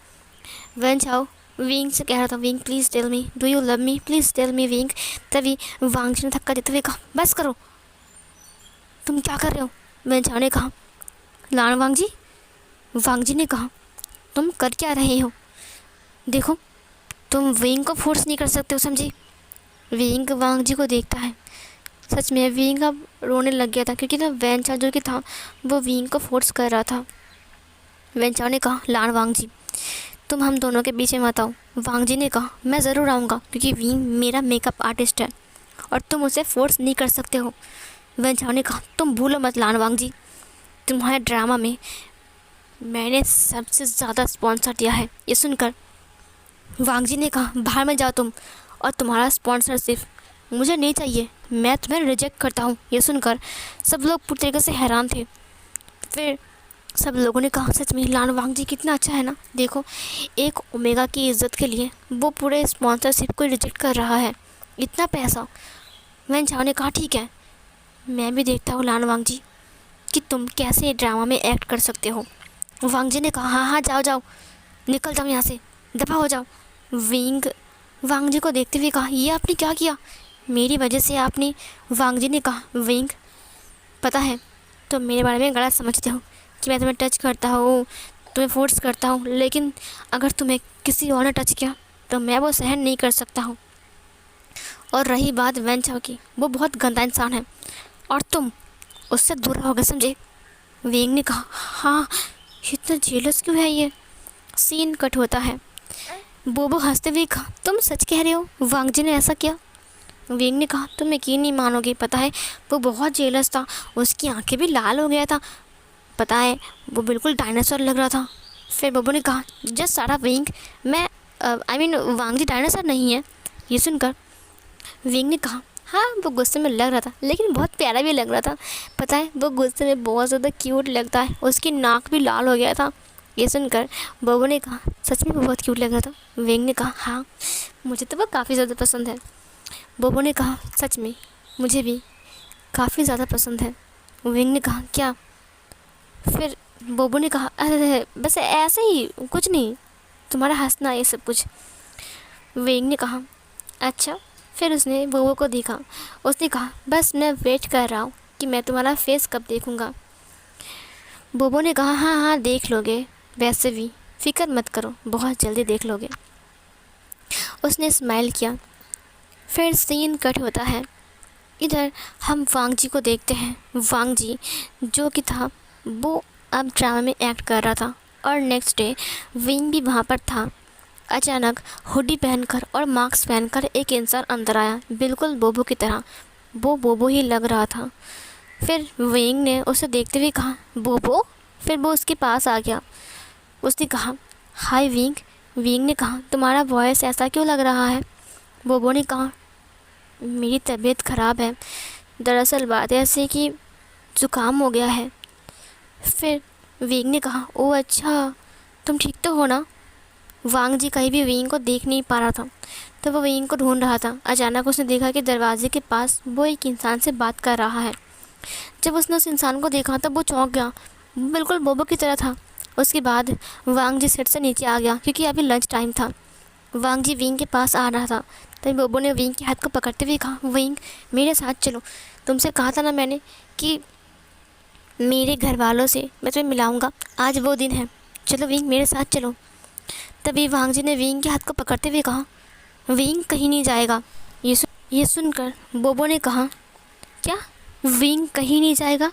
वेंचाओ विंग से कह रहा था, Wing please tell me, do you love me, please tell me Wing. तभी वांग जी ने धक्का देते हुए कहा, बस करो, तुम क्या कर रहे हो? वेंचाओ ने कहा, लान वांग जी। वांग जी ने कहा, तुम कर क्या रहे हो? देखो तुम विंग को फोर्स नहीं कर सकते हो, समझे? विंग वांग जी को देखता है। सच में विंग अब रोने लग गया था क्योंकि ना वेंचाओ जो कि था वो विंग को फोर्स कर रहा था। वेंचाओ ने कहा, लान वांग जी तुम हम दोनों के बीच में मत आओ। वांग जी ने कहा, मैं ज़रूर आऊँगा क्योंकि विंग मेरा मेकअप आर्टिस्ट है और तुम उसे फोर्स नहीं कर सकते हो। वेंचाओ ने कहा, तुम भूलो मत लान वांग जी, तुम्हारे ड्रामा में मैंने सबसे ज़्यादा स्पॉन्सर दिया है। ये सुनकर वांग जी ने कहा, बाहर में जाओ तुम और तुम्हारा स्पॉन्सरशिप मुझे नहीं चाहिए, मैं तुम्हें रिजेक्ट करता हूँ। ये सुनकर सब लोग पूरी तरीके से हैरान थे। फिर सब लोगों ने कहा, सच में लान वांग जी कितना अच्छा है ना, देखो एक ओमेगा की इज़्ज़त के लिए वो पूरे स्पॉन्सरशिप को रिजेक्ट कर रहा है, इतना पैसा। वेंचाओ ने कहा, ठीक है मैं भी देखता हूँ लान वांग जी कि तुम कैसे ड्रामा में एक्ट कर सकते हो। वांग जी ने कहा, हाँ हाँ जाओ जाओ, निकल जाओ यहाँ से, दफा हो जाओ। विंग वांग जी को देखते हुए कहा, ये आपने क्या किया? मेरी वजह से आपने? वांग जी ने कहा, विंग पता है तुम मेरे बारे में गलत समझते हो कि मैं तुम्हें टच करता हूँ, तुम्हें फोर्स करता हूँ, लेकिन अगर तुम्हें किसी और ने टच किया तो मैं वो सहन नहीं कर सकता हूँ। और रही बात वेंचाओ की, वो बहुत गंदा इंसान है और तुम उससे दूर रहोगे, समझे? विंग ने कहा, हाँ इतना जेलस क्यों है ये। सीन कट होता है। बोबो हंसते हुए कहा, तुम सच कह रहे हो, वांग जी ने ऐसा किया। विंग ने कहा, तुम यकीन नहीं मानोगे, पता है वो बहुत जेलस था, उसकी आंखें भी लाल हो गया था, पता है वो बिल्कुल डायनासोर लग रहा था। फिर बोबो ने कहा, जस्ट सारा विंग, मैं I mean Wang ji dinosaur नहीं है। ये सुनकर विंग ने कहा, हाँ वो गुस्से में लग रहा था, लेकिन बहुत प्यारा भी लग रहा था, पता है वो गुस्से में बहुत ज़्यादा क्यूट लगता है, उसकी नाक भी लाल हो गया था। ये सुनकर बोबो ने कहा, सच में वो बहुत क्यूट लग रहा था। विंग ने कहा, हाँ मुझे तो वो काफ़ी ज़्यादा पसंद है। बोबो ने कहा, सच में मुझे भी काफ़ी ज़्यादा पसंद है। विंग ने कहा, क्या। फिर बोबो ने कहा, अरे बस ऐसे ही, कुछ नहीं, तुम्हारा हंसना ये सब कुछ। विंग ने कहा, अच्छा। फिर उसने बोबो को देखा, उसने कहा, बस मैं वेट कर रहा हूँ कि मैं तुम्हारा फेस कब देखूँगा। बोबो ने कहा, हाँ हाँ देख लोगे, वैसे भी फिक्र मत करो, बहुत जल्दी देख लोगे। उसने स्माइल किया। फिर सीन कट होता है। इधर हम वांग जी को देखते हैं। वांग जी जो कि था वो अब ड्रामा में एक्ट कर रहा था, और नेक्स्ट डे विंग भी वहाँ पर था। अचानक हुडी पहनकर और मास्क पहनकर एक इंसान अंदर आया, बिल्कुल बोबो की तरह, वो बोबो ही लग रहा था। फिर विंग ने उसे देखते हुए कहा, बोबो। फिर वो उसके पास आ गया। उसने कहा, हाय विंग। विंग ने कहा, तुम्हारा वॉइस ऐसा क्यों लग रहा है। बोबो ने कहा, मेरी तबीयत ख़राब है, दरअसल बात ऐसी कि ज़ुकाम हो गया है। फिर विंग ने कहा, ओह अच्छा, तुम ठीक तो हो ना। वांग जी कहीं भी विंग को देख नहीं पा रहा था, तो वो विंग को ढूंढ रहा था। अचानक उसने देखा कि दरवाजे के पास वो एक इंसान से बात कर रहा है। जब उसने उस इंसान को देखा तब वो चौंक गया, वो बिल्कुल बोबो की तरह था। उसके बाद वांग जी सीट से नीचे आ गया, क्योंकि अभी लंच टाइम था। वांग जी विंग के पास आ रहा था, तभी बोबो ने विंग के हाथ को पकड़ते हुए कहा, विंग मेरे साथ चलो, तुमसे कहा था ना मैंने कि मेरे घर वालों से मैं तुम्हें मिलाऊंगा, आज वो दिन है, चलो विंग मेरे साथ चलो। तभी वांग जी ने विंग के हाथ को पकड़ते हुए कहा, विंग कहीं नहीं जाएगा। ये सुनकर बोबो ने कहा, क्या, विंग कहीं नहीं जाएगा।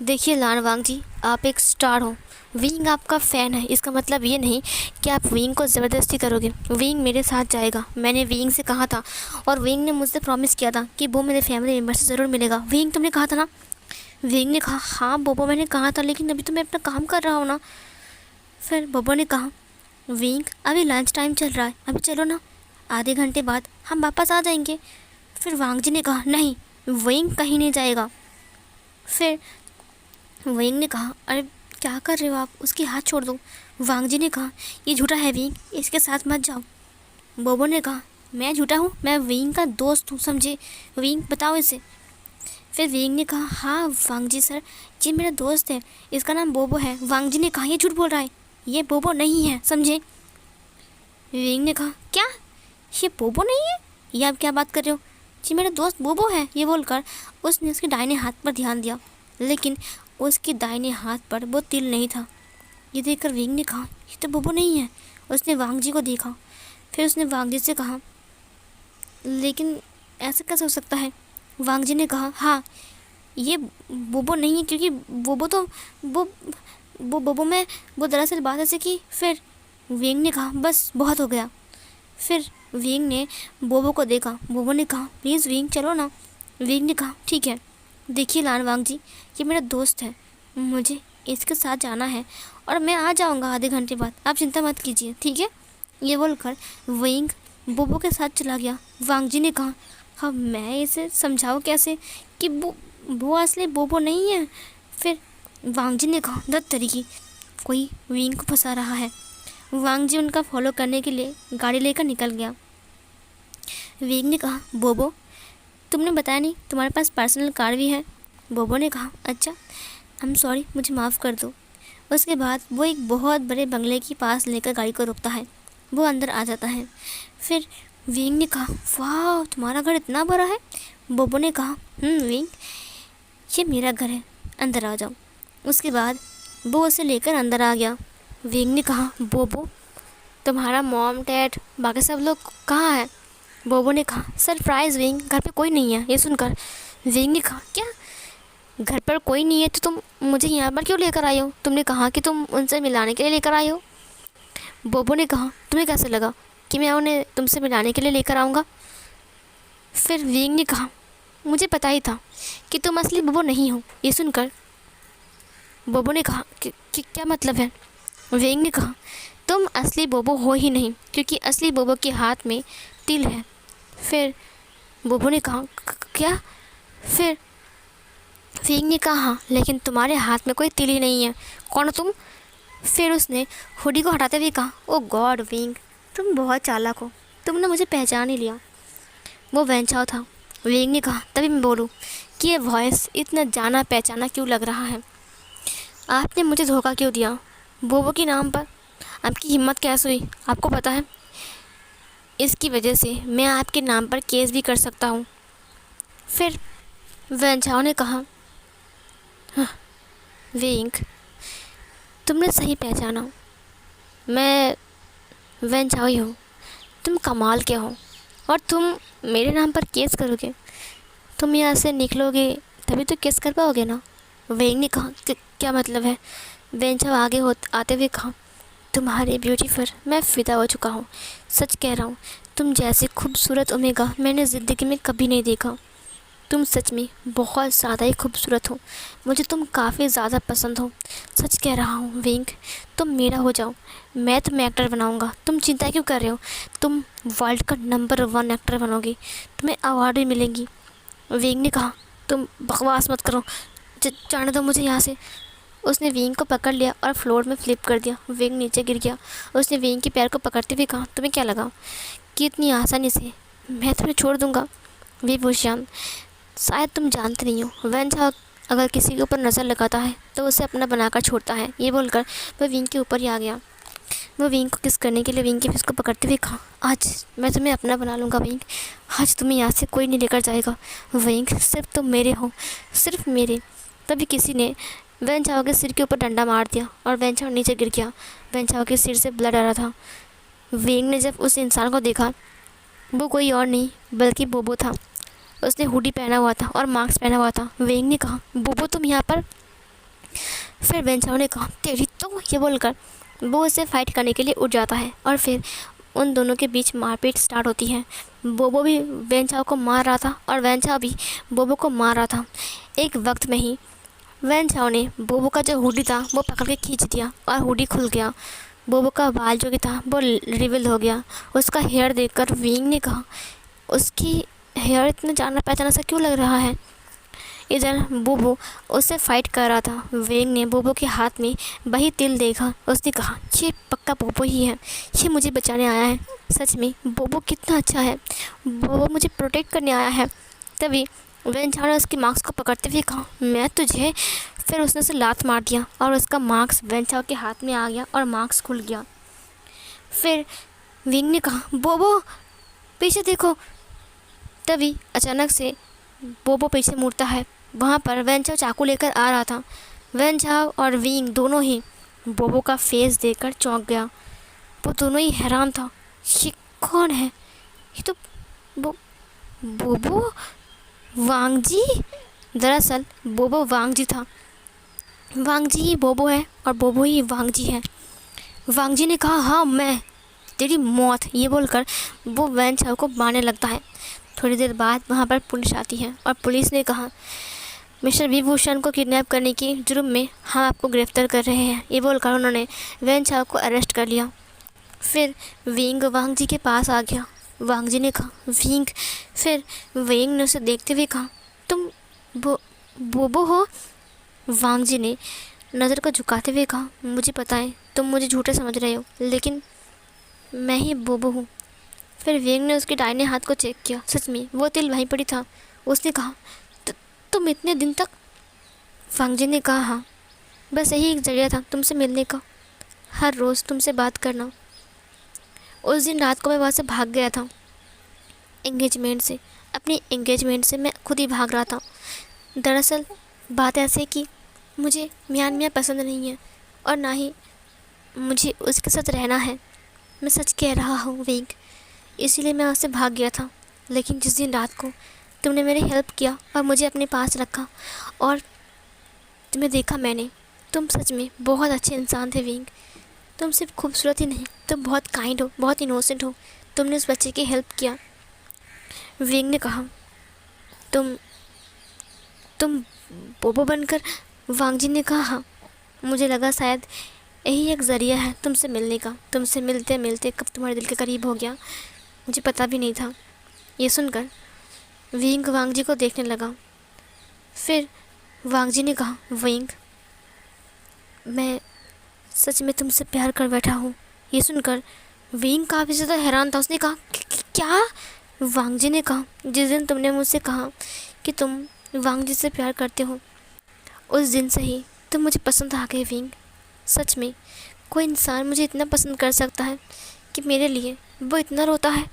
देखिए लान वांग जी, आप एक स्टार हो, विंग आपका फ़ैन है, इसका मतलब ये नहीं कि आप विंग को ज़बरदस्ती करोगे। विंग मेरे साथ जाएगा, मैंने विंग से कहा था, और विंग ने मुझसे प्रॉमिस किया था कि वो मेरे फैमिली मेम्बर से ज़रूर मिलेगा। विंग तुमने कहा था ना। विंग ने कहा, हाँ बोबो मैंने कहा था, लेकिन अभी तो मैं अपना काम कर रहा हूँ ना। फिर बोबो ने कहा, विंग अभी लंच टाइम चल रहा है, अभी चलो ना, आधे घंटे बाद हम वापस आ जाएंगे। फिर वांग जी ने कहा, नहीं विंग कहीं नहीं जाएगा। फिर विंग ने कहा, अरे क्या कर रहे हो आप, उसकी हाथ छोड़ दो। वांग जी ने कहा, ये झूठा है विंग, इसके साथ मत जाओ। बोबो ने कहा, मैं झूठा हूँ, मैं विंग का दोस्त हूँ, समझे, विंग बताओ इसे। फिर विंग ने कहा, हाँ वांग जी सर, ये मेरा दोस्त है, इसका नाम बोबो है। वांग जी ने कहा, ये झूठ बोल रहा है, ये बोबो नहीं है, समझे। विंग ने कहा, क्या, ये बोबो नहीं है, ये आप क्या बात कर रहे हो, जी मेरा दोस्त बोबो है। ये बोलकर उसने उसके दाहिने हाथ पर ध्यान दिया, लेकिन उसके दाहिने हाथ पर वो तिल नहीं था। ये देखकर विंग ने कहा, ये तो बोबो नहीं है। उसने वांग जी को देखा, फिर उसने वांग जी से कहा, लेकिन ऐसा कैसे हो सकता है। वांग जी ने कहा, हाँ ये बोबो नहीं है, क्योंकि बोबो तो वो बोबो में वो दरअसल बात ऐसे की। फिर विंग ने कहा, बस बहुत हो गया। फिर विंग ने बोबो को देखा, बोबो ने कहा, प्लीज़ विंग चलो ना। विंग ने कहा, ठीक है, देखिए लान वांग जी, ये मेरा दोस्त है, मुझे इसके साथ जाना है, और मैं आ जाऊंगा आधे घंटे बाद, आप चिंता मत कीजिए, ठीक है। ये बोलकर विंग बोबो के साथ चला गया। वांग जी ने कहा, हाँ मैं इसे समझाऊँ कैसे कि वो असली बोबो नहीं है। फिर वांग जी ने कहा, दत्त तरीकी, कोई विंग को फंसा रहा है। वांग जी उनका फॉलो करने के लिए गाड़ी लेकर निकल गया। विंग ने कहा, बोबो तुमने बताया नहीं तुम्हारे पास पर्सनल कार भी है। बोबो ने कहा, अच्छा आई एम सॉरी, मुझे माफ़ कर दो। उसके बाद वो एक बहुत बड़े बंगले के पास लेकर गाड़ी को रोकता है, वो अंदर आ जाता है। फिर विंग ने कहा, वाह तुम्हारा घर इतना बड़ा है। बोबो ने कहा, विंग ये मेरा घर है, अंदर आ जाओ। उसके बाद वो उसे लेकर अंदर आ गया। विंग ने कहा, बोबो तुम्हारा मॉम डैड बाकी सब लोग कहाँ हैं। बोबो ने कहा, सरप्राइज़ विंग, घर पे कोई नहीं है। ये सुनकर विंग ने कहा, क्या, घर पर कोई नहीं है तो तुम मुझे यहाँ पर क्यों लेकर आई हो? तुमने कहा कि तुम उनसे मिलाने के लिए लेकर आई हो। बोबो ने कहा, तुम्हें कैसे लगा कि मैं उन्हें तुमसे मिलाने के लिए लेकर आऊँगा? फिर विंग ने कहा, मुझे पता ही था कि तुम असली बोबो नहीं हो। ये सुनकर बोबो ने कहा कि क्या मतलब है? विंग ने कहा, तुम असली बोबो हो ही नहीं, क्योंकि असली बोबो के हाथ में तिल है। फिर बोबो ने कहा, क्या? फिर विंग ने कहा, हाँ, लेकिन तुम्हारे हाथ में कोई तिल ही नहीं है। कौन हो तुम? फिर उसने हुडी को हटाते हुए कहा, ओ गॉड विंग, तुम बहुत चालाक हो, तुमने मुझे पहचान ही लिया। वो वेंचाओ था। विंग ने कहा, तभी मैं बोलूँ कि ये वॉइस इतना जाना पहचाना क्यों लग रहा है। आपने मुझे धोखा क्यों दिया? बोबो के नाम पर आपकी हिम्मत कैसे हुई? आपको पता है, इसकी वजह से मैं आपके नाम पर केस भी कर सकता हूँ। फिर वेंचाओ ने कहा, हाँ, विंग, तुमने सही पहचाना, मैं वेंचाओ ही हूँ। तुम कमाल के हो और तुम मेरे नाम पर केस करोगे। तुम यहाँ से निकलोगे तभी तो केस कर पाओगे ना। विंग ने कहा, क्या मतलब है? वेंचाओ आगे आते हुए कहा, तुम्हारी ब्यूटी पर मैं फ़िदा हो चुका हूँ। सच कह रहा हूँ, तुम जैसे खूबसूरत ओमेगा मैंने ज़िंदगी में कभी नहीं देखा। तुम सच में बहुत ज़्यादा ही खूबसूरत हो। मुझे तुम काफ़ी ज़्यादा पसंद हो। सच कह रहा हूँ विंग, तुम मेरा हो जाओ, मैं तुम्हें एक्टर बनाऊँगा। तुम चिंता क्यों कर रहे हो? तुम वर्ल्ड का नंबर 1 एक्टर बनोगी, तुम्हें अवार्ड भी मिलेंगी। विंग ने कहा, तुम बकवास मत करो, जाने दो मुझे यहाँ से। उसने विंग को पकड़ लिया और फ्लोर में फ्लिप कर दिया। विंग नीचे गिर गया। उसने विंग के पैर को पकड़ते हुए कहा, तुम्हें क्या लगा कि इतनी आसानी से मैं तुम्हें छोड़ दूँगा? विभूषण, शायद तुम जानते नहीं हो, वेंचाओ अगर किसी के ऊपर नज़र लगाता है तो उसे अपना बनाकर छोड़ता है। ये बोलकर वह विंग के ऊपर ही आ गया। वो विंग को किस करने के लिए विंग के फेस को पकड़ते हुए कहा, आज मैं तुम्हें अपना बना लूँगा विंग। आज तुम्हें यहाँ से कोई नहीं लेकर जाएगा विंग, सिर्फ तुम मेरे हो, सिर्फ मेरे। तभी किसी ने वेंचाओ के सिर के ऊपर डंडा मार दिया और वेंचाओ नीचे गिर गया। वेंचाओ के सिर से ब्लड आ रहा था। विंग ने जब उस इंसान को देखा, वो कोई और नहीं बल्कि बोबो था। उसने हुडी पहना हुआ था और मास्क पहना हुआ था। विंग ने कहा, बोबो तुम यहाँ पर? फिर वेंचाओ ने कहा, तेरी तो। ये बोलकर वो उसे फाइट करने के लिए उठ जाता है और फिर उन दोनों के बीच मारपीट स्टार्ट होती है। बोबो भी वेंचाओ को मार रहा था और वेंचाओ भी बोबो को मार रहा था। एक वक्त में ही वेंचाओ ने बोबो का जो हुडी था वो पकड़ के खींच दिया और हुडी खुल गया। बोबो का बाल जो कि था वो रिवील हो गया। उसका हेयर देखकर विंग ने कहा, उसकी हेयर इतना जाना पहचाना सा क्यों लग रहा है? इधर बोबो उससे फाइट कर रहा था। विंग ने बोबो के हाथ में वही तिल देखा। उसने कहा, ये पक्का बोबो ही है, ये मुझे बचाने आया है। सच में बोबो कितना अच्छा है, बोबो मुझे प्रोटेक्ट करने आया है। तभी वेंचाओ ने उसके मास्क को पकड़ते हुए कहा, मैं तुझे। फिर उसने उसे लात मार दिया और उसका मास्क वेंचाओ के हाथ में आ गया और मास्क खुल गया। फिर विंग ने कहा, बोबो पीछे देखो। तभी अचानक से बोबो पीछे मुड़ता है। वहाँ पर वेंचाओ चाकू लेकर आ रहा था। वेंचाओ और विंग दोनों ही बोबो का फेस देखकर चौंक गया। वो दोनों ही हैरान था, ये कौन है? ये तो बोबो वांग जी। दरअसल बोबो वांग जी था। वांग जी ही बोबो है और बोबो ही वांग जी है। वांग जी ने कहा, हाँ मैं, तेरी मौत। ये बोलकर वो वेंचाओ को मारने लगता है। थोड़ी देर बाद वहाँ पर पुलिस आती है और पुलिस ने कहा, मिस्टर विभूषण को किडनैप करने की जुर्म में हम आपको गिरफ्तार कर रहे हैं। ये बोलकर उन्होंने वेंचाओ को अरेस्ट कर लिया। फिर विंग वांग जी के पास आ गया। वांग जी ने कहा, विंग। फिर विंग ने उसे देखते हुए कहा, तुम बोबो हो? वांग जी ने नज़र को झुकाते हुए कहा, मुझे पता है तुम मुझे झूठे समझ रहे हो, लेकिन मैं ही बोबो हूँ। फिर विंग ने उसके दाहिने हाथ को चेक किया। सच में वो तिल वहीं पड़ी था। उसने कहा, तुम इतने दिन तक? वांग जी ने कहा, हाँ, बस यही एक जरिया था तुमसे मिलने का, हर रोज़ तुमसे बात करना। उस दिन रात को मैं वहाँ से भाग गया था, एंगेजमेंट से। अपनी एंगेजमेंट से मैं खुद ही भाग रहा था। दरअसल बात ऐसे कि मुझे मियाँ मियाँ पसंद नहीं है और ना ही मुझे उसके साथ रहना है। मैं सच कह रहा हूँ विंग, इसीलिए मैं उससे भाग गया था। लेकिन जिस दिन रात को तुमने मेरी हेल्प किया और मुझे अपने पास रखा और तुम्हें देखा मैंने, तुम सच में बहुत अच्छे इंसान थे विंग। तुम सिर्फ खूबसूरत ही नहीं, तुम बहुत काइंड हो, बहुत इनोसेंट हो। तुमने उस बच्चे की हेल्प किया। विंग ने कहा, तुम तुम बोबो बनकर। वांग जी ने कहा, हाँ, मुझे लगा शायद यही एक ज़रिया है तुमसे मिलने का। तुमसे मिलते मिलते कब तुम्हारे दिल के करीब हो गया, मुझे पता भी नहीं था। ये सुनकर विंग वांग जी को देखने लगा। फिर वांग जी ने कहा, विंग, मैं सच में तुमसे प्यार कर बैठा हूँ। ये सुनकर विंग काफ़ी ज़्यादा हैरान था। उसने कहा, क्या? वांग जी ने कहा, जिस दिन तुमने मुझसे कहा कि तुम वांग जी से प्यार करते हो, उस दिन से ही तुम मुझे पसंद आ गए विंग। सच में कोई इंसान मुझे इतना पसंद कर सकता है कि मेरे लिए वो इतना रोता है।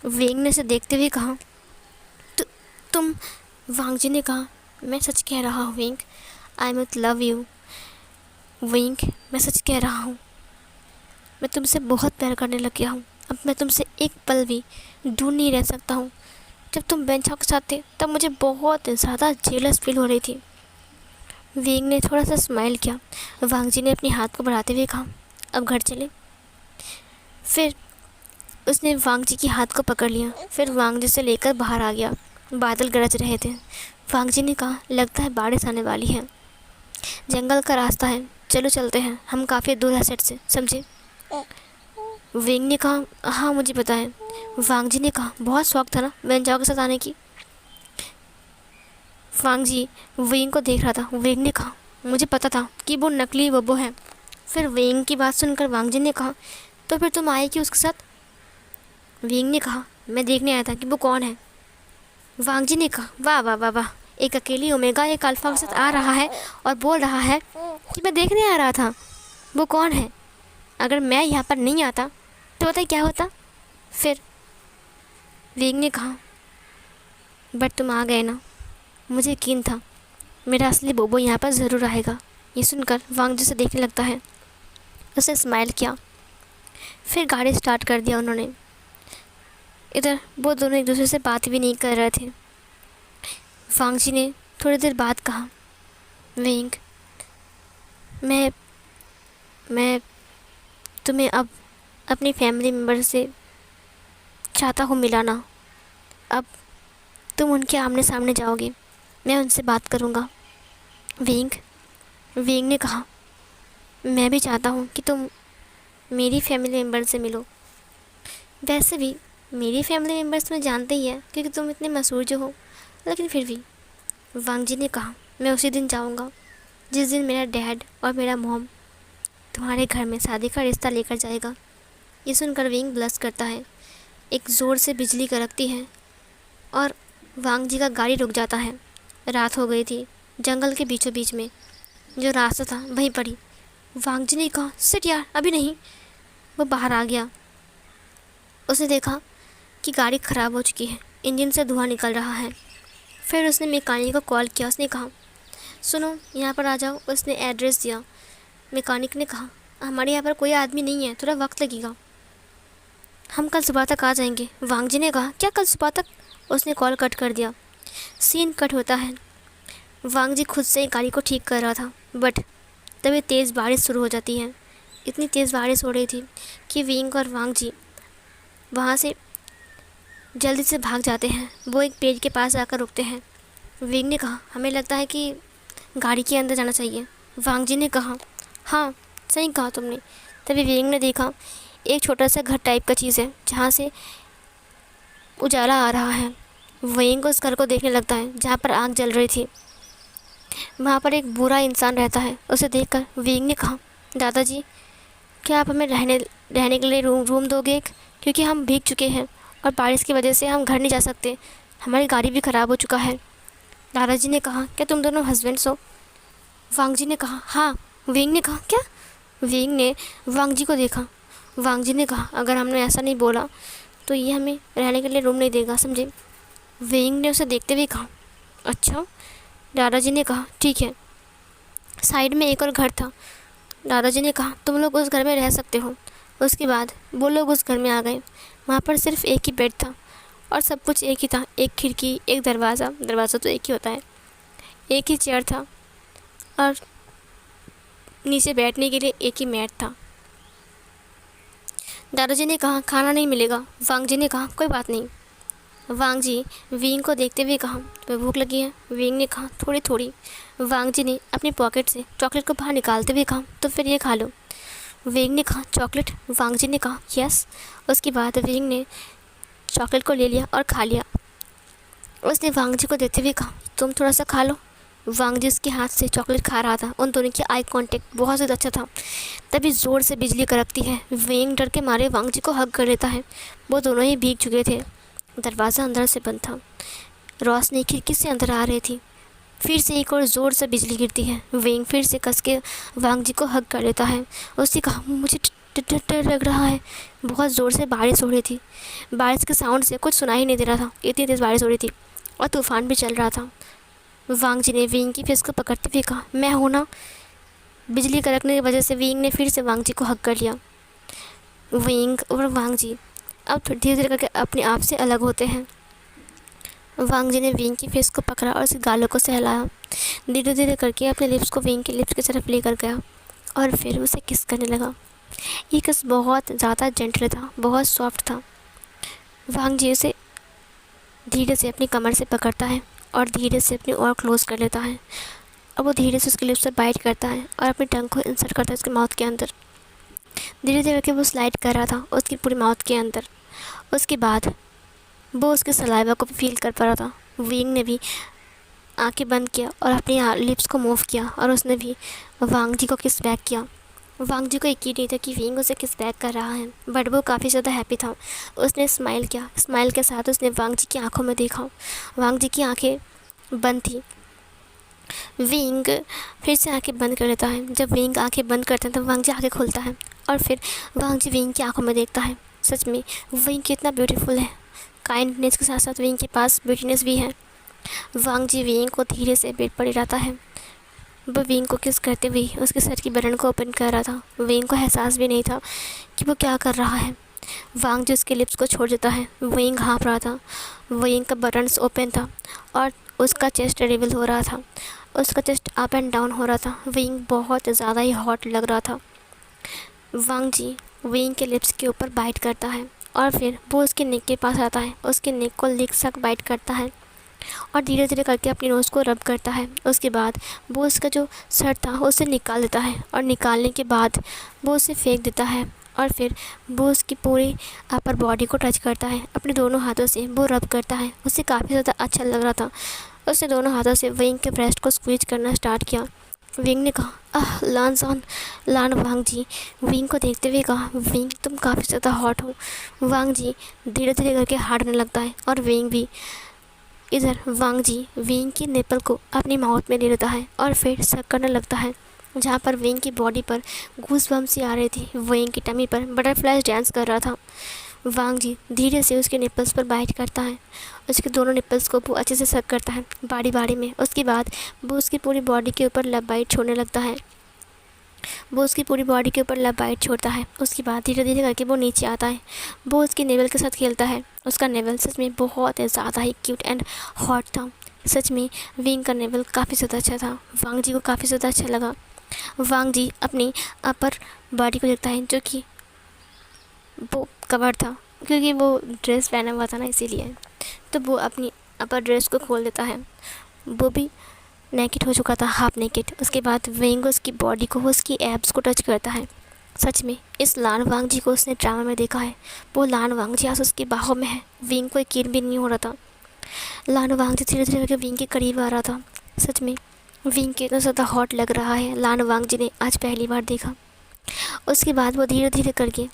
विंग ने उसे देखते हुए कहा, तुम। वांग जी ने कहा, मैं सच कह रहा हूँ wing, I must love you. Wing, मैं सच कह रहा हूँ, मैं तुमसे बहुत प्यार करने लग गया हूँ। अब मैं तुमसे एक पल भी दूर नहीं रह सकता हूँ। जब तुम बेंचों के साथ थे तब मुझे बहुत ज़्यादा जेलस फील हो रही थी। विंग ने थोड़ा सा स्माइल किया। वांग जी ने अपने हाथ को बढ़ाते हुए कहा, अब घर चले। फिर उसने वांग जी के हाथ को पकड़ लिया। फिर वांग जी से लेकर बाहर आ गया। बादल गरज रहे थे। वांग जी ने कहा, लगता है बारिश आने वाली है। जंगल का रास्ता है, चलो चलते हैं, हम काफ़ी दूर है सेट से, समझे? विंग ने कहा, हाँ मुझे पता है। वांग जी ने कहा, बहुत शौक था ना बेंजाओ के साथ आने की? वांग जी विंग को देख रहा था। विंग ने कहा, मुझे पता था कि वो नकली बब्बो है। फिर विंग की बात सुनकर वांग जी ने कहा, तो फिर तुम आए क्यों उसके साथ? विंग ने कहा, मैं देखने आया था कि वो कौन है। वांग जी ने कहा, वाह वाह वाह वाह, एक अकेली ओमेगा एक अल्फा के साथ आ रहा है और बोल रहा है कि मैं देखने आ रहा था। वो कौन है? अगर मैं यहाँ पर नहीं आता तो पता है क्या होता? फिर विंग ने कहा, बट तुम आ गए ना, मुझे यकीन था मेरा असली बोबो यहाँ पर ज़रूर आएगा। ये सुनकर वांग जी से देखने लगता है। उसे स्माइल किया। फिर गाड़ी स्टार्ट कर दिया उन्होंने। इधर वो दोनों एक दूसरे से बात भी नहीं कर रहे थे। वांग जी ने थोड़ी देर बाद कहा, विंग, मैं तुम्हें अब अपनी फैमिली मेम्बर से चाहता हूँ मिलाना। अब तुम उनके आमने सामने जाओगे, मैं उनसे बात करूँगा। विंग ने कहा, मैं भी चाहता हूँ कि तुम मेरी फैमिली मेम्बर से मिलो। वैसे भी मेरी फैमिली मेम्बर्स तुम्हें जानते ही है क्योंकि तुम इतने मशहूर जो हो, लेकिन फिर भी। वांग जी ने कहा, मैं उसी दिन जाऊँगा जिस दिन मेरा डैड और मेरा मॉम तुम्हारे घर में शादी का रिश्ता लेकर जाएगा। ये सुनकर विंग ब्लश करता है। एक ज़ोर से बिजली कड़कती है और वांग जी का गाड़ी रुक जाता है। रात हो गई थी। जंगल के बीचों बीच में जो रास्ता था वहीं पर ही। वांग जी ने कहा, सिट यार, अभी नहीं। वो बाहर आ गया। उसने देखा कि गाड़ी ख़राब हो चुकी है, इंजन से धुआं निकल रहा है। फिर उसने मैकेनिक को कॉल किया। उसने कहा, सुनो यहाँ पर आ जाओ। उसने एड्रेस दिया। मैकेनिक ने कहा, हमारे यहाँ पर कोई आदमी नहीं है, थोड़ा वक्त लगेगा, हम कल सुबह तक आ जाएंगे। वांग जी ने कहा, क्या कल सुबह तक? उसने कॉल कट कर दिया। सीन कट होता है। वांग जी खुद से गाड़ी को ठीक कर रहा था, बट तभी तेज़ बारिश शुरू हो जाती है। इतनी तेज़ बारिश हो रही थी कि विंग और वांग जी वहाँ से जल्दी से भाग जाते हैं। वो एक पेड़ के पास आकर रुकते हैं। विंग ने कहा, हमें लगता है कि गाड़ी के अंदर जाना चाहिए। वांग जी ने कहा, हाँ सही कहा तुमने। तभी विंग ने देखा एक छोटा सा घर टाइप का चीज़ है जहाँ से उजाला आ रहा है। विंग उस घर को देखने लगता है जहाँ पर आग जल रही थी। वहाँ पर एक बूढ़ा इंसान रहता है। उसे देखकर विंग ने कहा, दादाजी, क्या आप हमें रहने के लिए रूम दोगे एक? क्योंकि हम भीग चुके हैं और बारिश की वजह से हम घर नहीं जा सकते, हमारी गाड़ी भी ख़राब हो चुका है। दादाजी ने कहा, क्या तुम दोनों हस्बैंड्स हो? वांग जी ने कहा, हाँ। विंग ने कहा, क्या? विंग ने वांग जी को देखा। वांग जी ने कहा, अगर हमने ऐसा नहीं बोला तो ये हमें रहने के लिए रूम नहीं देगा, समझे? विंग ने उसे देखते हुए कहा, अच्छा। दादाजी ने कहा, ठीक है। साइड में एक और घर था। दादाजी ने कहा, तुम लोग उस घर में रह सकते हो। उसके बाद वो लोग उस घर में आ गए। वहाँ पर सिर्फ एक ही बेड था और सब कुछ एक ही था। एक खिड़की, एक दरवाज़ा, दरवाज़ा तो एक ही होता है, एक ही चेयर था। और नीचे बैठने के लिए एक ही मैट था। दादाजी ने कहा खाना नहीं मिलेगा। वांग जी ने कहा कोई बात नहीं। वांग जी विंग को देखते हुए कहा तुम्हें भूख लगी है? विंग ने कहा थोड़ी थोड़ी। वांग जी ने अपनी पॉकेट से चॉकलेट को बाहर निकालते हुए कहा तो फिर ये खा लो। विंग ने कहा चॉकलेट? वांग जी ने कहा यस। उसके बाद विंग ने चॉकलेट को ले लिया और खा लिया। उसने वांग जी को देते हुए कहा तुम थोड़ा सा खा लो। वांग जी उसके हाथ से चॉकलेट खा रहा था। उन दोनों की आई कांटेक्ट बहुत ज़्यादा अच्छा था। तभी ज़ोर से बिजली कड़कती है। विंग डर के मारे वांग जी को हग कर लेता है। वो दोनों ही भीग चुके थे। दरवाज़ा अंदर से बंद था। रोशनी खिड़की से अंदर आ रही थी। फिर से एक और ज़ोर से बिजली गिरती है। विंग फिर से कस के वांग जी को हग कर लेता है। उसने कहा मुझे डर लग रहा है। बहुत ज़ोर से बारिश हो रही थी। बारिश के साउंड से कुछ सुनाई नहीं दे रहा था, इतनी तेज़ बारिश हो रही थी और तूफ़ान भी चल रहा था। वांग जी ने विंग की फेस को पकड़ते हुए कहा मैं हूँ ना। बिजली कड़कने की वजह से विंग ने फिर से वांग जी को हग कर लिया। विंग और वांग जी अब धीरे धीरे करके अपने आप से अलग होते हैं। वांग जी ने विंग की फेस को पकड़ा और उसके गालों को सहलाया। धीरे धीरे करके अपने लिप्स को विंग के लिप्स की तरफ लेकर गया और फिर उसे किस करने लगा। ये किस बहुत ज़्यादा जेंटल था, बहुत सॉफ्ट था। वांग जी उसे धीरे से अपनी कमर से पकड़ता है और धीरे से अपनी ओर क्लोज कर लेता है और वो धीरे से उसके लिप्स पर बाइट करता है और अपनी टंग को इंसर्ट करता है उसके माउथ के अंदर। धीरे धीरे करके वो स्लाइड कर रहा था उसकी पूरी माउथ के अंदर। उसके बाद वो उसके सलाइवा को फील कर पा रहा था। विंग ने भी आंखें बंद किया और अपनी लिप्स को मूव किया और उसने भी वांग जी को किस बैक किया। वांग जी को एक ही नहीं था कि विंग उसे किस बैक कर रहा है, बट वो काफ़ी ज़्यादा हैप्पी था। उसने स्माइल किया। स्माइल के साथ उसने वांग जी की आंखों में देखा। वांग जी की आंखें बंद थी। विंग फिर से आंखें बंद कर लेता है। जब विंग आंखें बंद करता है तो वांग जी आंखें खोलता है और फिर वांग जी विंग की आंखों में देखता है। सच में विंग कितना ब्यूटीफुल है। काइंडनेस के साथ साथ विंग के पास ब्यूटीनेस भी है। वांग जी विंग को धीरे से बेड पर लेटाता है। वो विंग को किस करते हुए उसके सर की बटन को ओपन कर रहा था। विंग को एहसास भी नहीं था कि वो क्या कर रहा है। वांग जी उसके लिप्स को छोड़ देता है। विंग हाँफ रहा था। विंग का बटन्स ओपन था और उसका चेस्ट रिवील हो रहा था। उसका चेस्ट अप एंड डाउन हो रहा था। विंग बहुत ज़्यादा ही हॉट लग रहा था। वांग जी विंग के लिप्स के ऊपर बाइट करता है और फिर वो उसके नेक के पास आता है। उसके नेक को लिक सक बाइट करता है और धीरे धीरे करके अपनी नोज़ को रब करता है। उसके बाद वो उसका जो सर था उसे निकाल देता है और निकालने के बाद वो उसे फेंक देता है और फिर वो उसकी पूरी अपर बॉडी को टच करता है। अपने दोनों हाथों से वो रब करता है। उसे काफ़ी ज़्यादा अच्छा लग रहा था। उसने दोनों हाथों से विंग के ब्रेस्ट को स्क्वीज करना स्टार्ट किया। विंग ने कहा लान वांग जी। विंग को देखते हुए कहा विंग तुम काफ़ी ज़्यादा हॉट हो। वांग जी धीरे धीरे करके हारने लगता है और विंग भी। इधर वांग जी विंग की निपल को अपनी माउथ में ले लेता है और फिर सक करने लगता है, जहाँ पर विंग की बॉडी पर गूस बम्स सी आ रही थी। विंग की टमी पर बटरफ्लाई डांस कर रहा था। वांग जी धीरे से उसके निपल्स पर बाइट करता है। उसके दोनों निपल्स को वो अच्छे से सक करता है बारी बारी में। उसके बाद वो उसकी पूरी बॉडी के ऊपर लब बाइट छोड़ने लगता है। वो उसकी पूरी बॉडी के ऊपर लब बाइट छोड़ता है। उसके बाद धीरे धीरे करके वो नीचे आता है। वो उसकी नेवल के साथ खेलता है। उसका नेवल सच में बहुत ज़्यादा ही क्यूट एंड हॉट था। सच में विंग का नेवल काफ़ी ज़्यादा अच्छा था। वांग जी को काफ़ी ज़्यादा अच्छा लगा। वांग जी अपनी अपर बॉडी को देखता है जो कि वो कवर था, क्योंकि वो ड्रेस पहना हुआ था ना, इसीलिए। तो वो अपनी अपर ड्रेस को खोल देता है। वो भी नेकेड हो चुका था, हाफ नेकेड। उसके बाद विंग उसकी बॉडी को, उसकी एब्स को टच करता है। सच में इस लान वांग जी को उसने ड्रामा में देखा है। वो लान वांग जी आज उसकी बाहों में है। विंग को यकीन भी नहीं हो रहा था। लान वांग जी धीरे धीरे करके विंग के करीब आ रहा था। सच में विंग कितना ज़्यादा हॉट लग रहा है, लान वांग जी ने आज पहली बार देखा। उसके बाद वो धीरे धीरे करके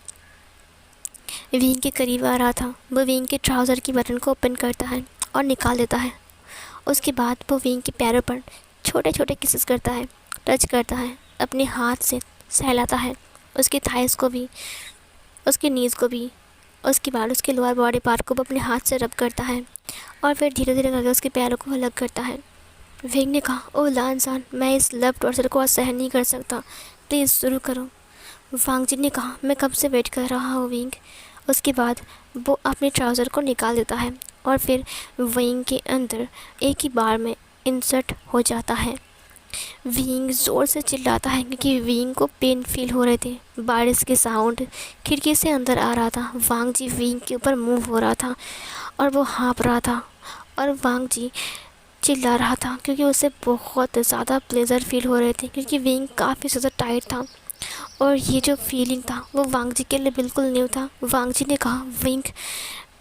विंग के करीब आ रहा था। वो विंग के ट्राउज़र की बटन को ओपन करता है और निकाल देता है। उसके बाद वो विंग के पैरों पर छोटे छोटे किसेस करता है, टच करता है, अपने हाथ से सहलाता है। उसकी थाइस को भी, उसके नीज़ को भी, उसके बाद उसके लोअर बॉडी पार्ट को भी अपने हाथ से रब करता है और फिर धीरे धीरे करके उसके पैरों को अलग करता है। विंग ने कहा ओ लानसान, मैं इस लव टॉर्चर को आज सहन नहीं कर सकता, प्लीज़ शुरू करो। वांग जी ने कहा मैं कब से वेट कर रहा हूँ विंग। उसके बाद वो अपने ट्राउज़र को निकाल देता है और फिर विंग के अंदर एक ही बार में इंसर्ट हो जाता है। विंग ज़ोर से चिल्लाता है क्योंकि विंग को पेन फील हो रहे थे। बारिश के साउंड खिड़की से अंदर आ रहा था। वांग जी विंग के ऊपर मूव हो रहा था और वो हाँप रहा था और वांग जी चिल्ला रहा था क्योंकि उसे बहुत ज़्यादा प्लेजर फील हो रहे थे क्योंकि विंग काफ़ी ज़्यादा टाइट था और ये जो फीलिंग था वो वांग जी के लिए बिल्कुल न्यू था। वांग जी ने कहा, विंग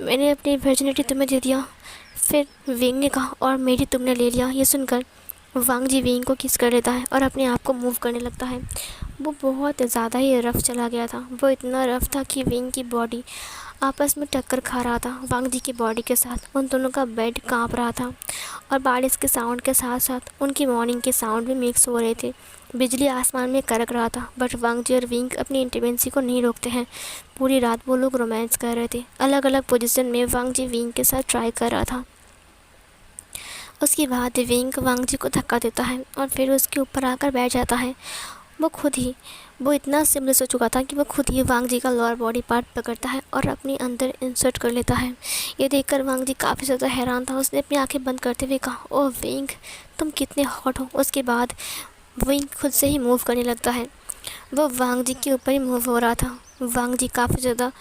मैंने अपनी वर्जिनिटी तुम्हें दे दिया। फिर विंग ने कहा, और मेरी तुमने ले लिया। ये सुनकर वांग जी विंग को किस कर लेता है और अपने आप को मूव करने लगता है। वो बहुत ज़्यादा ही रफ़ चला गया था। वो इतना रफ़ था कि विंग की बॉडी आपस में टक्कर खा रहा था वांग जी की बॉडी के साथ। उन दोनों का बेड कांप रहा था और बारिश के साउंड के साथ साथ उनकी मॉर्निंग के साउंड भी मिक्स हो रहे थे। बिजली आसमान में कड़क रहा था, बट वांग जी और विंग अपनी इंटीमेसी को नहीं रोकते हैं। पूरी रात वो लोग रोमांस कर रहे थे। अलग अलग पोजीशन में वांग जी विंग के साथ ट्राई कर रहा था। उसके बाद विंग वांग जी को धक्का देता है और फिर उसके ऊपर आकर बैठ जाता है। वो इतना सिमलेस हो चुका था कि वो खुद ही वांग जी का लोअर बॉडी पार्ट पकड़ता है और अपने अंदर इंसर्ट कर लेता है। ये देखकर वांग जी काफ़ी ज़्यादा हैरान था। उसने अपनी आंखें बंद करते हुए कहा, ओह विंग, तुम कितने हॉट हो। उसके बाद विंग खुद से ही मूव करने लगता है। वो वांग जी के ऊपर ही मूव हो रहा था। वांग जी काफ़ी ज़्यादा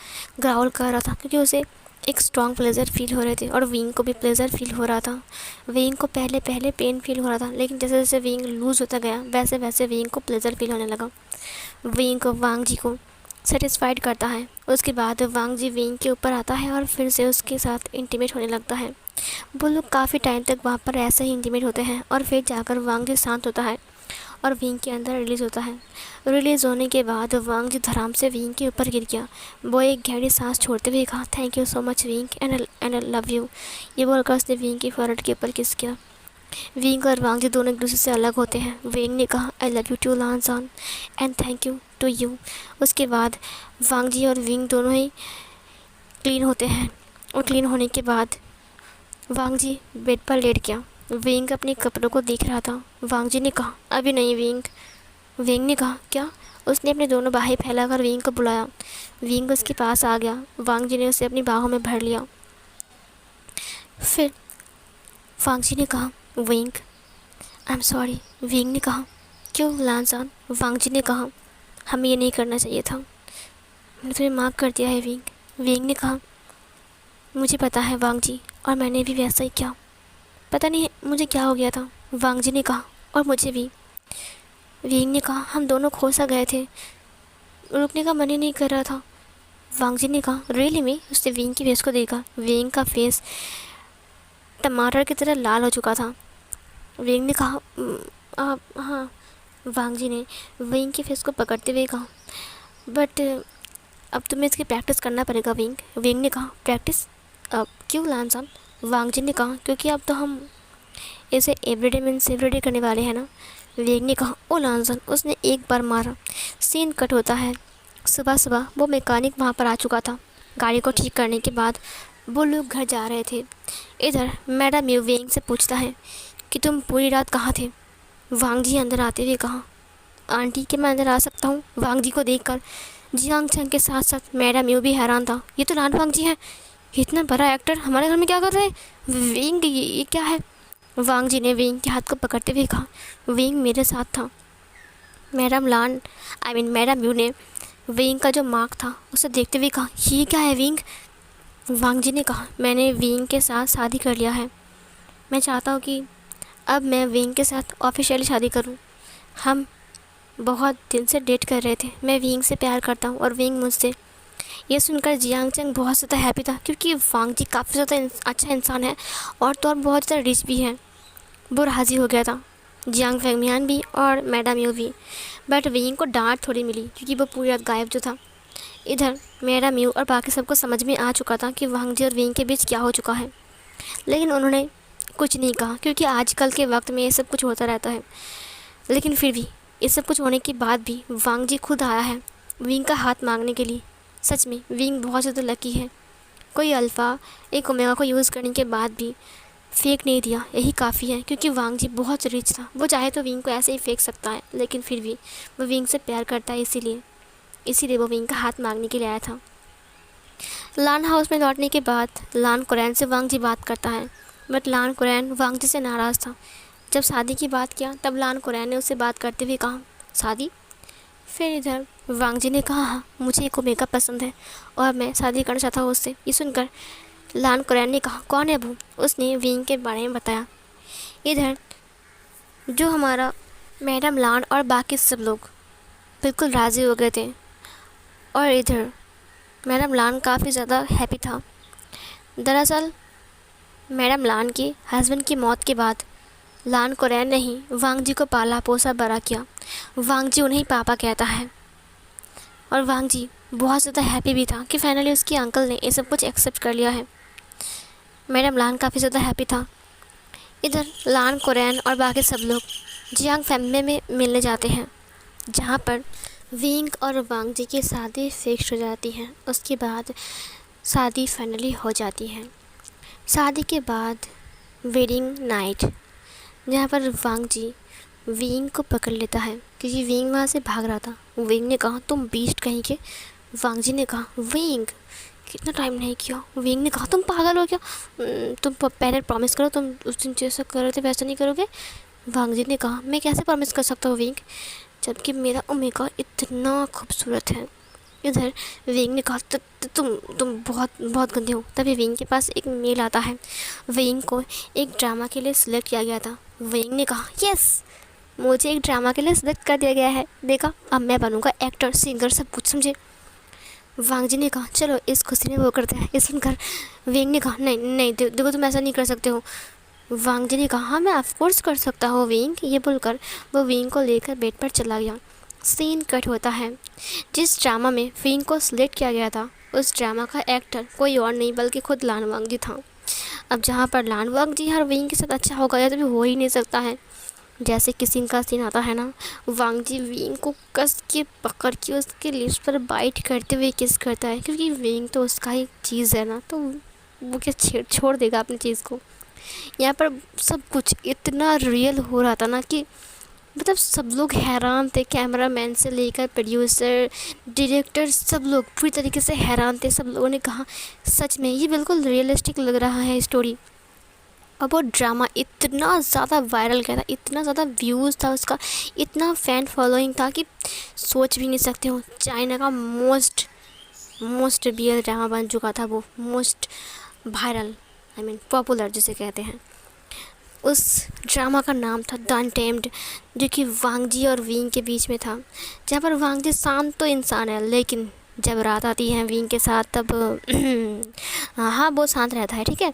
ग्राउल कर रहा था क्योंकि उसे एक स्ट्रॉन्ग प्लेजर फील हो रहे थे और विंग को भी प्लेजर फील हो रहा था। विंग को पहले पहले पेन फील हो रहा था, लेकिन जैसे जैसे विंग लूज़ होता गया वैसे वैसे विंग को प्लेजर फील होने लगा। विंग को वांग जी को सेटिस्फाइड करता है। उसके बाद वांग जी विंग के ऊपर आता है और फिर से उसके साथ इंटीमेट होने लगता है। वो लोग काफ़ी टाइम तक वहाँ पर ऐसे ही इंटीमेट होते हैं और फिर जाकर वांग जी शांत होता है और विंग के अंदर रिलीज़ होता है। रिलीज़ होने के बाद वांग जी धड़ाम से विंग के ऊपर गिर गया। वो एक गहरी सांस छोड़ते हुए कहा, thank you so much wing and I love you. ये बोलकर उसने विंग की फोrehead के ऊपर किस किया। विंग और वांग जी दोनों एक दूसरे से अलग होते हैं। विंग ने कहा, I love you too Lansan and thank you to you. उसके बाद वांग जी और विंग दोनों ही क्लीन होते हैं और क्लीन होने के बाद वांग जी बेड पर लेट गया। विंग अपने कपड़ों को देख रहा था। वांग जी ने कहा, अभी नहीं विंग। विंग ने कहा, क्या। उसने अपने दोनों बाहें फैलाकर विंग को बुलाया। विंग उसके पास आ गया। वांग जी ने उसे अपनी बाहों में भर लिया। फिर वांग जी ने कहा, wing I am sorry. Wing ने कहा, क्यों लानसान। वांग जी ने कहा, हमें ये नहीं करना चाहिए था, मैंने तुम्हें माफ़ कर दिया है विंग। विंग ने कहा, मुझे पता है वांग जी, और मैंने भी वैसा ही किया। पता नहीं मुझे क्या हो गया था। वांग जी ने कहा, और मुझे भी। विंग ने कहा, हम दोनों खो सा गए थे, रुकने का मन ही नहीं कर रहा था। वांग जी ने कहा, रियली में। उसने विंग की फेस को देखा। विंग का फेस टमाटर की तरह लाल हो चुका था। विंग ने कहा, आप हाँ। वांग जी ने विंग की फेस को पकड़ते हुए कहा, बट अब तुम्हें इसकी प्रैक्टिस करना पड़ेगा विंग। विंग ने कहा, प्रैक्टिस? अब क्यों लानसान। वांग जी ने कहा, क्योंकि अब तो हम इसे एवरीडे मीन्स एवरीडे करने वाले हैं ना। विंग ने कहा, ओ लानसान। उसने एक बार मारा। सीन कट होता है। सुबह सुबह वो मैकेनिक वहाँ पर आ चुका था। गाड़ी को ठीक करने के बाद वो लोग घर जा रहे थे। इधर मैडम यू विंग से पूछता है कि तुम पूरी रात कहाँ थे। वांग जी अंदर आते हुए कहा, आंटी क्या मैं अंदर आ सकता हूँ। वांग जी को देखकर जियांग चंग के साथ साथ मैडम यू भी हैरान था। ये तो लान वांग जी हैं, इतना बड़ा एक्टर हमारे घर में क्या कर रहे हैं। विंग ये क्या है। वांग जी ने विंग के हाथ को पकड़ते हुए कहा, विंग मेरे साथ था। मैडम यू ने विंग का जो मार्क था उसे देखते हुए कहा, ये क्या है विंग। वांग जी ने कहा, मैंने विंग के साथ शादी कर लिया है। मैं चाहता हूँ कि अब मैं विंग के साथ ऑफिशियली शादी करूँ। हम बहुत दिन से डेट कर रहे थे। मैं विंग से प्यार करता हूँ और विंग मुझसे। ये सुनकर जियांग चंग बहुत ज़्यादा हैप्पी था क्योंकि वांग जी काफ़ी ज़्यादा अच्छा इंसान है और तो और बहुत ज़्यादा रिच भी है। वो राज़ी हो गया था, जियांग फैंगमियान भी और मैडम यू भी। बट विंग को डांट थोड़ी मिली क्योंकि वो पूरी रात गायब जो था। इधर मैडम यू और बाकी सबको समझ में आ चुका था कि वांग जी और विंग के बीच क्या हो चुका है, लेकिन उन्होंने कुछ नहीं कहा क्योंकि आजकल के वक्त में ये सब कुछ होता रहता है। लेकिन फिर भी ये सब कुछ होने के बाद भी वांग जी खुद आया है विंग का हाथ मांगने के लिए। सच में विंग बहुत ज़्यादा लकी है। कोई अल्फ़ा एक ओमेगा को यूज़ करने के बाद भी फेक नहीं दिया, यही काफ़ी है क्योंकि वांग जी बहुत रिच था। वो चाहे तो विंग को ऐसे ही फेंक सकता है, लेकिन फिर भी वो विंग से प्यार करता है, इसीलिए वो विंग का हाथ मांगने के लिए आया था। लान हाउस में लौटने के बाद लान कुरैन से वांग जी बात करता है, बट लान कुरैन वांग जी से नाराज़ था। जब शादी की बात किया तब लान कुरैन ने उससे बात करते हुए कहा, शादी? फिर इधर वांग जी ने कहा, हाँ मुझे एक ओमेगा पसंद है और मैं शादी करना चाहता हूँ उससे। ये सुनकर लान कुरैन ने कहा, कौन है वो? उसने विंग के बारे में बताया। इधर जो हमारा मैडम लान और बाकी सब लोग बिल्कुल राज़ी हो गए थे और इधर मैडम लान काफ़ी ज़्यादा हैप्पी था। दरअसल मैडम लान के हस्बैंड की मौत के बाद लान कुरैन ने ही वांग जी को पाला पोसा बड़ा किया। वांग जी उन्हें पापा कहता है और वांग जी बहुत ज़्यादा हैप्पी भी था कि फाइनली उसके अंकल ने ये सब कुछ एक्सेप्ट कर लिया है। मैडम लान काफ़ी ज़्यादा हैप्पी था। इधर लान कुरैन और बाकी सब लोग जियांग फैमिली में मिलने जाते हैं, जहाँ पर विंग और वांग जी की शादी फिक्स हो जाती है। उसके बाद शादी फाइनली हो जाती है। शादी के बाद वेडिंग नाइट, जहाँ पर वांग जी विंग को पकड़ लेता है क्योंकि विंग वहाँ से भाग रहा था। विंग ने कहा, तुम बीस्ट कहीं के। वांग जी ने कहा, विंग कितना टाइम नहीं किया। विंग ने कहा, तुम पागल हो क्या? तुम पहले प्रॉमिस करो, तुम उस दिन जैसा कर रहे थे वैसा नहीं करोगे। वांग जी ने कहा, मैं कैसे प्रॉमिस कर सकता हूँ विंग, जबकि मेरा ओमेगा इतना खूबसूरत है। इधर विंग ने कहा, तुम बहुत बहुत गंदे हो। तभी विंग के पास एक मेल आता है। विंग को एक ड्रामा के लिए सिलेक्ट किया गया था। विंग ने कहा, यस मुझे एक ड्रामा के लिए सिलेक्ट कर दिया गया है, देखा अब मैं बनूंगा एक्टर, सिंगर, सब कुछ, समझे। वांग जी ने कहा, चलो इस खुशी में वो करते हैं। ये सुनकर विंग ने कहा, नहीं नहीं देखो तुम ऐसा नहीं कर सकते हो। वांग जी ने कहा, हाँ मैं ऑफकोर्स कर सकता हूँ विंग। ये बोलकर वो विंग को लेकर बेड पर चला गया। सीन कट होता है। जिस ड्रामा में विंग को सिलेक्ट किया गया था उस ड्रामा का एक्टर कोई और नहीं बल्कि खुद लान वांग जी था। अब जहाँ पर लान वांग जी हर विंग के साथ अच्छा हो गया तो भी हो ही नहीं सकता है। जैसे किसी का सीन आता है ना, वांग जी विंग को कस के पकड़ के उसके लिप्स पर बाइट करते हुए किस करता है, क्योंकि विंग तो उसका ही चीज़ है ना, तो वो क्या छोड़ देगा अपनी चीज़ को। यहाँ पर सब कुछ इतना रियल हो रहा था ना कि मतलब सब लोग हैरान थे, कैमरामैन से लेकर प्रोड्यूसर, डायरेक्टर, सब लोग पूरी तरीके से हैरान थे। सब लोगों ने कहा, सच में ये बिल्कुल रियलिस्टिक लग रहा है स्टोरी। और वो ड्रामा इतना ज़्यादा वायरल गया था, इतना ज़्यादा व्यूज़ था उसका, इतना फ़ैन फॉलोइंग था कि सोच भी नहीं सकते हो। चाइना का मोस्ट रियल ड्रामा बन चुका था वो, most viral, I mean popular जिसे कहते हैं। उस ड्रामा का नाम था द अनटेम्ड, जो कि वांग जी और विंग के बीच में था। जहाँ पर वांग जी शांत तो इंसान है, लेकिन जब रात आती है विंग के साथ तब हाँ वो शांत रहता है, ठीक है।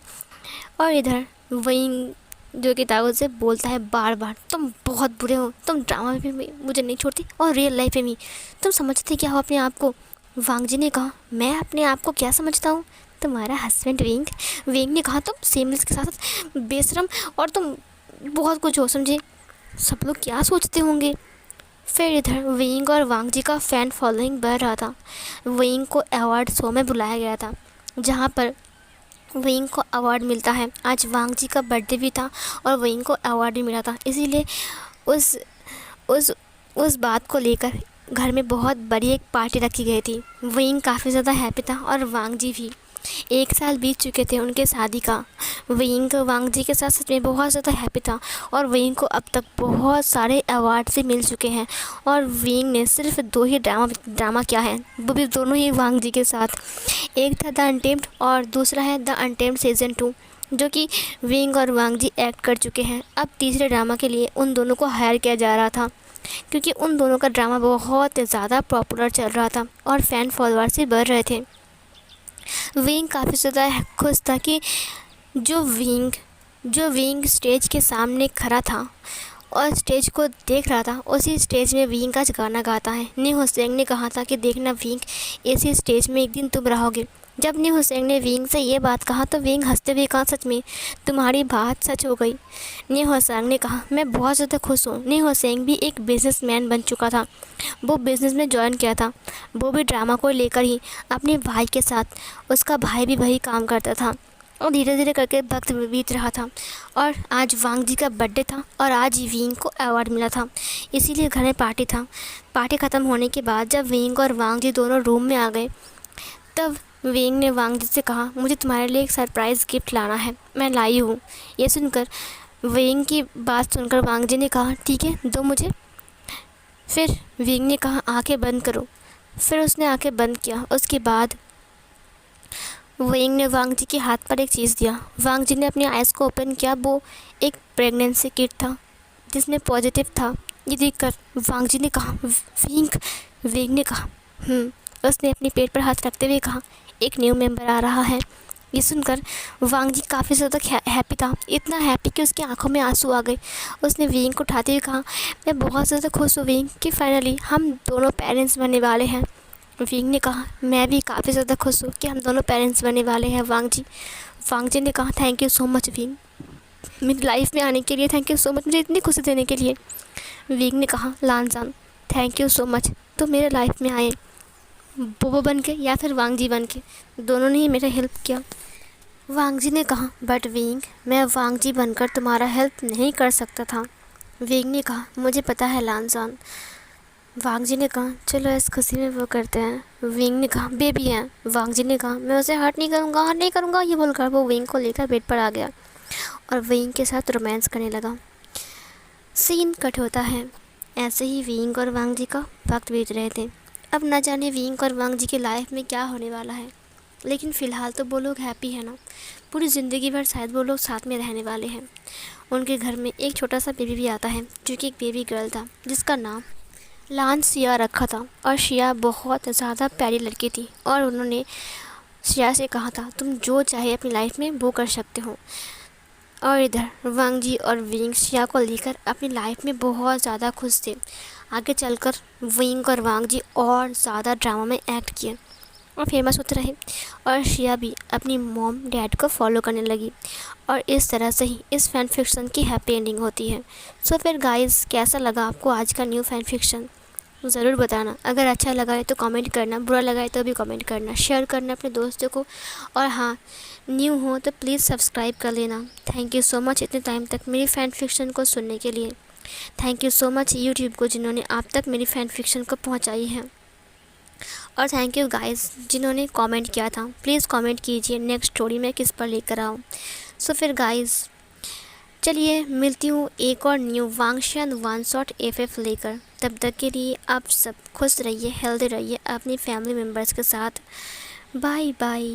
और इधर विंग जो कि ताकत से बोलता है बार बार, तुम बहुत बुरे हो, तुम ड्रामा में भी मुझे नहीं छोड़ती और रियल लाइफ में भी तुम समझते क्या हो अपने आप को। वांग जी ने कहा, मैं अपने आप को क्या समझता हूँ? तुम्हारा हस्बैंड विंग। विंग ने कहा, तुम सेमलेस के साथ साथ बेशरम और तुम बहुत कुछ हो, समझे। सब लोग क्या सोचते होंगे। फिर इधर विंग और वांग जी का फ़ैन फॉलोइंग बढ़ रहा था। विंग को अवार्ड शो में बुलाया गया था, जहाँ पर विंग को अवार्ड मिलता है। आज वांग जी का बर्थडे भी था और विंग को अवार्ड भी मिला था, इसीलिए उस उस उस बात को लेकर घर में बहुत बड़ी एक पार्टी रखी गई थी। विंग काफ़ी ज़्यादा हैप्पी था और वांग जी भी। 1 साल बीत चुके थे उनके शादी का। विंग वांग जी के साथ सच में बहुत ज़्यादा हैप्पी था और विंग को अब तक बहुत सारे अवार्ड से मिल चुके हैं। और विंग ने सिर्फ 2 ही ड्रामा किया है, वो भी दोनों ही वांग जी के साथ। एक था द अनटेम्ड और दूसरा है द अनटेम्ड सीज़न 2, जो कि विंग और वांग जी एक्ट कर चुके हैं। अब तीसरे ड्रामा के लिए उन दोनों को हायर किया जा रहा था, क्योंकि उन दोनों का ड्रामा बहुत ज़्यादा पॉपुलर चल रहा था और फ़ैन फॉलोअर्स भी बढ़ रहे थे। विंग काफ़ी ज़्यादा खुश था कि जो विंग स्टेज के सामने खड़ा था और स्टेज को देख रहा था, उसी स्टेज में विंग आज गाना गाता है। नी हुसैन ने कहा था कि देखना विंग, इसी स्टेज में एक दिन तुम रहोगे। जब नी हुसैन ने विंग से ये बात कहा तो विंग हंसते हुए कहा, सच में तुम्हारी बात सच हो गई। नी हुसैन ने कहा, मैं बहुत ज़्यादा खुश हूँ। नी हुसैन भी एक बिजनेसमैन बन चुका था, वो बिज़नेस में ज्वाइन किया था, वो भी ड्रामा को लेकर ही अपने भाई के साथ। उसका भाई भी वही काम करता था और धीरे धीरे करके वक्त बीत रहा था। और आज वांग जी का बर्थडे था और आज ही विंग को अवार्ड मिला था, इसीलिए घर में पार्टी था। पार्टी ख़त्म होने के बाद जब विंग और वांग जी दोनों रूम में आ गए, तब विंग ने वांग जी से कहा, मुझे तुम्हारे लिए एक सरप्राइज़ गिफ्ट लाना है, मैं लाई हूँ। ये सुनकर विंग की बात सुनकर वांग जी ने कहा ठीक है दो मुझे। फिर विंग ने कहा आंखें बंद करो। फिर उसने आंखें बंद किया। उसके बाद विंग ने वांग जी के हाथ पर एक चीज़ दिया। वांग जी ने अपनी आइज़ को ओपन किया। वो एक प्रेगनेंसी किट था जिसमें पॉजिटिव था। ये देखकर वांग जी ने कहा विंग। विंग ने कहा उसने अपने पेट पर हाथ रखते हुए कहा एक न्यू मेंबर आ रहा है। ये सुनकर वांग जी काफ़ी ज़्यादा हैप्पी था, इतना हैप्पी कि उसकी आंखों में आंसू आ गए। उसने विंग को उठाते हुए कहा मैं बहुत ज़्यादा खुश हूँ विंग कि फाइनली हम दोनों पेरेंट्स बनने वाले हैं। विंग ने कहा मैं भी काफ़ी ज़्यादा खुश हूँ कि हम दोनों पेरेंट्स बनने वाले हैं वांग जी। वांग जी ने कहा thank you so much wing, मेरी लाइफ में आने के लिए थैंक यू सो मच, मुझे इतनी खुशी देने के लिए। विंग ने कहा लानजान थैंक यू सो मच, तो मेरे लाइफ में आए बोबो बन के या फिर वांग जी बन के, दोनों ने ही मेरा हेल्प किया। वांग जी ने कहा बट विंग मैं वांग जी बनकर तुम्हारा हेल्प नहीं कर सकता था। विंग ने कहा मुझे पता है लानजान। वांग जी ने कहा चलो इस खुशी में वो करते हैं। विंग ने कहा बेबी है। वांग जी ने कहा मैं उसे हर्ट नहीं करूँगा, हर्ट नहीं करूँगा। ये बोलकर वो विंग को लेकर बेड पर आ गया और विंग के साथ रोमांस करने लगा। सीन कट होता है। ऐसे ही विंग और वांग जी का वक्त बीत रहे थे। अब न जाने विंग और वांग जी की लाइफ में क्या होने वाला है, लेकिन फ़िलहाल तो वो लोग हैप्पी है ना। पूरी ज़िंदगी भर शायद वो लोग साथ में रहने वाले हैं। उनके घर में एक छोटा सा बेबी भी आता है जो कि एक बेबी गर्ल था जिसका नाम लान सिया रखा था। और शिया बहुत ज़्यादा प्यारी लड़की थी और उन्होंने शिया से कहा था तुम जो चाहे अपनी लाइफ में वो कर सकते हो। और इधर वांग जी और विंग शिया को लेकर अपनी लाइफ में बहुत ज़्यादा खुश थे। आगे चलकर विंग और वांग जी और ज़्यादा ड्रामा में एक्ट किए और फेमस होते रहे। और शिया भी अपनी मॉम डैड को फॉलो करने लगी और इस तरह से ही इस फैन फिक्शन की हैप्पी एंडिंग होती है। सो फिर गाइस कैसा लगा आपको आज का न्यू फैन फिक्शन ज़रूर बताना। अगर अच्छा लगा है तो कमेंट करना, बुरा लगा है तो भी कमेंट करना, शेयर करना अपने दोस्तों को। और हाँ, न्यू हो तो प्लीज़ सब्सक्राइब कर लेना। थैंक यू सो मच इतने टाइम तक मेरी फ़ैन फिक्शन को सुनने के लिए। Thank you so much YouTube को जिन्होंने आप तक मेरी फ़ैन फिक्शन को पहुँचाई है। और थैंक यू गाइस जिन्होंने कमेंट किया था। प्लीज़ कमेंट कीजिए नेक्स्ट स्टोरी में किस पर लेकर आऊँ। सो फिर गाइस चलिए मिलती हूँ एक और न्यू वांगशन वन शॉट एफएफ लेकर। तब तक के लिए आप सब खुश रहिए, हेल्दी रहिए अपनी फैमिली मेम्बर्स के साथ। Bye bye.